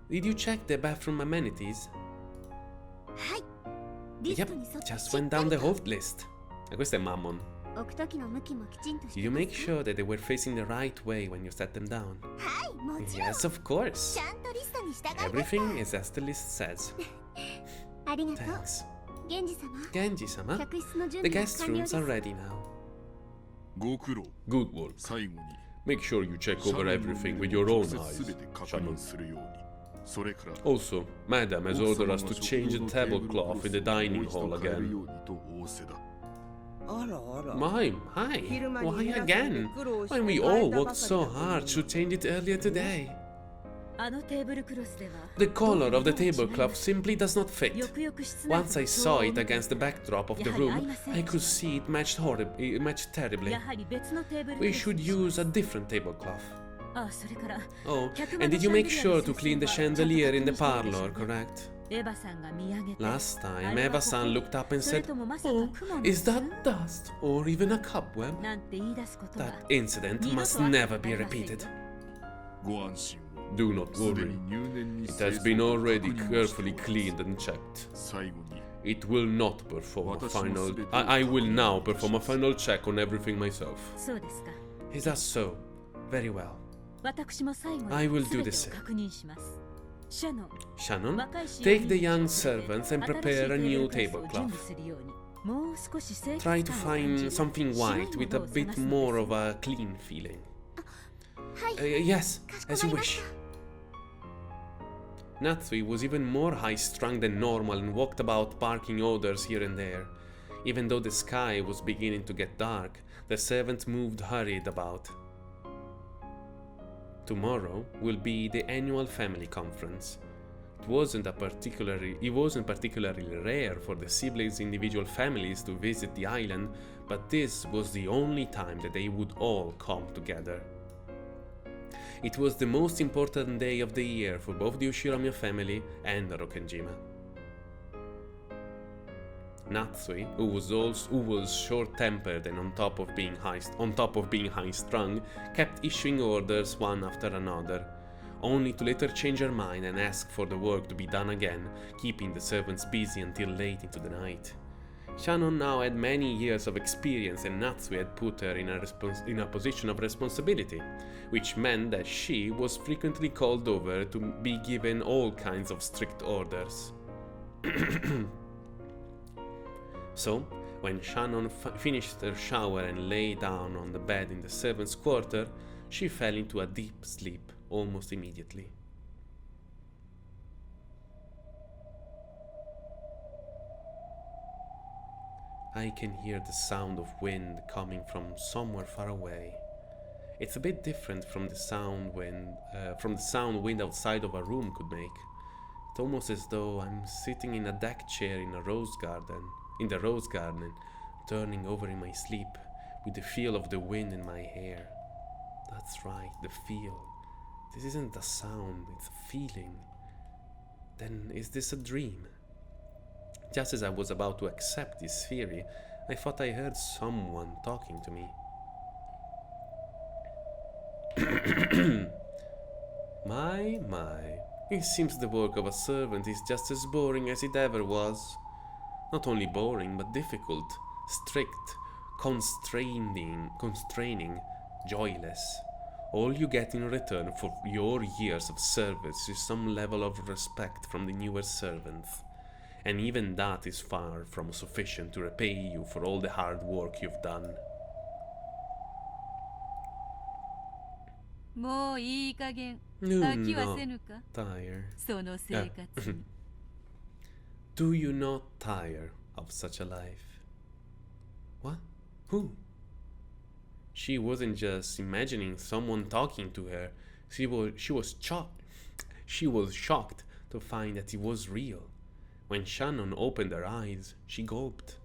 Did you check the bathroom amenities? Yep, just went down the whole list. Questo è Mammon. Did you make sure that they were facing the right way when you set them down? Yes, of course. Everything is as the list says. Thanks. Genji-sama, the guest rooms are ready now. Good work. Make sure you check over everything with your own eyes, Shannon. Also, Madam has ordered us to change the tablecloth in the dining hall again. My, hi, why again? When we all worked so hard to change it earlier today. The color of the tablecloth simply does not fit. Once I saw it against the backdrop of the room, I could see it matched terribly. We should use a different tablecloth. Oh, and did you make sure to clean the chandelier in the parlor, correct? Last time, Eva-san looked up and said, "Oh, is that dust or even a cobweb?" That incident must never be repeated. Do not worry. It has been already carefully cleaned and checked. It will not perform a final... I will now perform a final check on everything myself. Is that so? Very well. I will do the same. Shannon, take the young servants and prepare a new tablecloth. Try to find something white with a bit more of a clean feeling. Yes, as you wish. Natsui was even more high-strung than normal and walked about barking orders here and there. Even though the sky was beginning to get dark, the servants moved hurried about. Tomorrow will be the annual family conference. It wasn't particularly rare for the siblings' individual families to visit the island, but this was the only time that they would all come together. It was the most important day of the year for both the Ushiramiya family and the Rokkenjima. Natsui, who was short-tempered and on top of being high-strung, kept issuing orders one after another, only to later change her mind and ask for the work to be done again, keeping the servants busy until late into the night. Shannon now had many years of experience, and Natsui had put her in a position of responsibility, which meant that she was frequently called over to be given all kinds of strict orders. So, when Shannon finished her shower and lay down on the bed in the servants' quarter, she fell into a deep sleep almost immediately. I can hear the sound of wind coming from somewhere far away. It's a bit different from the sound wind outside of a room could make. It's almost as though I'm sitting in a deck chair in the rose garden, turning over in my sleep, with the feel of the wind in my hair. That's right, the feel. This isn't a sound, it's a feeling. Then is this a dream? Just as I was about to accept this theory, I thought I heard someone talking to me. My. It seems the work of a servant is just as boring as it ever was. Not only boring, but difficult, strict, constraining, joyless. All you get in return for your years of service is some level of respect from the newer servants. And even that is far from sufficient to repay you for all the hard work you've done. もういい加減 No, 飽きはせぬか tire. その生活に Do you not tire of such a life? What? Who? She wasn't just imagining someone talking to her. She was shocked to find that it was real. When Shannon opened her eyes, she gulped.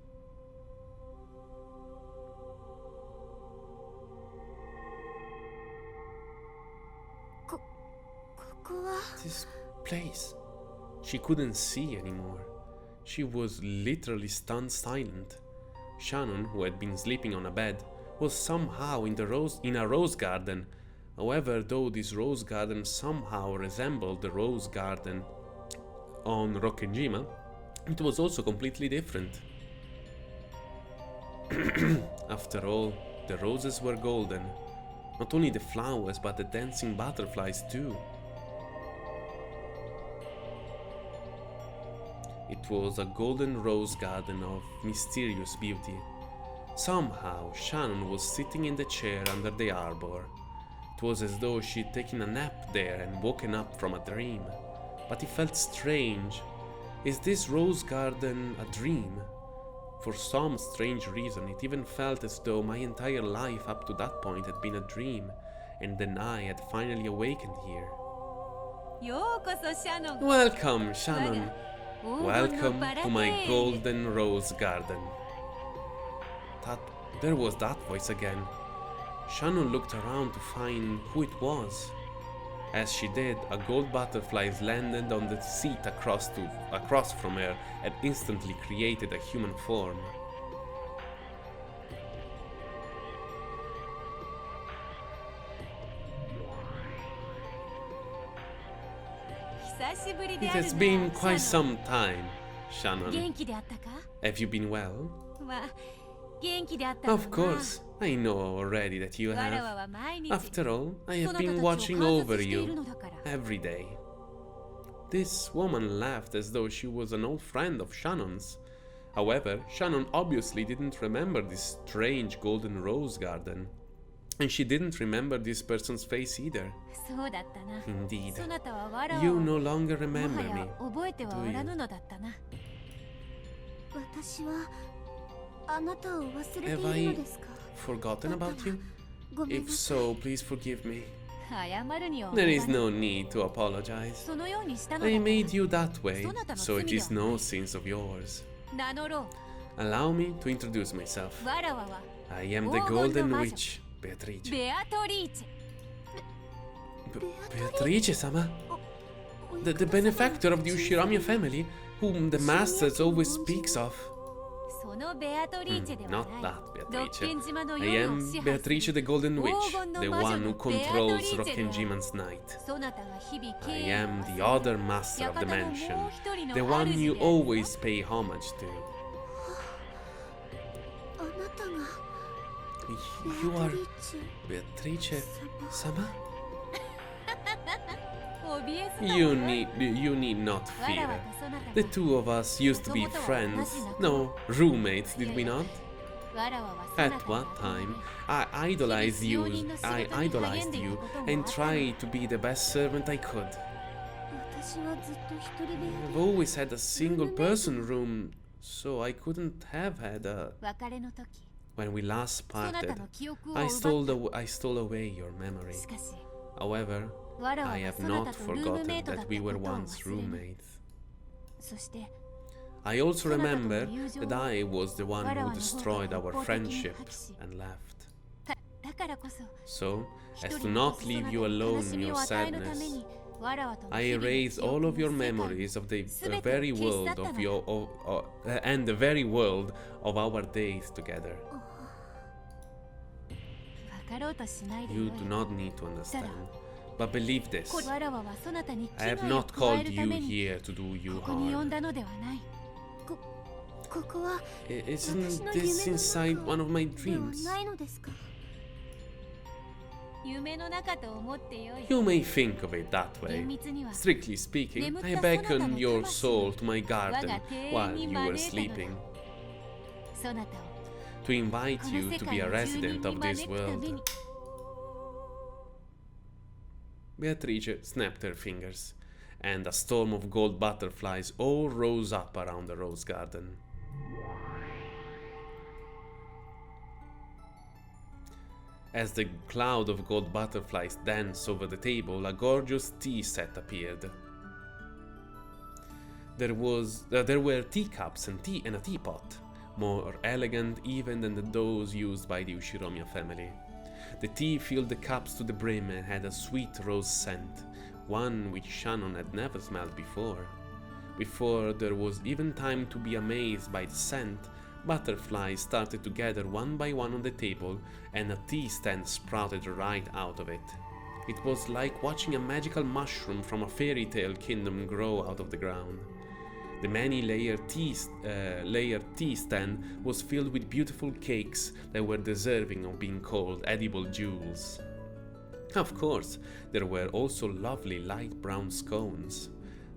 This place. She couldn't see anymore. She was literally stunned silent. Shannon, who had been sleeping on a bed, was somehow in a rose garden. However, though this rose garden somehow resembled the rose garden on Rokkenjima, it was also completely different. After all, the roses were golden. Not only the flowers, but the dancing butterflies too. It was a golden rose garden of mysterious beauty. Somehow, Shannon was sitting in the chair under the arbor. It was as though she'd taken a nap there and woken up from a dream. But it felt strange. Is this rose garden a dream? For some strange reason, it even felt as though my entire life up to that point had been a dream, and then I had finally awakened here. ようこそシャノン Welcome, Shannon. 黄金の Welcome バラ to my 庭園 golden rose garden. There was that voice again. Shannon looked around to find who it was. As she did, a gold butterfly landed on the seat across from her and instantly created a human form. It has been quite some time, Shannon. 元気であったか Have you been well? まあ元気であったの Of course, I know already that you わらわ have. は毎日 After all, I そ have なたた been ちを watching 観 over 察している you のだから every day. This woman laughed as though she was an old friend of Shannon's. However, Shannon obviously didn't remember this strange golden rose garden. And she didn't remember this person's face either. そうだったな Indeed. そなたはわらわ You を no longer も remember は me. や覚えてはおらぬのだったな私はあなたを忘れて Have いる I のですか forgotten about you? ごめん If なさい so, please forgive me. 謝るには There is 及ば no ぬ need to apologize. そのようにしたの I だから made you that way, そなたの so it 罪で is はない no sins of yours. 名乗ろ Allow me to introduce myself. うわらわは I am the 黄金の Golden 魔女 Witch, Beatrice. ベアトリーチェ Beatrice-sama? The benefactor of the Ushiramya family, whom the masters always speaks of. そのベアトリーチェでは Not ない that ロッケ Beatrice. ン島の I 夜を am 支配する Beatrice the Golden Witch, 黄金の the 魔女 one の who ベアト controls リーチェである Rokkenjiman's night. そなたが日々経 I 営 am を the する other master of the 館のもう mansion, 一人の the one 主 you である always pay homage to. あなたが You ベア are トリーチェ Beatrice-sama? 怯えす You need not わら fear. わとそなた The が two of us used to be friends. No, roommates, did we not? わらわはそな At たに what 憧れ time I idolized you, and Hi. tried to be the best servant I could. 私はずっと一人部屋 I've で always had a single person room, so I couldn't have had a. 別れの時 When we last そなた parted, の記憶を I 奪っ stole away your memory. たしかし However, わらわ I は have そな not たとルームメイ forgotten トだっ that た we こと were を once 忘れぬ roommates. そして I also そなたとの remember 友情を that I was the one わら who わの方が destroyed our 一方的に friendship 破棄し and left. だからこそ So, 一 as 人 to の not そな leave た you に alone 悲し in み your を与えぬため sadness, に I erase all of your memories of the very world of your and the very world of our days together. You do not need to understand, but believe this. I have not called you here to do you harm. Isn't this inside one of my dreams? You may think of it that way. Strictly speaking, I beckoned your soul to my garden while you were sleeping, to invite you to be a resident of this world. Beatrice snapped her fingers, and a storm of gold butterflies all rose up around the rose garden. As the cloud of gold butterflies danced over the table, a gorgeous tea set appeared. There were teacups and a teapot, more elegant even than those used by the Ushiromiya family. The tea filled the cups to the brim and had a sweet rose scent, one which Shannon had never smelled before. Before there was even time to be amazed by the scent, butterflies started to gather one by one on the table, and a tea stand sprouted right out of it. It was like watching a magical mushroom from a fairy tale kingdom grow out of the ground. The many-layered tea stand was filled with beautiful cakes that were deserving of being called edible jewels. Of course, there were also lovely light brown scones.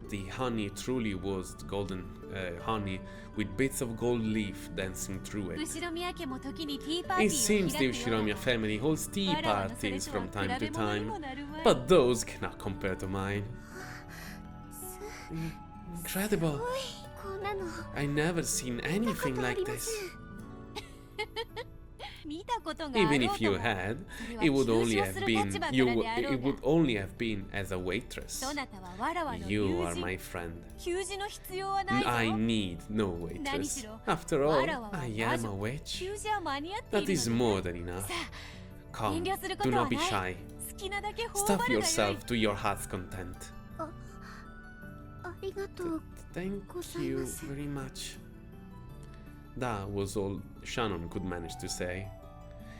The honey truly was golden honey, with bits of gold leaf dancing through it. It seems the Ushiromiya family holds tea parties from time to time, but those cannot compare to mine. Incredible! I never seen anything like this. Even if you had, it would only have been as a waitress. You are my friend. I need no waitress. After all, I am a witch. That is more than enough. Come, do not be shy. Stuff yourself to your heart's content. Thank you very much. That was all Shannon could manage to say.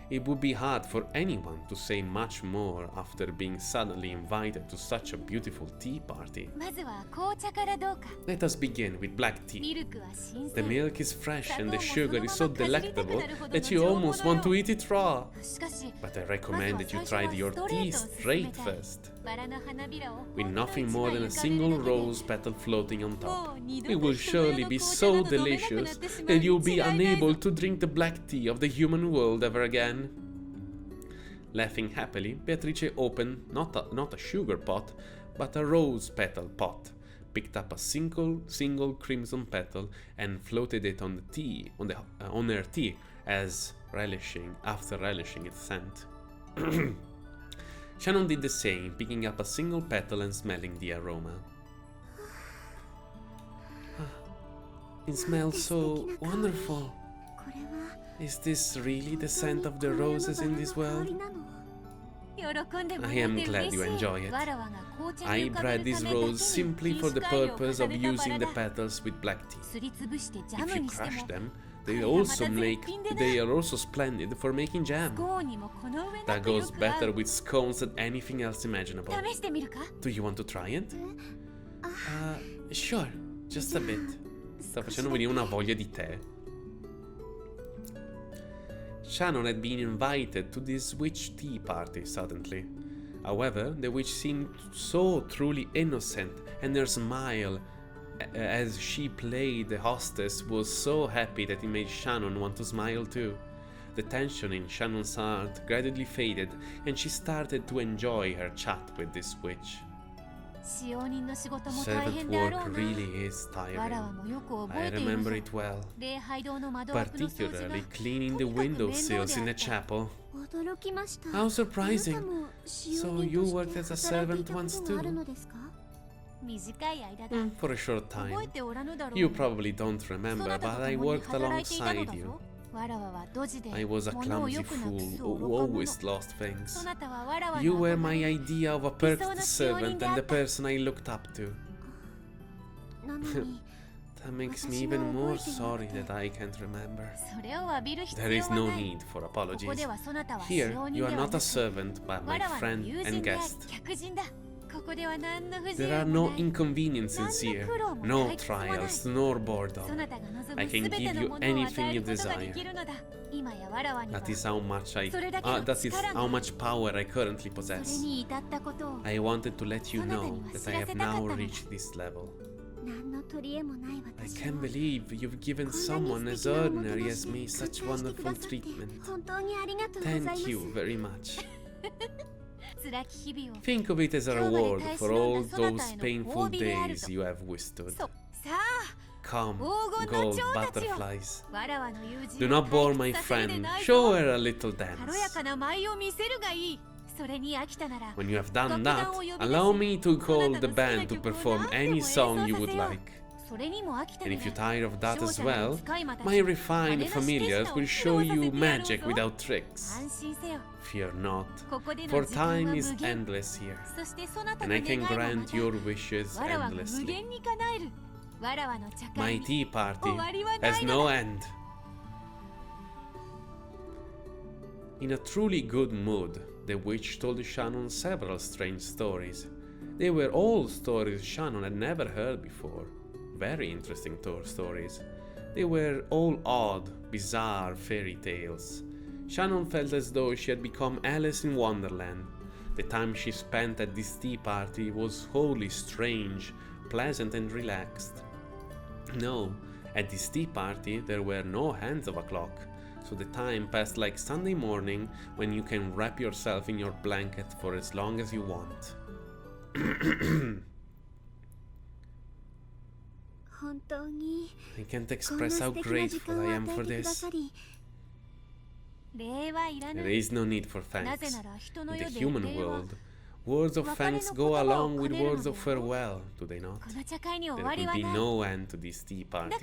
It would be hard for anyone to say much more after being suddenly invited to such a beautiful tea party. Let us begin with black tea. The milk is fresh and the sugar is so delectable that you almost want to eat it raw. But I recommend that you try your tea straight first, with nothing more than a single rose petal floating on top. It will surely be so delicious that you'll be unable to drink the black tea of the human world ever again. Laughing happily, Beatrice opened not a sugar pot, but a rose petal pot, picked up a single crimson petal, and floated it on her tea, after relishing its scent. Shannon did the same, picking up a single petal and smelling the aroma. It smells so wonderful. Is this really the scent of the roses in this world? I am glad you enjoy it. I bred this rose simply for the purpose of using the petals with black tea. If you crush them, they are also splendid for making jam. That goes better with scones than anything else imaginable. Do you want to try it? Sure, just a bit. Sta facendo venire una voglia di tè. Shannon had been invited to this witch tea party suddenly. However, the witch seemed so truly innocent, and her smile as she played the hostess was so happy that it made Shannon want to smile too. The tension in Shannon's heart gradually faded, and she started to enjoy her chat with this witch. Servant work really is tiring. I remember it well, particularly cleaning the windowsills in the chapel. How surprising! So you worked as a servant once too? For a short time. You probably don't remember, but I worked alongside you. I was a clumsy fool who always lost things. You were my idea of a perfect servant and the person I looked up to. That makes me even more sorry that I can't remember. There is no need for apologies. Here, you are not a servant, but my friend and guest. There are no inconveniences here, no trials, nor boredom. I can give you anything you desire. That is how much power I currently possess. I wanted to let you know that I have now reached this level. I can't believe you've given someone as ordinary as me such wonderful treatment. Thank you very much. Think of it as a reward for all those painful days you have withstood. Come, gold butterflies. Do not bore my friend. Show her a little dance. When you have done that, allow me to call the band to perform any song you would like. And if you tire of that as well, my refined familiars will show you magic without tricks. Fear not, for time is endless here, and I can grant your wishes endlessly. My tea party has no end. In a truly good mood, the witch told Shannon several strange stories. They were all stories Shannon had never heard before. Very interesting stories. They were all odd, bizarre fairy tales. Shannon felt as though she had become Alice in Wonderland. The time she spent at this tea party was wholly strange, pleasant and relaxed. No, at this tea party there were no hands of a clock, so the time passed like Sunday morning when you can wrap yourself in your blanket for as long as you want. I can't express how grateful I am for this. There is no need for thanks. In the human world, words of thanks go along with words of farewell, do they not? There will be no end to this tea party,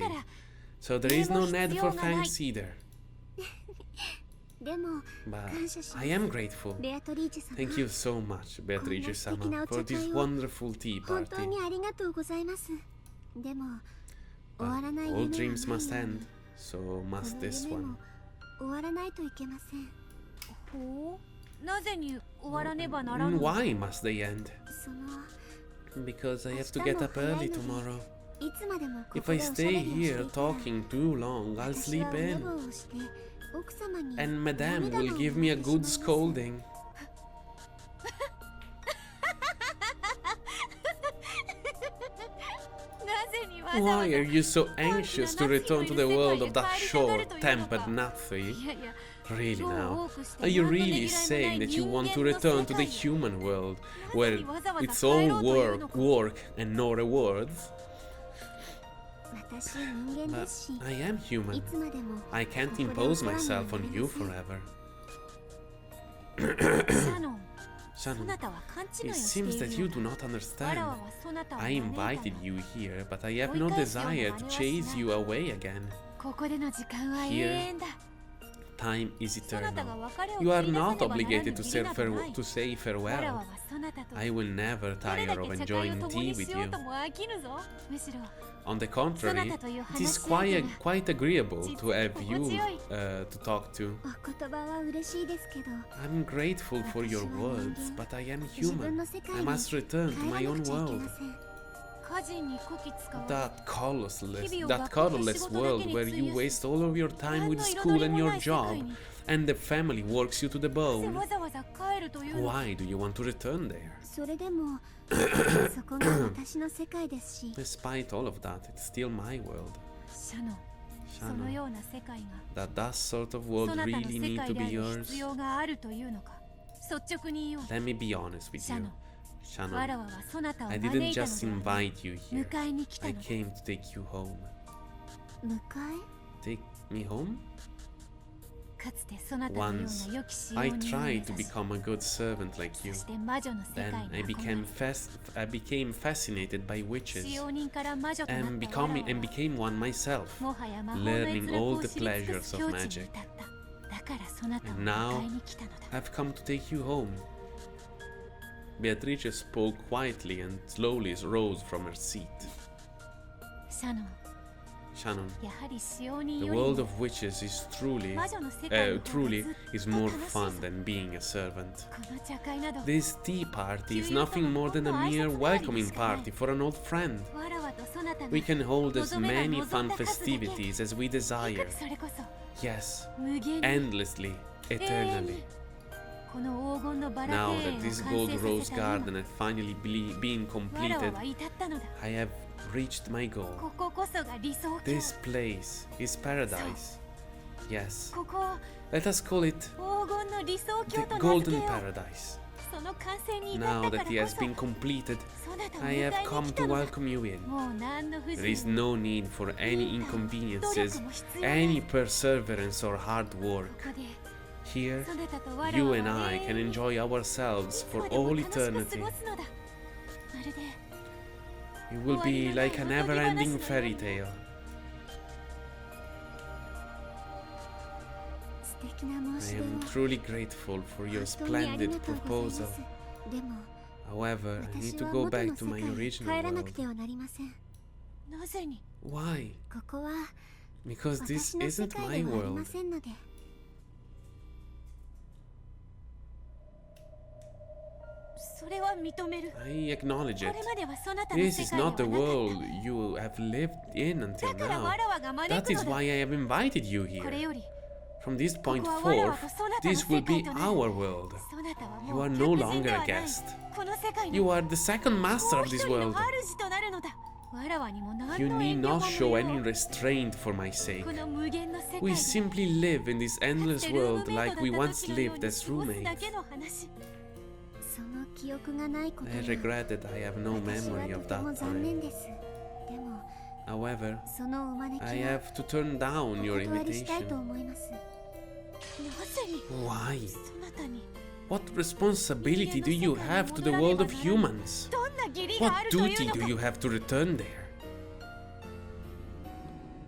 so there is no need for thanks either. But I am grateful. Thank you so much, Beatrice-sama, for this wonderful tea party. But all dreams must end, so must this one. Why must they end? Because I have to get up early tomorrow. If I stay here talking too long, I'll sleep in. And Madame will give me a good scolding. Why are you so anxious to return to the world of that short-tempered Natsu? Really now? Are you really saying that you want to return to the human world, where it's all work and no rewards? But I am human. I can't impose myself on you forever. Shannon, it seems that you do not understand. I invited you here, but I have no desire to chase you away again. Here, time is eternal. You are not obligated to say farewell. I will never tire of enjoying tea with you. On the contrary, it is quite agreeable to have you to talk to. I'm grateful for your words, but I am human. I must return to my own world. That colorless world where you waste all of your time with school and your job, and the family works you to the bone. Why do you want to return there? Despite all of that, it's still my world. Shannon, that sort of world really need to be yours? Let me be honest with you. Shannon, I didn't just invite you here. I came to take you home. Take me home? Once, I tried to become a good servant like you. Then I became fascinated by witches and became one myself, learning all the pleasures of magic. And now I've come to take you home. Beatrice spoke quietly and slowly rose from her seat. Shannon, the world of witches is truly is more fun than being a servant. This tea party is nothing more than a mere welcoming party for an old friend. We can hold as many fun festivities as we desire. Yes, endlessly, eternally. Now that this gold rose garden had finally been completed, I have reached my goal. This place is paradise. Yes, let us call it the Golden Paradise. Now that it has been completed, I have come to welcome you in. There is no need for any inconveniences, any perseverance or hard work. Here, you and I can enjoy ourselves for all eternity. It will be like a never-ending fairy tale. I am truly grateful for your splendid proposal. However, I need to go back to my original world. Why? Because this isn't my world. I acknowledge it. This is not the world you have lived in until now. That is why I have invited you here. From this point forth, this will be our world. You are no longer a guest. You are the second master of this world. You need not show any restraint for my sake. We simply live in this endless world like we once lived as roommates. I regret that I have no memory of that time. However, I have to turn down your invitation. Why? What responsibility do you have to the world of humans? What duty do you have to return there?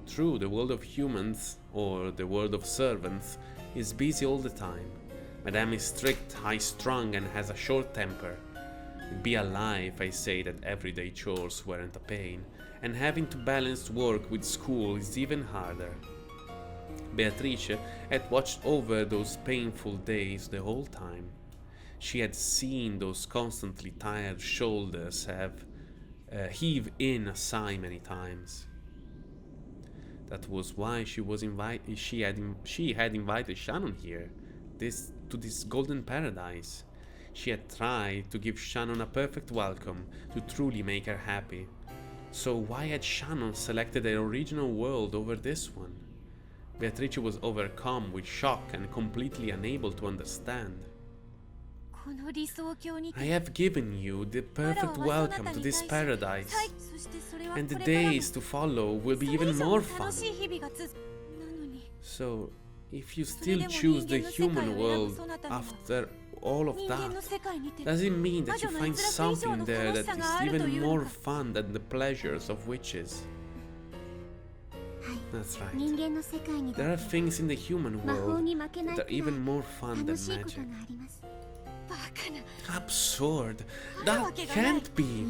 True, the world of humans, or the world of servants, is busy all the time. Madame is strict, high-strung, and has a short temper. It'd be a lie if I say that everyday chores weren't a pain, and having to balance work with school is even harder. Beatrice had watched over those painful days the whole time. She had seen those constantly tired shoulders heave in a sigh many times. That was why she had invited Shannon here, to this golden paradise. She had tried to give Shannon a perfect welcome, to truly make her happy. So why had Shannon selected her original world over this one? Beatrice was overcome with shock and completely unable to understand. I have given you the perfect welcome to this paradise, and the days to follow will be even more fun. So, if you still choose the human world after all of that, does it mean that you find something there that is even more fun than the pleasures of witches? That's right. There are things in the human world that are even more fun than magic. Absurd! That can't be!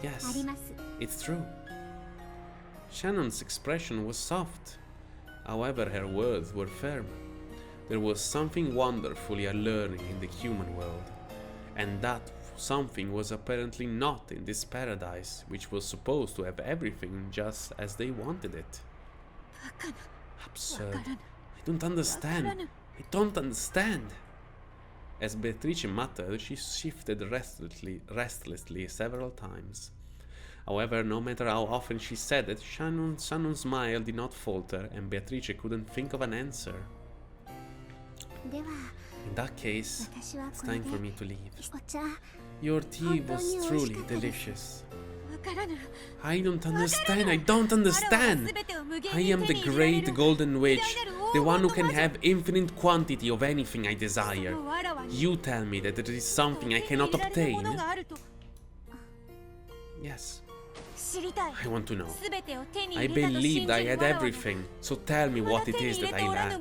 Yes, it's true. Shannon's expression was soft. However, her words were firm. There was something wonderfully alluring in the human world, and that something was apparently not in this paradise, which was supposed to have everything just as they wanted it. Absurd. I don't understand. I don't understand. As Beatrice muttered, she shifted restlessly several times. However, no matter how often she said it, Shannon's smile did not falter, and Beatrice couldn't think of an answer. In that case, it's time for me to leave. Your tea was truly delicious. I don't understand. I am the great golden witch, The one who can have infinite quantity of anything I desire. You tell me that there is something I cannot obtain? Yes. I want to know. I believed I had everything, so tell me what it is that I lack.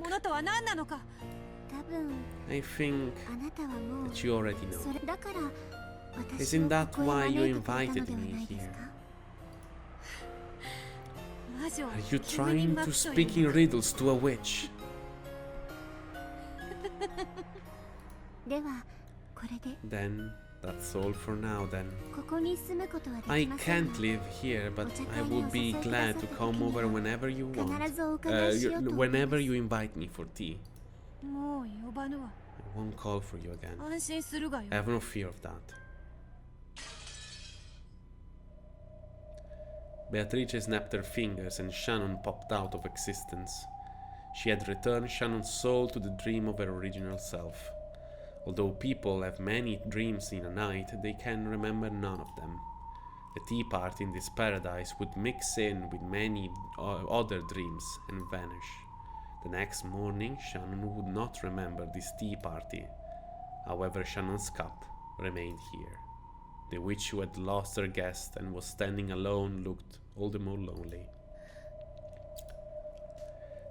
I think that you already know. Isn't that why you invited me here? Are you trying to speak in riddles to a witch? Then, that's all for now then. I can't live here, but I would be glad to come over whenever you want. Whenever you invite me for tea. I won't call for you again. I have no fear of that. Beatrice snapped her fingers and Shannon popped out of existence. She had returned Shannon's soul to the dream of her original self. Although people have many dreams in a night, they can remember none of them. The tea party in this paradise would mix in with many other dreams and vanish. The next morning, Shannon would not remember this tea party. However, Shannon's cup remained here. The witch who had lost her guest and was standing alone looked all the more lonely.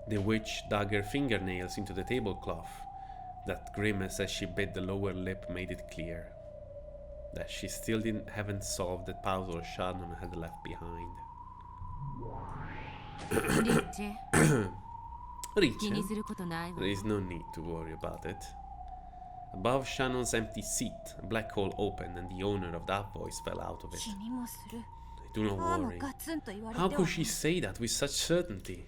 The witch dug her fingernails into the tablecloth. That grimace as she bit the lower lip made it clear that she still haven't solved the puzzle Shannon had left behind. Richie, there is no need to worry about it. Above Shannon's empty seat, a black hole opened and the owner of that voice fell out of it. Do not worry. How could she say that with such certainty?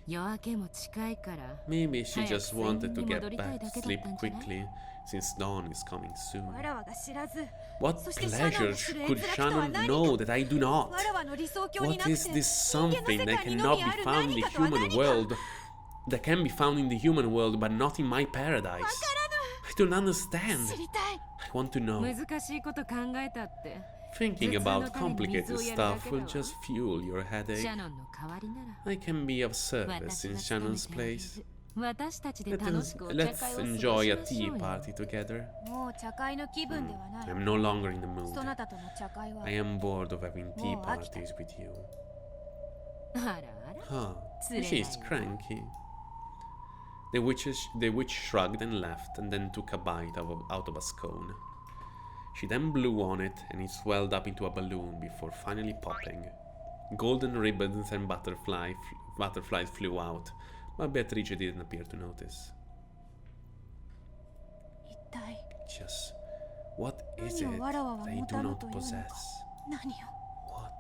Maybe she just wanted to get back to sleep quickly, since dawn is coming soon. What pleasure could Shannon know that I do not? What is this something that cannot be found in the human world? That can be found in the human world, but not in my paradise? I don't understand. I want to know. Thinking about complicated stuff will just fuel your headache. I can be of service in Shannon's place. Let's enjoy a tea party together. I'm no longer in the mood. I am bored of having tea parties with you. Huh, she's cranky. The witch shrugged and left, and then took a bite out of a scone. She then blew on it, and it swelled up into a balloon before finally popping. Golden ribbons and butterflies flew out, but Beatrice didn't appear to notice. Just what is it they do not possess? What?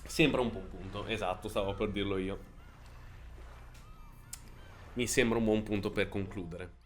Sembra un buon punto, esatto, stavo per dirlo io. Mi sembra un buon punto per concludere.